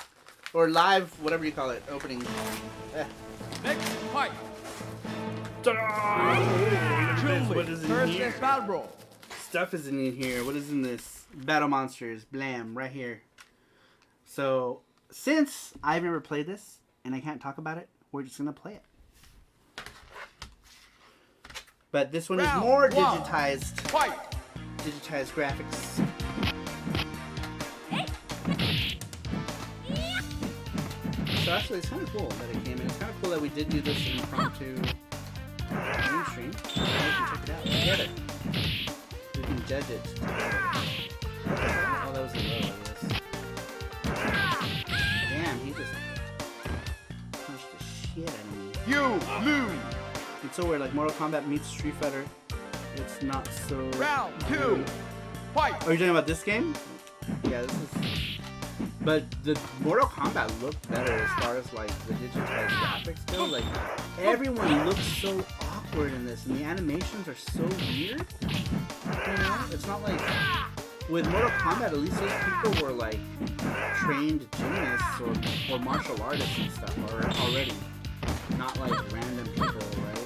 Speaker 1: or live whatever you call it, opening.
Speaker 4: Next fight.
Speaker 1: What is in
Speaker 4: Versus
Speaker 1: here?
Speaker 4: SaruPro.
Speaker 1: Stuff is in here. What is in this? Battle monsters. Blam, right here. So, since I've never played this and I can't talk about it, we're just gonna play it. But this one is
Speaker 4: Round
Speaker 1: more
Speaker 4: one.
Speaker 1: digitized.
Speaker 4: Fight.
Speaker 1: Digitized graphics. So actually, it's kind of cool that it came in. It's kind of cool that we did do this impromptu stream. So we can check it out together. We can judge it together. Oh, that was a low, I guess. Damn, he just punched the shit out of me.
Speaker 4: You lose.
Speaker 1: It's so weird, like Mortal Kombat meets Street Fighter. It's not so...
Speaker 4: Round 2. Fight.
Speaker 1: Are you talking about this game? Yeah, this is... But the Mortal Kombat looked better as far as like the digitized graphics go. Like everyone looks so awkward in this, and the animations are so weird. You know, it's not like with Mortal Kombat. At least those people were like trained gymnasts or martial artists and stuff already, not like random people, right?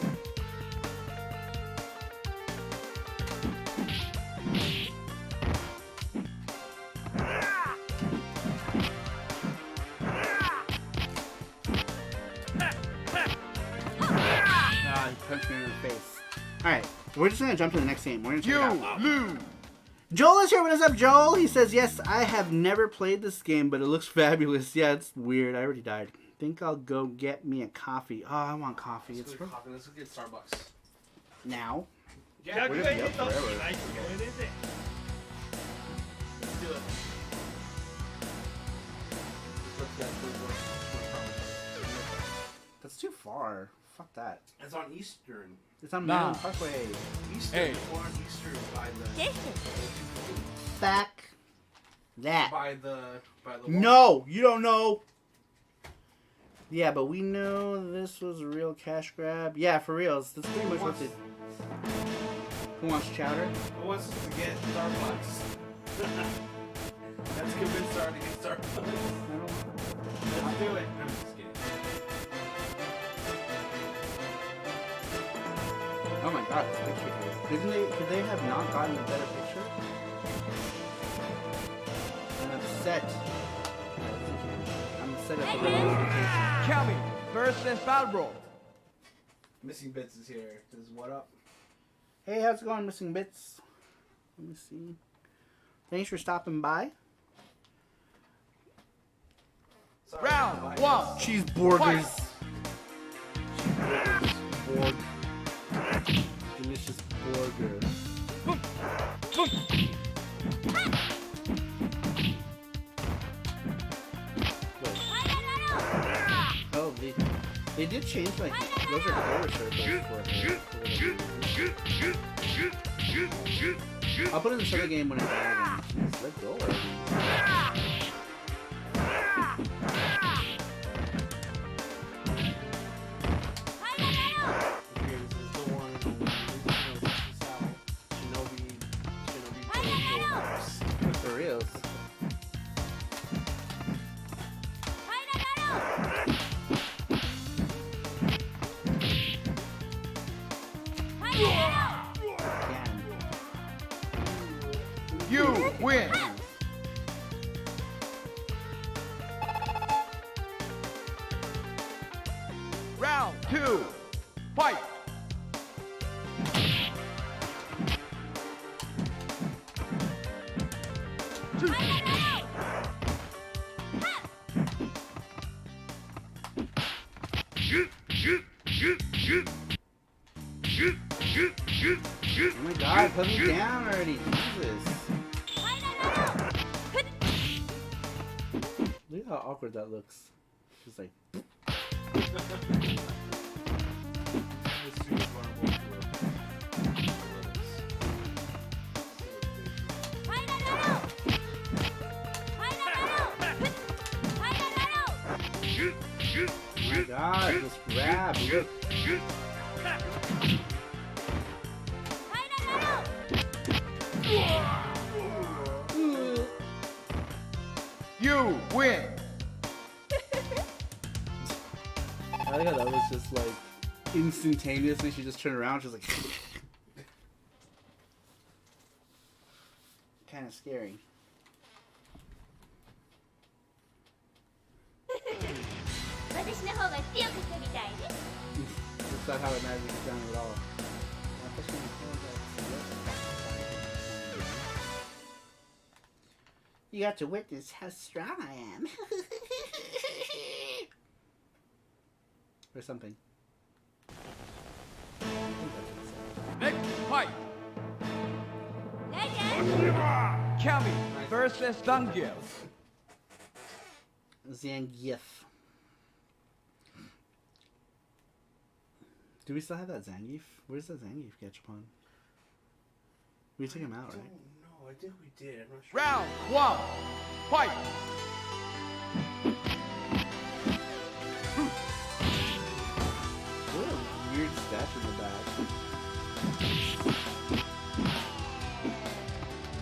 Speaker 1: Punch me in the face. Alright, we're just gonna jump to the next game. We're gonna check
Speaker 4: You
Speaker 1: it out.
Speaker 4: lose.
Speaker 1: Joel is here. What is up, Joel? He says, yes, I have never played this game, but it looks fabulous. Yeah, it's weird. I already died. Think I'll go get me a coffee. Oh, I want coffee.
Speaker 2: Let's
Speaker 1: It's
Speaker 2: go to coffee. Let's go get Starbucks.
Speaker 1: now.
Speaker 2: Yeah,
Speaker 1: We're gonna be up forever.
Speaker 2: let's do it.
Speaker 1: That's too far. Fuck that.
Speaker 2: It's on Eastern.
Speaker 1: It's on
Speaker 4: Nah.
Speaker 1: Maryland Parkway.
Speaker 2: Eastern.
Speaker 4: Hey.
Speaker 2: Or on Eastern by
Speaker 1: Back that.
Speaker 2: the
Speaker 1: No, you don't know. Yeah, but we know this was a real cash grab. Yeah, for reals. That's pretty much what it. Who wants chowder?
Speaker 2: Who wants to get Starbucks? Let's convince Star to get Starbucks.
Speaker 1: I don't.
Speaker 2: Let's do it. I'm just kidding.
Speaker 1: Oh my god, this picture here. Could they have not gotten a better picture? I'm upset. I'm upset at the representation.
Speaker 4: Kelly versus SaruPro.
Speaker 2: Missing Bits is here. Says, what up?
Speaker 1: Hey, how's it going, Missing Bits? Let me see. Thanks for stopping by.
Speaker 2: Sorry,
Speaker 4: Round
Speaker 2: bye.
Speaker 4: 1.
Speaker 1: Cheeseburgers.
Speaker 2: Cheeseburgers.
Speaker 1: Borg. Delicious burger. Oh, they did change, like, those are color circles for I'll put in this other game when I die again. Jeez, let go. For reals.
Speaker 4: You win. Round 2. Fight.
Speaker 1: Oh my god, put me down already, Jesus. Look how awkward that looks. She's like, oh my god, just grab, look.
Speaker 4: You win.
Speaker 1: I like how that was just like instantaneously. She just turned around. She was like, kind of scary.
Speaker 5: 私の方が強く飛びたいね。
Speaker 1: That's not how it magic is done at all. You got to witness how strong I am. Or something.
Speaker 4: Next fight.
Speaker 5: ライダー
Speaker 4: Kami versus Zangief.
Speaker 1: Zangief. Do we still have that Zangief? Where's the Zangief Gachapon? We took him out, right?
Speaker 3: No, I think we did. I'm not sure.
Speaker 4: Round 1. Fight.
Speaker 1: What a weird statue in the back.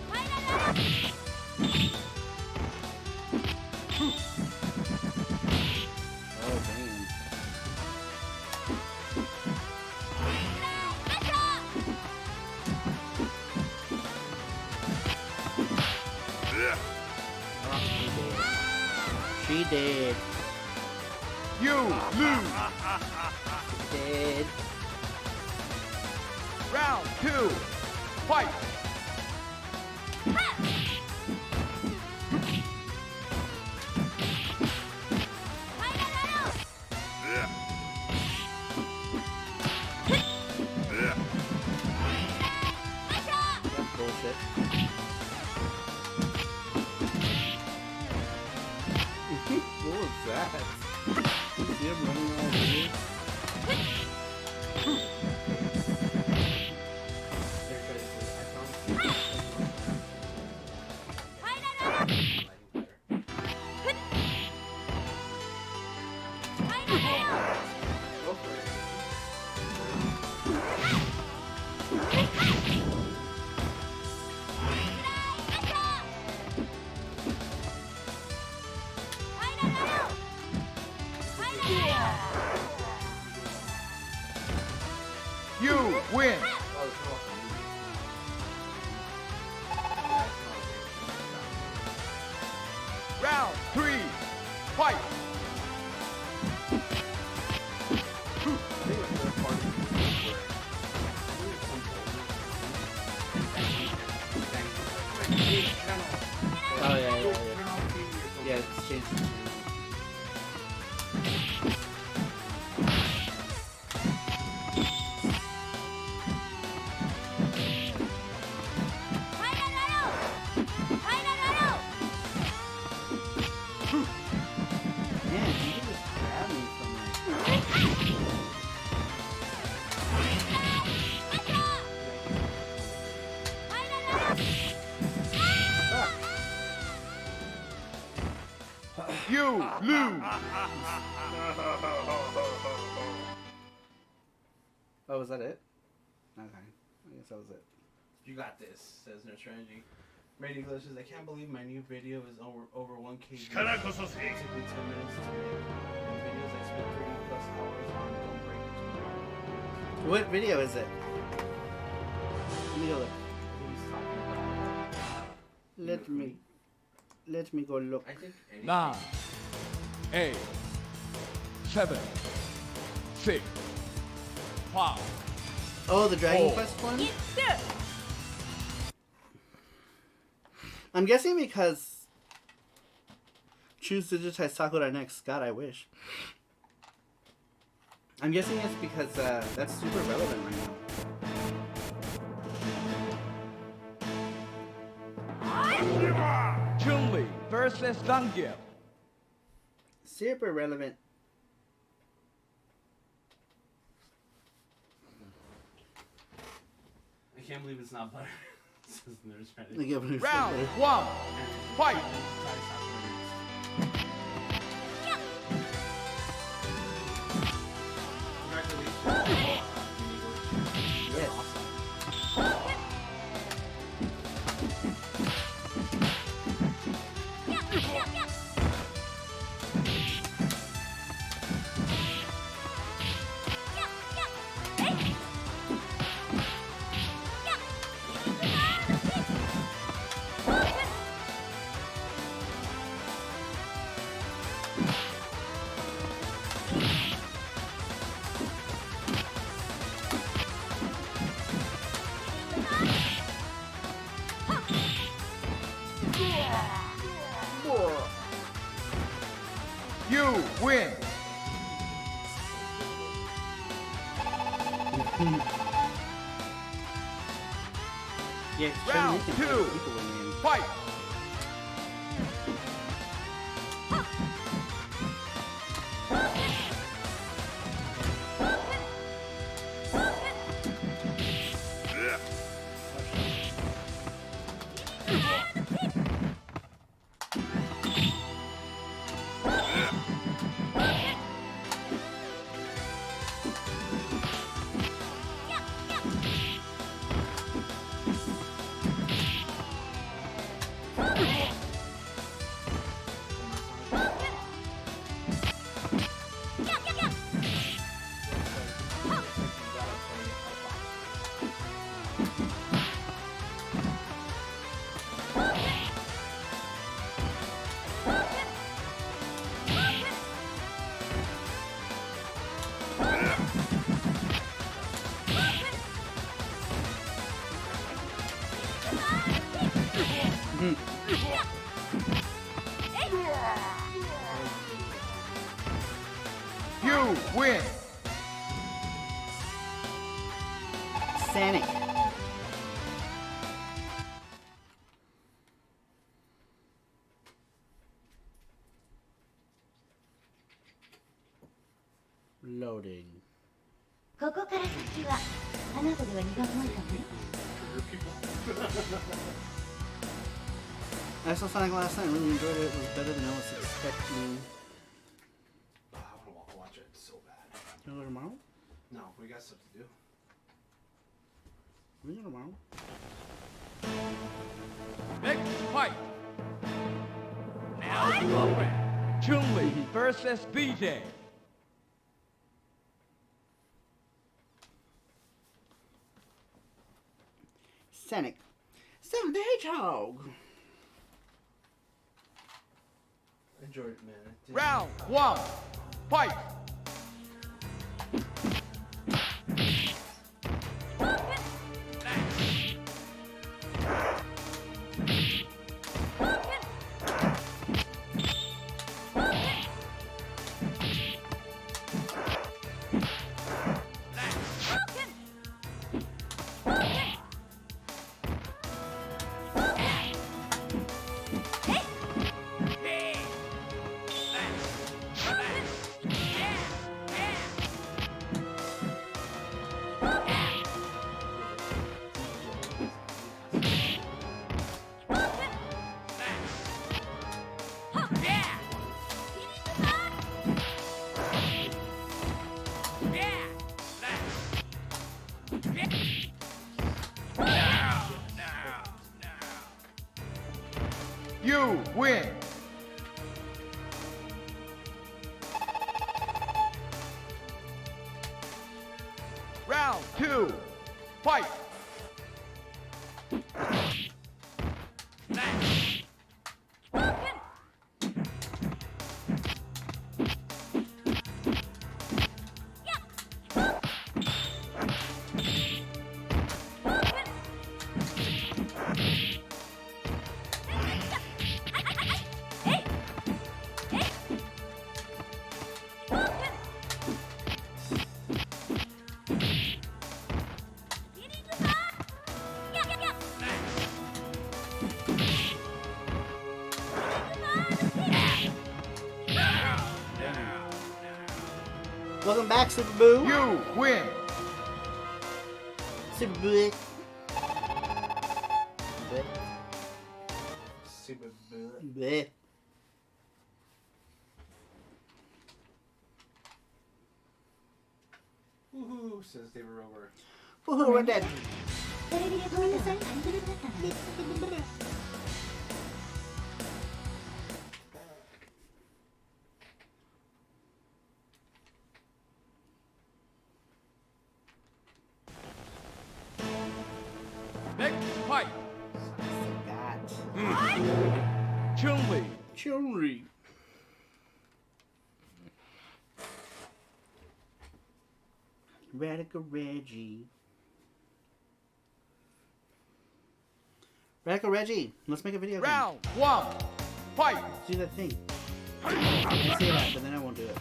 Speaker 5: ファイナルアロー
Speaker 1: Oh, dang. She did.
Speaker 4: You lose.
Speaker 1: Did.
Speaker 4: Round 2. Fight.
Speaker 1: That's bullshit. What was that? You see him running around here? Go for it.
Speaker 4: You win. Round 3. Fight.
Speaker 1: Oh, yeah. Yeah, it's changed. Man, you can just grab me from like...
Speaker 4: You lose.
Speaker 1: Oh, was that it? Okay. I guess that was it.
Speaker 2: You got this, says Nurserangi. Rating Glitch says, I can't believe my new video is over 1K views. It took me 10 minutes to make. And videos I spent 30 plus hours on don't break into
Speaker 1: What video is it? Let me go look.
Speaker 2: what he's talking about.
Speaker 1: Let me go look.
Speaker 2: I think anything.
Speaker 4: 9, 8, 7, 6, 5.
Speaker 1: Oh, the Dragon
Speaker 4: Oh.
Speaker 1: Quest one? I'm guessing because choose Digitized Sakura next. God, I wish. I'm guessing it's because that's super relevant right now.
Speaker 4: Chun-Li versus Zangief.
Speaker 1: Super relevant.
Speaker 2: I can't believe it's not butter. Says Nurserangi.
Speaker 1: Like, yeah,
Speaker 4: Round 1. Fight.
Speaker 1: Yes.
Speaker 4: You win.
Speaker 1: Yeah,
Speaker 4: Round
Speaker 1: Chun-Li can
Speaker 4: two.
Speaker 1: fight people in the end.
Speaker 4: Fight. You win.
Speaker 1: Sonic. Loading.
Speaker 5: ここから先はあなたでは荷が重いかもね。
Speaker 1: I saw Sonic last night. Really enjoyed it. It was better than I was expecting.
Speaker 3: I want to watch it so bad.
Speaker 1: You go tomorrow?
Speaker 3: No, we got stuff to do.
Speaker 1: We go tomorrow.
Speaker 4: Next fight. Now open. Chun-Li versus BJ.
Speaker 1: Sonic. Sonic the Hedgehog.
Speaker 3: I enjoyed it, man. It did-
Speaker 4: Round one. Fight. You win. Round two. Fight.
Speaker 1: Welcome back, Super Boo.
Speaker 4: You win.
Speaker 1: Super Boo.
Speaker 3: Super good.
Speaker 1: Bleh.
Speaker 3: Woohoo, says David Rover.
Speaker 1: Woohoo, we're dead.
Speaker 5: テレビでごめんなさい。大変だったのね。
Speaker 4: Next fight.
Speaker 1: Got
Speaker 4: Chun-Li.
Speaker 1: Chun-Li. Radical Reggie. Radical Reggie, let's make a video game.
Speaker 4: Round one. Fight!
Speaker 1: Do that thing. I say that, but then I won't do it.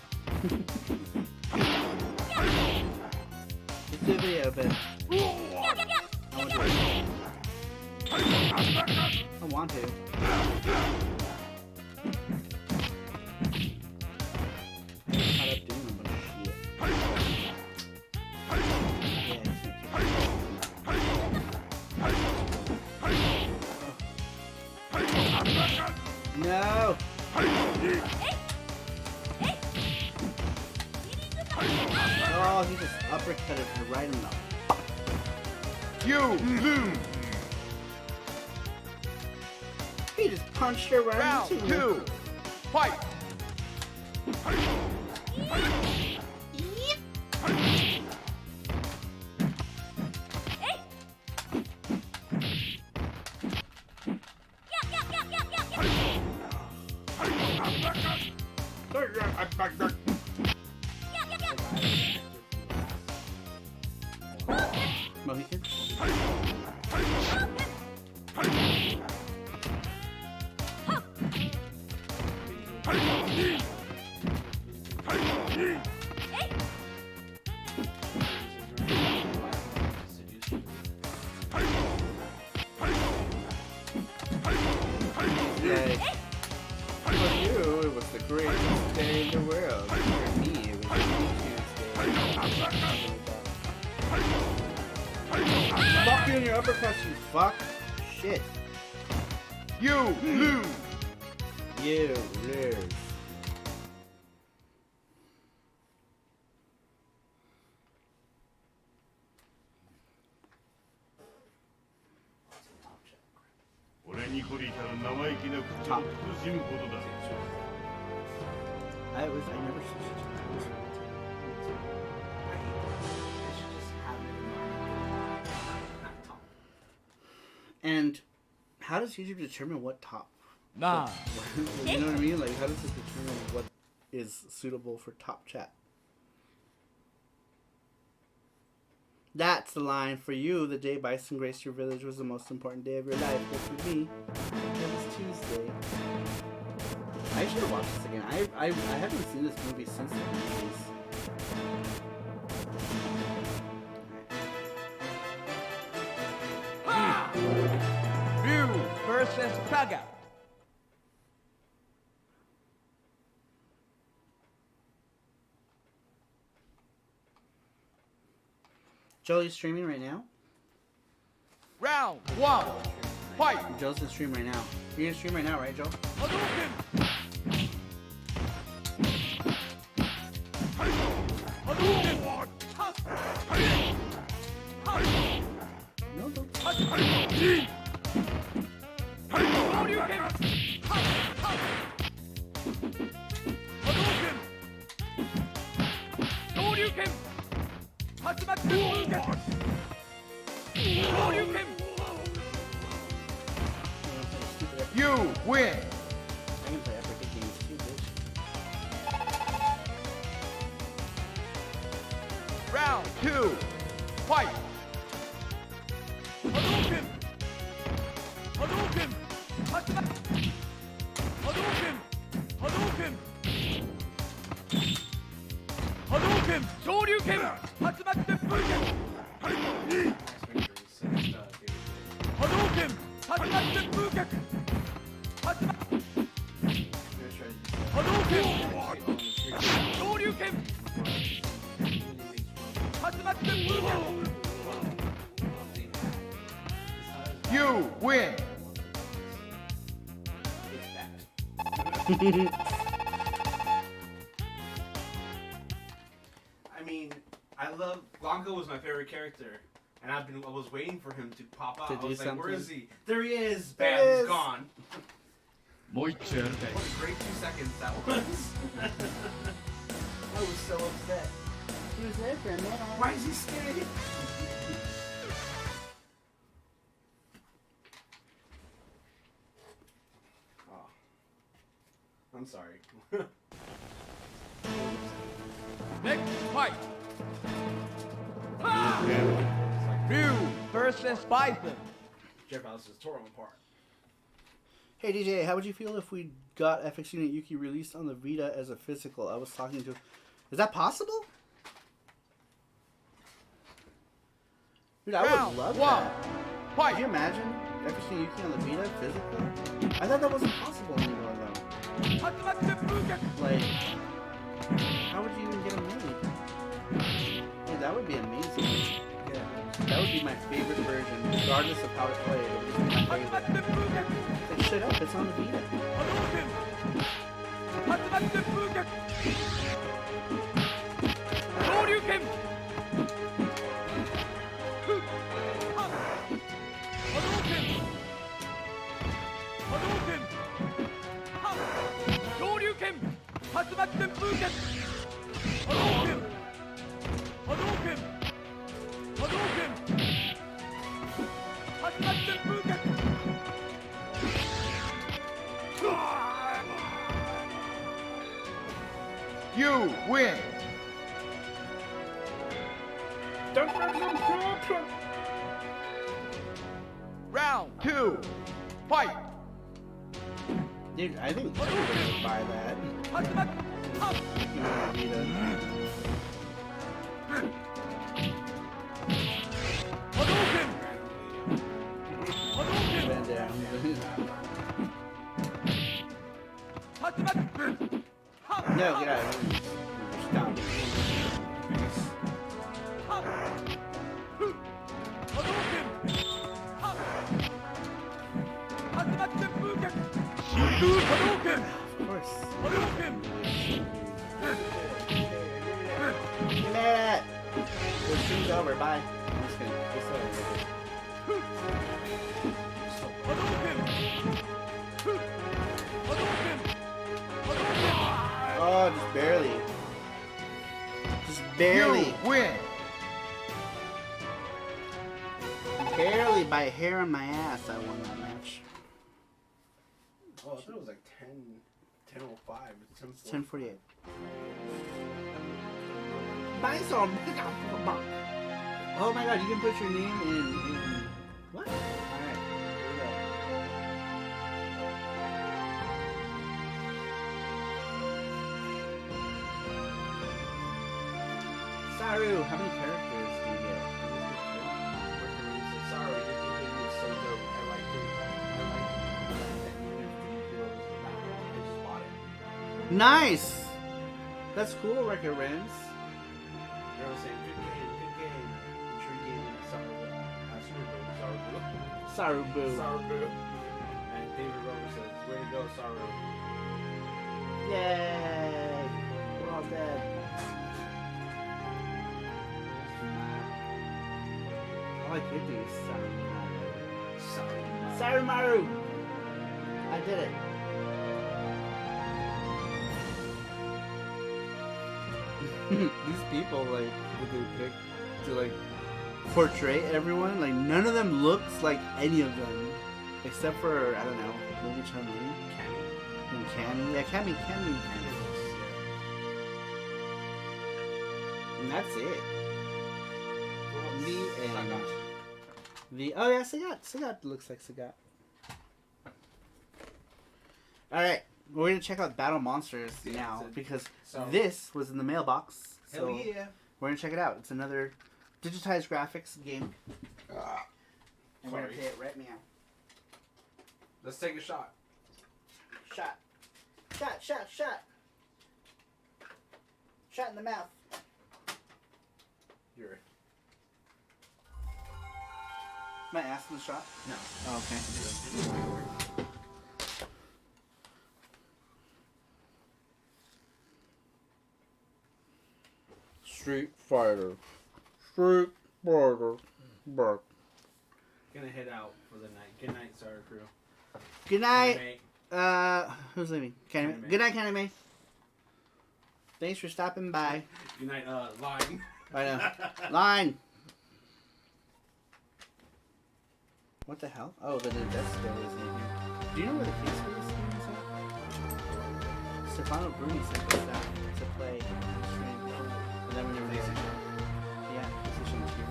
Speaker 1: Let's do a video, but I won't do it. I want to. Caught up doing a bunch of shit. No! Oh, he just uppercutted her right in the...
Speaker 4: You lose!
Speaker 1: He just punched her right
Speaker 4: Round
Speaker 1: into
Speaker 4: 2! Fight!
Speaker 1: Mohican? Yay. For you, it was the greatest day in the world. For me, it was the Tuesday. Fuck you and your uppercuts, you fuck. Shit.
Speaker 4: You lose!
Speaker 1: You lose. I never switched to that. And how does YouTube determine what top?
Speaker 4: Nah.
Speaker 1: You know what I mean? Like, how does it determine what is suitable for top chat? That's the line for you. The day Bison graced your village was the most important day of your life. But for me, it was Tuesday. I should watch this again. I haven't seen this movie since the movies.
Speaker 4: Ryu versus Kaga.
Speaker 1: Joel, you streaming right now?
Speaker 4: Round 1. Fight!
Speaker 1: Joel's gonna stream right now. You're gonna stream right now, right, Joel?
Speaker 4: Hadouken! Hadouken!
Speaker 1: No, don't.
Speaker 4: Hadouken! Hadouken! Hadouken! Hadouken! Hadouken! You win!
Speaker 1: I can play Epic games too, bitch.
Speaker 4: Round 2. Fight! Hadouken! Hadouken! Hadouken! Hadouken! Hadouken! Shoryuken! Hatsumatsu Fuken! Hadouken! Hatsumatsu Fuken! Hadouken! Shoryuken! Hatsumatsu Fuken! You win!
Speaker 2: I mean, I love Blanco was my favorite character, and I was waiting for him to pop out.
Speaker 1: To
Speaker 2: I
Speaker 1: do
Speaker 2: was like, where
Speaker 1: something.
Speaker 2: is he? There he is.
Speaker 1: There
Speaker 2: Bam,
Speaker 1: he
Speaker 2: he's
Speaker 1: is.
Speaker 2: gone. What a great 2 seconds that was. I was so upset.
Speaker 1: He was there for a minute.
Speaker 2: Why is he scared? Oh. I'm sorry.
Speaker 4: Next fight! Ryu versus Bison.
Speaker 2: Jeff Alice just tore him apart.
Speaker 1: Hey DJ, how would you feel if we got FX Unit Yuki released on the Vita as a physical? I was talking to... Is that possible? Dude, I would love that. Could you imagine FX Unit Yuki on the Vita physical? I thought that wasn't possible anymore though. Like, how would you even get them made? Dude, that would be amazing. Yeah. That would be my favorite version, regardless of how it played. It would be my favorite. Like, shut up, it's on the Vita.
Speaker 4: You win. Round 2. Fight.
Speaker 1: Dude, I think everybody would buy that. Van Damme. No, get out of here. Stop. Of course. Get that! The stream's over, bye. I'm just kidding. What's up? Oh, just barely. Just barely.
Speaker 4: You win.
Speaker 1: Barely by a hair on my ass, I won that match.
Speaker 3: Oh, I thought it was like 10:05. It's 10:45.
Speaker 1: 10:48. Bison. Oh my god, you can put your name in what? Alright, here we go. Saru, how many characters do you get?
Speaker 3: Sorry, the DVD is so dope. I like it. I just bought it.
Speaker 1: Nice! That's cool, Record Rams.
Speaker 3: Everyone's saying, good game. I'm sure you gave me
Speaker 1: SaruPro.
Speaker 3: SaruPro. And David Rover says, way to go, Saru.
Speaker 1: Yay! We're all dead. All I could do is Sarumaru. I did it. These people, like, that they pick to, like, portray everyone, like, none of them looks like any of them. Except for, I don't know, maybe Chun-Li. And Cammy. Yeah, Cammy. And that's it. The end. Oh yeah, Sagat looks like Sagat. Alright, we're gonna check out Battle Monsters now because this was in the mailbox. So
Speaker 2: Hell yeah.
Speaker 1: we're gonna check it out. It's another digitized graphics game. And we're gonna play it right now.
Speaker 2: Let's take a shot.
Speaker 1: Shot. Shot in the mouth.
Speaker 2: You're.
Speaker 1: Am I asking the shot?
Speaker 2: No.
Speaker 1: Oh, okay. Street Fighter. Bark.
Speaker 2: Gonna head out for the night. Good night, SaruPro.
Speaker 1: Good night. Who's leaving?
Speaker 2: Candyman.
Speaker 1: Good night, Candyman. Thanks for stopping by.
Speaker 2: Good night, Line.
Speaker 1: I know. Line. What the hell? Oh, the death spell is in here. Do you know where the case for this game is at? Stefano Bruni sent us that to play on the stream. And then we never did. Yeah, PlayStation is here.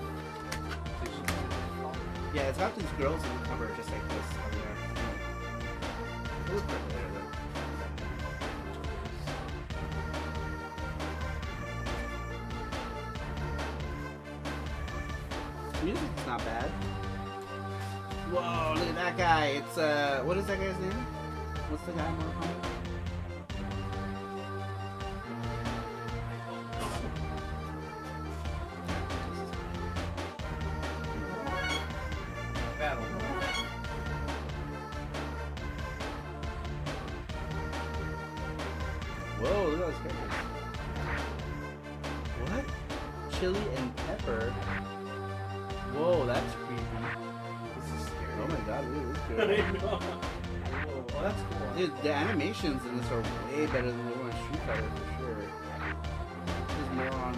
Speaker 1: Yeah, it's got these girls on the cover just like this. was right there, though. Music's not bad. Whoa, look at that guy. It's, what is that guy's name? What's the guy in Mortal Kombat?
Speaker 2: Battle.
Speaker 1: Whoa, look at those characters. What? Chili and pepper? Whoa, that's creepy.
Speaker 2: This is scary.
Speaker 1: Oh my god, look at
Speaker 2: I
Speaker 1: this
Speaker 2: know.
Speaker 1: girl.
Speaker 2: Well, that's cool.
Speaker 1: Dude, the animations in this are way better than they were in Street Fighter for sure. This is more on a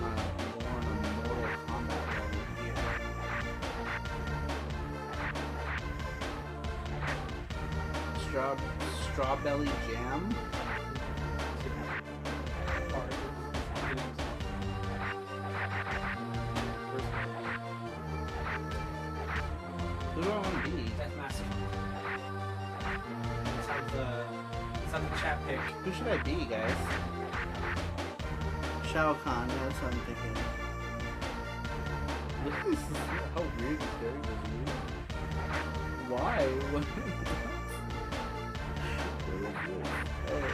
Speaker 1: Mortal Kombat level. Strawberry jam? Who do I want to be?
Speaker 2: That's massive. Let's have the chat pick.
Speaker 1: Who should I be, guys? Shao Kahn, that's what I'm thinking. Look at this, how weird this character is, dude. Why? What? Hey,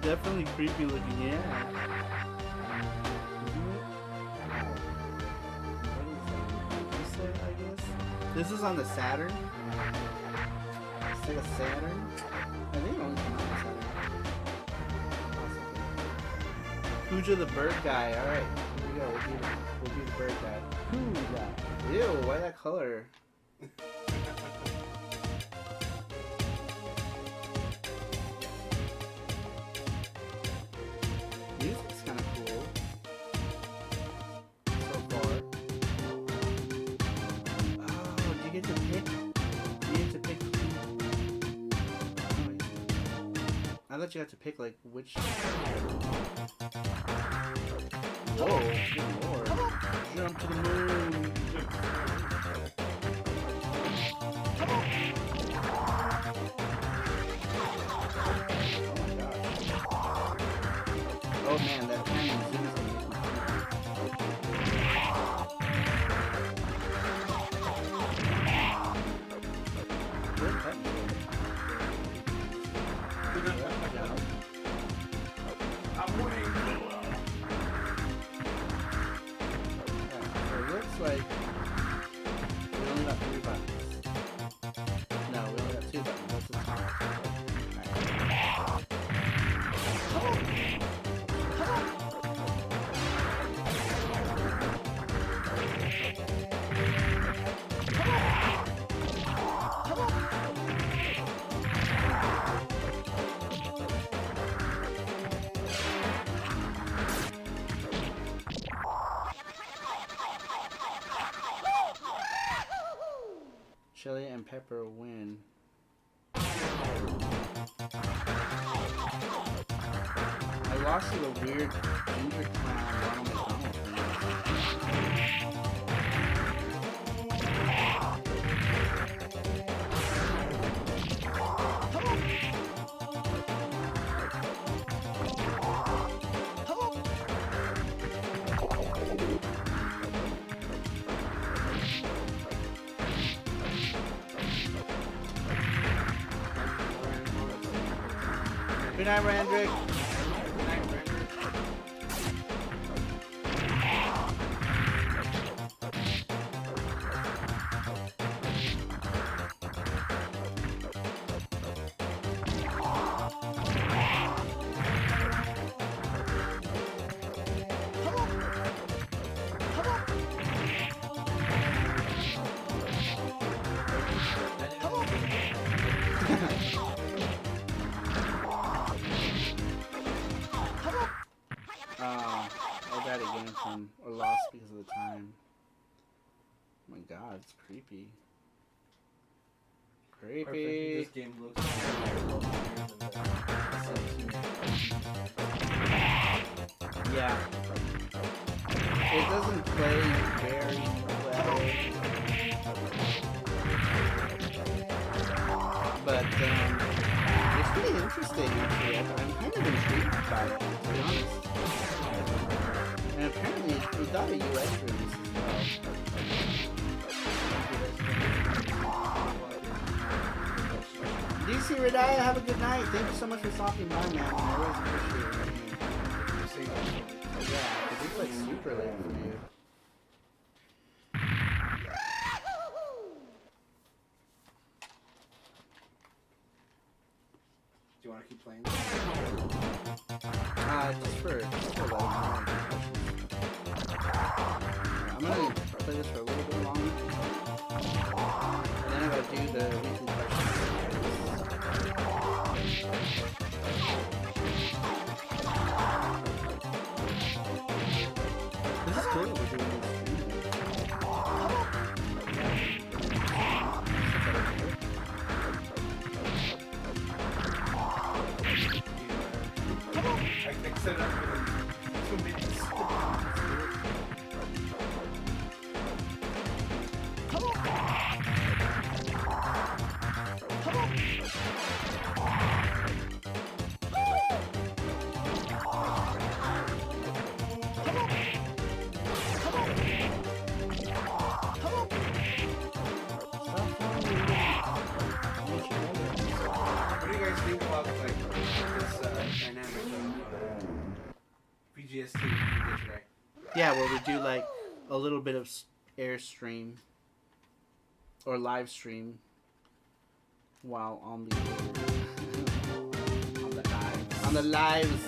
Speaker 1: definitely creepy looking, yeah. I guess. This is on the Saturn. It's like a Saturn. I think it only came out on Saturn. Possibly. Kuja the bird guy. Alright, here we go. We'll be the bird guy. Kuja. Ew, why that color? Music's kind of cool. So far. Oh, do you get to pick? Do you get to pick who? Oh, I thought you had to pick like which. Whoa, good lord. Jump to the moon. Oh man, that pan and zoom is gonna make my good technical.
Speaker 2: I'm winning.
Speaker 1: Yeah, it looks like we only got 3 buttons. No, we only got 2 buttons. That's the top. Chili and pepper win. I lost to the weird ginger clown Ronald McDonald thing. Good night, Randrick. I died again or lost because of the time. Oh my god, it's creepy. Creepy.
Speaker 2: This game looks
Speaker 1: Yeah. It doesn't play very well. But, it's really interesting, actually. I'm kind of intrigued by it, to be honest. And apparently, we got a US release as well. DC Redaya, have a good night. Thank you so much for stopping by, man. I always appreciate it. Yeah, because it's like super late for you.
Speaker 2: Do you want to keep playing?
Speaker 1: Just for like, I'm gonna play this for a little bit longer. And then I'm gonna do the weekly questions. This is cool that we're doing this.
Speaker 3: I set it up within 2 minutes. What do you guys think about like this dynamic of VGS&T we did today?
Speaker 1: Yeah, where we do like a little bit of airstream or live stream while on the on the lives.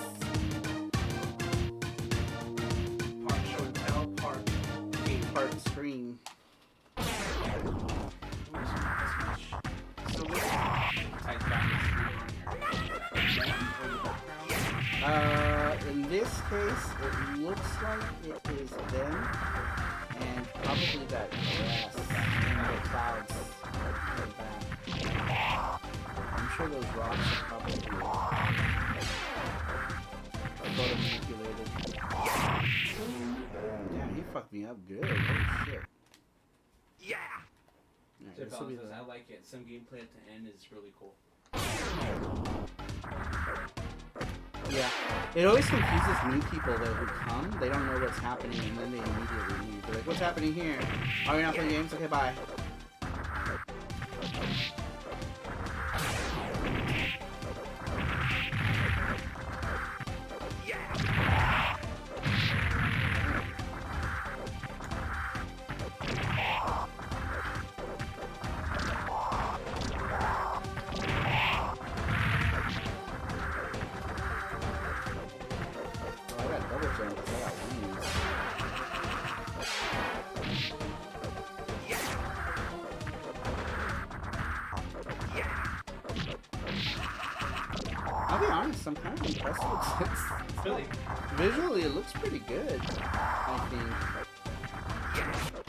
Speaker 3: Part show and tell, part game.
Speaker 1: Part stream.
Speaker 2: So this Digitized Graphics
Speaker 1: In this case, it looks like it is them and probably that grass and the clouds in the back. I'm sure those rocks are probably photo manipulated. Damn, he fucked me up good. Holy shit.
Speaker 2: Yeah.
Speaker 1: Alright, this will be the...
Speaker 2: I like it. Some gameplay at the end is really cool.
Speaker 1: Yeah. It always confuses new people though who come. They don't know what's happening and then they immediately leave. They're like, what's happening here? Are we not playing games? Okay, bye. I'll be honest, I'm kind of impressed with this.
Speaker 2: Really?
Speaker 1: Visually, it looks pretty good, I think.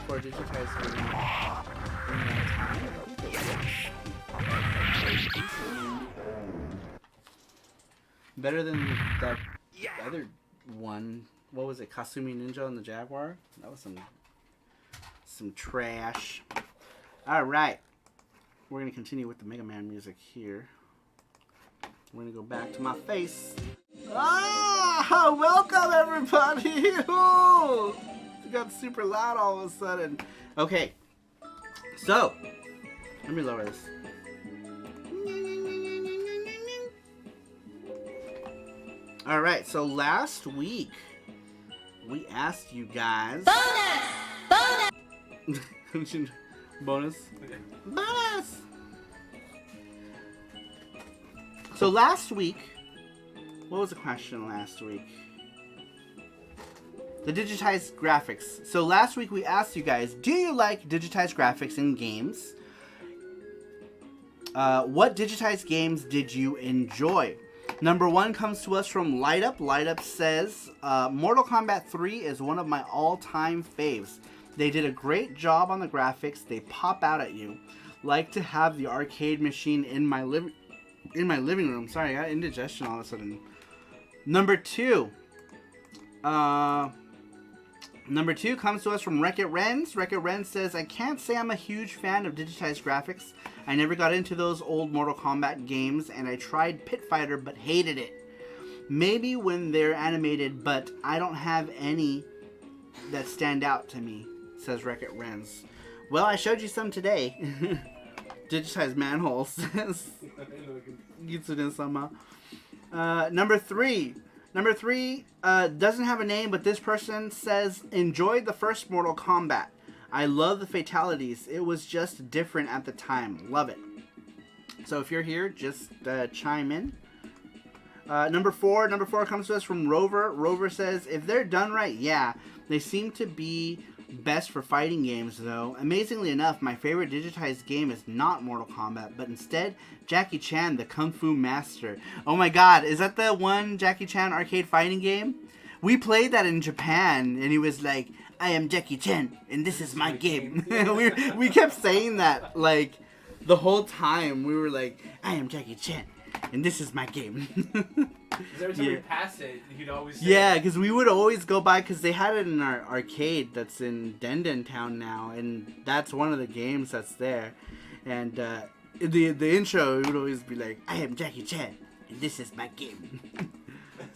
Speaker 1: For a digitized game in that time, I think it looks better than that other one. What was it? Kasumi Ninja and the Jaguar? That was some trash. Alright. We're going to continue with the Mega Man music here. We're gonna go back to my face. Ah! Welcome everybody! Ooh! It got super loud all of a sudden. Okay. So, let me lower this. Alright, so last week we asked you guys. Bonus! Bonus? Bonus! So last week, what was the question last week? The digitized graphics. So last week we asked you guys, do you like digitized graphics in games? What digitized games did you enjoy? Number one comes to us from Light Up. Light Up says, Mortal Kombat 3 is one of my all-time faves. They did a great job on the graphics. They pop out at you. Like to have the arcade machine in my living room. Sorry, I got indigestion all of a sudden. Number two, Number 2 comes to us from Wreck-It Rens. Wreck-It Rens says, I can't say I'm a huge fan of digitized graphics. I never got into those old Mortal Kombat games, and I tried Pit Fighter but hated it. Maybe when they're animated, but I don't have any that stand out to me, says Wreck-It Rens. Well, I showed you some today. Digitized manhole, says Yitsune-sama. Number 3 doesn't have a name, but this person says, enjoyed the first Mortal Kombat. I love the fatalities. It was just different at the time. Love it. So if you're here, just chime in. Number 4 comes to us from Rover. Rover says, if they're done right, yeah. They seem to be best for fighting games, though. Amazingly enough, my favorite digitized game is not Mortal Kombat, but instead Jackie Chan, the Kung Fu Master. Oh my god, is that the one Jackie Chan arcade fighting game? We played that in Japan, and he was like, I am Jackie Chan, and this is my game. we kept saying that, like, the whole time. We were like, I am Jackie Chan, and this is my game.
Speaker 2: Every time we passed it, he'd always say
Speaker 1: yeah, because we would always go by, because they had it in our arcade that's in Denden Town now, and that's one of the games that's there. And the intro, it would always be like, I am Jackie Chan, and this is my game.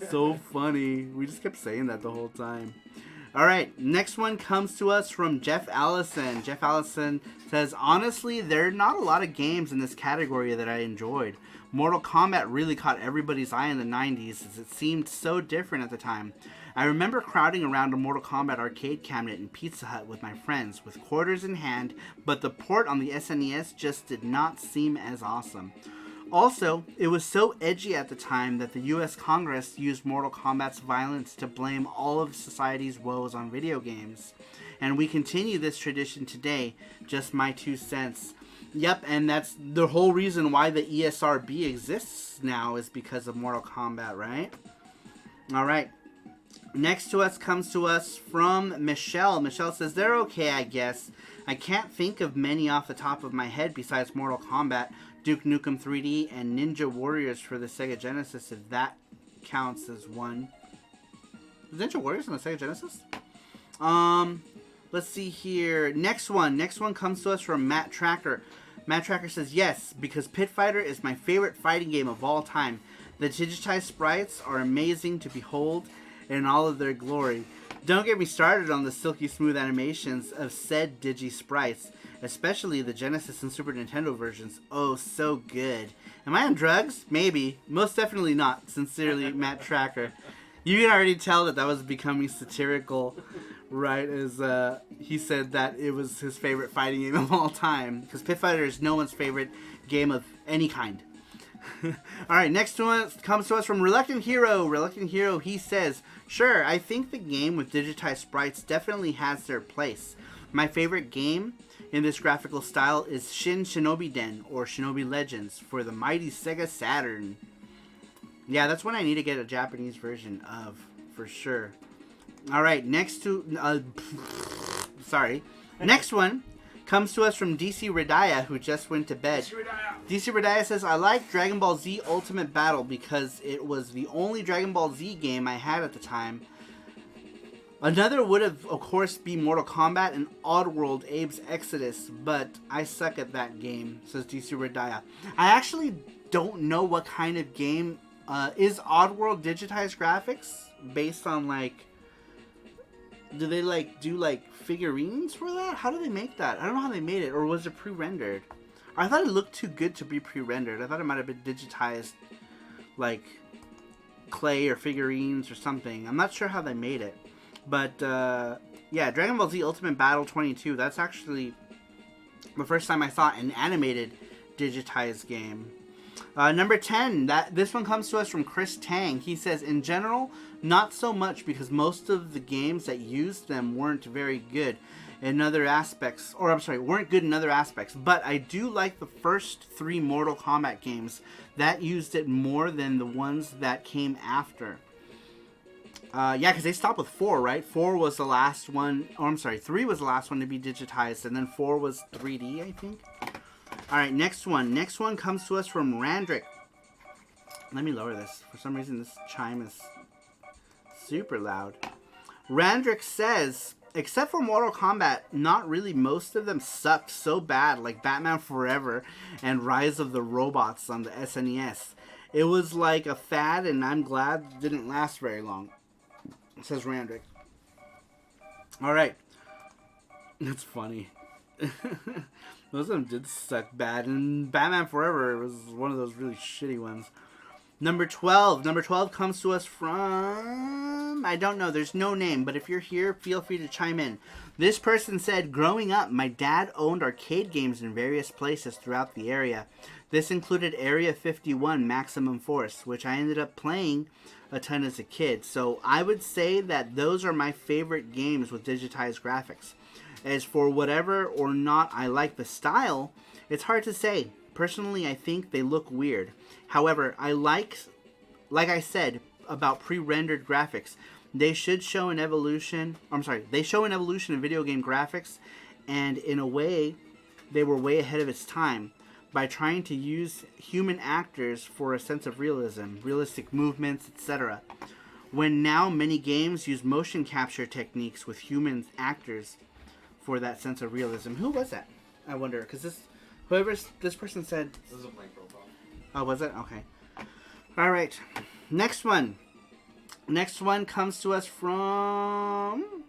Speaker 1: So funny. We just kept saying that the whole time. Alright, next one comes to us from Jeff Allison. Jeff Allison says, honestly, there are not a lot of games in this category that I enjoyed. Mortal Kombat really caught everybody's eye in the 90s as it seemed so different at the time. I remember crowding around a Mortal Kombat arcade cabinet in Pizza Hut with my friends with quarters in hand, but the port on the SNES just did not seem as awesome. Also, it was so edgy at the time that the US Congress used Mortal Kombat's violence to blame all of society's woes on video games. And we continue this tradition today, just my 2 cents. Yep, and that's the whole reason why the ESRB exists now, is because of Mortal Kombat, right? Alright. Next to us comes to us from Michelle. Michelle says, they're okay, I guess. I can't think of many off the top of my head besides Mortal Kombat, Duke Nukem 3D, and Ninja Warriors for the Sega Genesis, if that counts as one. Is Ninja Warriors on the Sega Genesis? Let's see here. Next one comes to us from Matt Tracker. Matt Tracker says, yes, because Pit Fighter is my favorite fighting game of all time. The digitized sprites are amazing to behold in all of their glory. Don't get me started on the silky smooth animations of said digi sprites, especially the Genesis and Super Nintendo versions. Oh, so good. Am I on drugs? Maybe. Most definitely not. Sincerely, Matt Tracker. You can already tell that was becoming satirical, right, as he said that it was his favorite fighting game of all time. Because Pit Fighter is no one's favorite game of any kind. Alright, next one comes to us from Reluctant Hero. Reluctant Hero, he says, sure, I think the game with digitized sprites definitely has their place. My favorite game in this graphical style is Shin Shinobi Den, or Shinobi Legends, for the mighty Sega Saturn. Yeah, that's one I need to get a Japanese version of, for sure. Alright, next one comes to us from DC Redaya, who just went to bed. DC Redaya says, I like Dragon Ball Z Ultimate Battle because it was the only Dragon Ball Z game I had at the time. Another would have, of course, be Mortal Kombat and Oddworld Abe's Exodus, but I suck at that game, says DC Redaya. I actually don't know what kind of game. Is Oddworld digitized graphics based on, like, do they, like, do, like, figurines for that? How do they make that? I don't know how they made it, or was it pre-rendered? I thought it looked too good to be pre-rendered. I thought it might have been digitized, like, clay or figurines or something. I'm not sure how they made it. But, yeah, Dragon Ball Z Ultimate Battle 22, that's actually the first time I saw an animated digitized game. Number 10, this one comes to us from Chris Tang. He says, in general, not so much because most of the games that used them weren't very good in other aspects, weren't good in other aspects, but I do like the first 3 Mortal Kombat games that used it more than the ones that came after. Yeah, because they stopped with 4, right? 4 was the last one, 3 was the last one to be digitized, and then 4 was 3D, I think. Alright, next one. Next one comes to us from Randrick. Let me lower this. For some reason, this chime is super loud. Randrick says, except for Mortal Kombat, not really. Most of them sucked so bad, like Batman Forever and Rise of the Robots on the SNES. It was like a fad, and I'm glad it didn't last very long, says Randrick. Alright. That's funny. Those of them did suck bad, and Batman Forever was one of those really shitty ones. Number 12. Number 12 comes to us from... I don't know. There's no name, but if you're here, feel free to chime in. This person said, growing up, my dad owned arcade games in various places throughout the area. This included Area 51 Maximum Force, which I ended up playing a ton as a kid. So I would say that those are my favorite games with digitized graphics. As for whether or not I like the style, it's hard to say. Personally, I think they look weird. However, I like I said about pre-rendered graphics, they should show an evolution. They show an evolution in video game graphics, and in a way, they were way ahead of its time by trying to use human actors for a sense of realism, realistic movements, etc. When now many games use motion capture techniques with human actors for that sense of realism. Who was that? I wonder, because this person said...
Speaker 2: This is a blank profile.
Speaker 1: Oh, was it? Okay. All right. Next one. Next one comes to us from...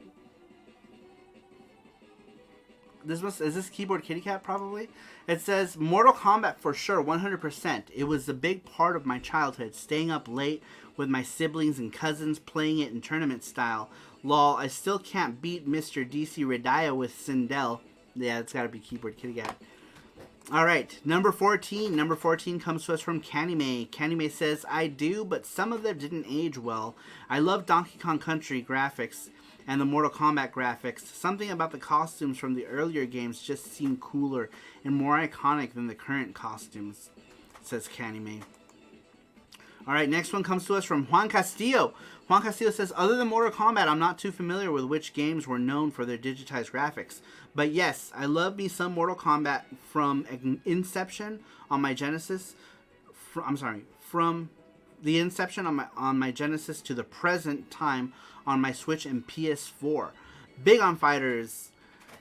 Speaker 1: Is this Keyboard Kitty Cat, probably? It says, Mortal Kombat for sure, 100%. It was a big part of my childhood, staying up late with my siblings and cousins, playing it in tournament style. Lol, I still can't beat Mr. DC Redaya with Sindel. Yeah, it's gotta be Keyboard Kitty Cat. Alright, number 14. Number 14 comes to us from Kanime. Kanime says, I do, but some of them didn't age well. I love Donkey Kong Country graphics and the Mortal Kombat graphics. Something about the costumes from the earlier games just seem cooler and more iconic than the current costumes, says Kanime. Alright, next one comes to us from Juan Castillo. Juan Castillo says, other than Mortal Kombat, I'm not too familiar with which games were known for their digitized graphics. But yes, I love me some Mortal Kombat from Inception on my Genesis. From the Inception on my Genesis to the present time on my Switch and PS4. Big on fighters.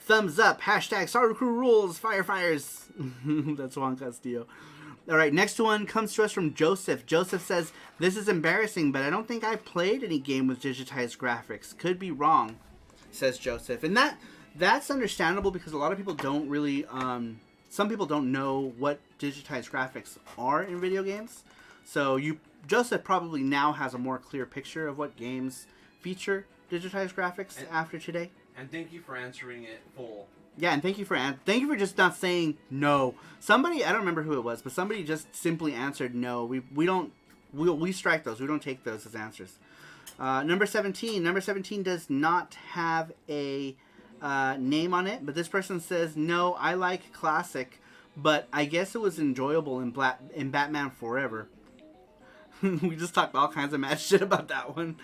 Speaker 1: Thumbs up. Hashtag SaruPro rules. Firefighters. That's Juan Castillo. Alright, next one comes to us from Joseph. Joseph says, this is embarrassing, but I don't think I played any game with digitized graphics. Could be wrong, says Joseph. And that's understandable because a lot of people don't really, some people don't know what digitized graphics are in video games. So Joseph probably now has a more clear picture of what games feature digitized graphics after today.
Speaker 2: And thank you for answering it full.
Speaker 1: Yeah, and thank you for just not saying no. Somebody, I don't remember who it was, but somebody just simply answered no. We strike those. We don't take those as answers. Number 17. Number 17 does not have a name on it, but this person says, no, I like classic, but I guess it was enjoyable in Batman Forever. We just talked all kinds of mad shit about that one.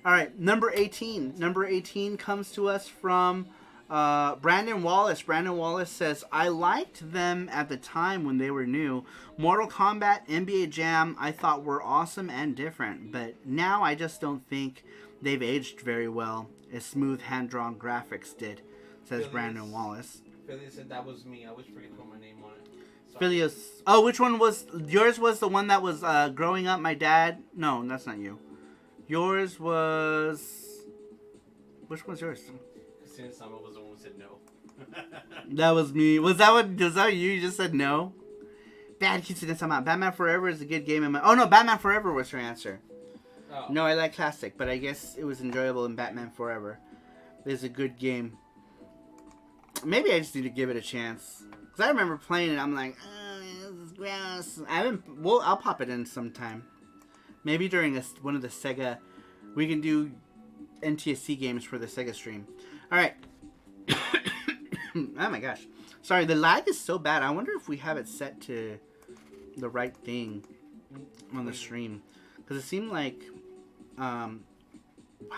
Speaker 1: Alright, number 18. Number 18 comes to us from Brandon Wallace. Brandon Wallace says, I liked them at the time when they were new. Mortal Kombat, NBA Jam, I thought were awesome and different, but now I just don't think they've aged very well, as smooth hand-drawn graphics did, says Brandon Wallace.
Speaker 2: Philly said that was me. I always forget to put my name on it.
Speaker 1: Phileas. Oh, which one was yours? Was the one that was growing up? My dad. No, that's not you. Yours was. Which one's yours?
Speaker 2: Christina Sama was the one who said no.
Speaker 1: That was me. Was that you? You just said no. Bad Christina Sama. Batman Forever is a good game. Oh no, Batman Forever was her answer.
Speaker 2: Oh.
Speaker 1: No, I like classic, but I guess it was enjoyable in Batman Forever. It's a good game. Maybe I just need to give it a chance. Because I remember playing it, I'm like, oh, this is gross. I'll pop it in sometime. Maybe during one of the Sega, we can do NTSC games for the Sega stream. Alright. Oh my gosh. Sorry, the lag is so bad. I wonder if we have it set to the right thing on the stream. Because it seemed like, how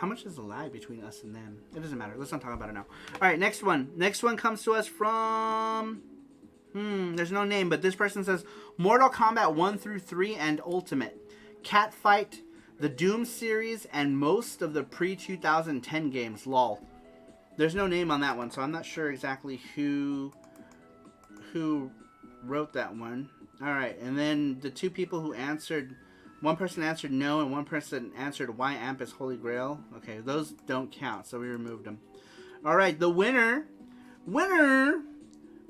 Speaker 1: much is the lag between us and them? It doesn't matter. Let's not talk about it now. Alright, next one. Next one comes to us from... there's no name, but this person says, Mortal Kombat 1 through 3 and Ultimate. Catfight, the Doom series, and most of the pre-2010 games. Lol. There's no name on that one, so I'm not sure exactly who wrote that one. All right, and then the two people who answered, one person answered no, and one person answered why AMP is Holy Grail. Okay, those don't count, so we removed them. All right, the winner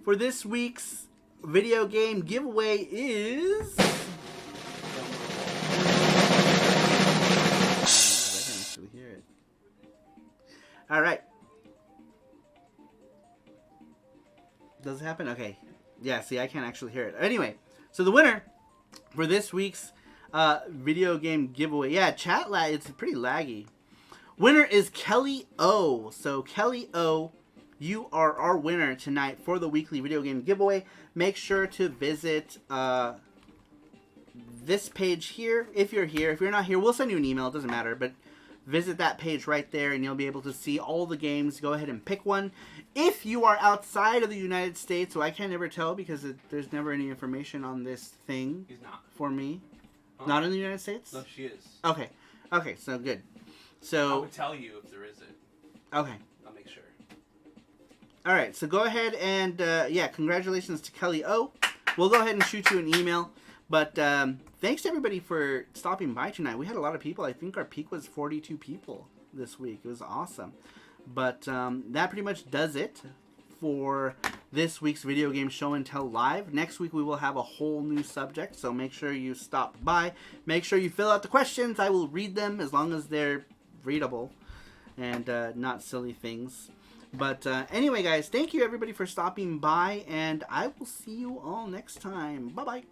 Speaker 1: for this week's video game giveaway is. I can actually hear it. All right. Does it happen? Okay. Yeah, see, I can't actually hear it. Anyway, so the winner for this week's video game giveaway. Yeah, chat lag, it's pretty laggy. Winner is Kelly O. So, Kelly O, you are our winner tonight for the weekly video game giveaway. Make sure to visit this page here if you're here. If you're not here, we'll send you an email. It doesn't matter, but visit that page right there and you'll be able to see all the games. Go ahead and pick one. If you are outside of the United States, so I can never tell because there's never any information on this thing.
Speaker 2: He's not.
Speaker 1: For me.
Speaker 2: Huh?
Speaker 1: Not in the United States?
Speaker 2: No, she is.
Speaker 1: Okay. Okay, so good.
Speaker 2: I
Speaker 1: So,
Speaker 2: would tell you if there isn't.
Speaker 1: okay.
Speaker 2: I'll make sure.
Speaker 1: All right, so go ahead and, yeah, congratulations to Kelly O. We'll go ahead and shoot you an email. But thanks to everybody for stopping by tonight. We had a lot of people. I think our peak was 42 people this week. It was awesome. But that pretty much does it for this week's Video Game Show and Tell Live. Next week we will have a whole new subject, so make sure you stop by. Make sure you fill out the questions. I will read them as long as they're readable and not silly things. But anyway, guys, thank you everybody for stopping by, and I will see you all next time. Bye-bye.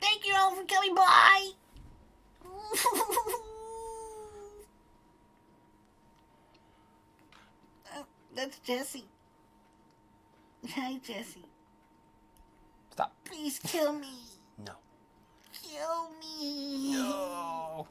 Speaker 5: Thank you all for coming by. That's Jesse. Hi, Jesse.
Speaker 3: Stop.
Speaker 5: Please kill me.
Speaker 3: No.
Speaker 5: Kill me.
Speaker 3: No.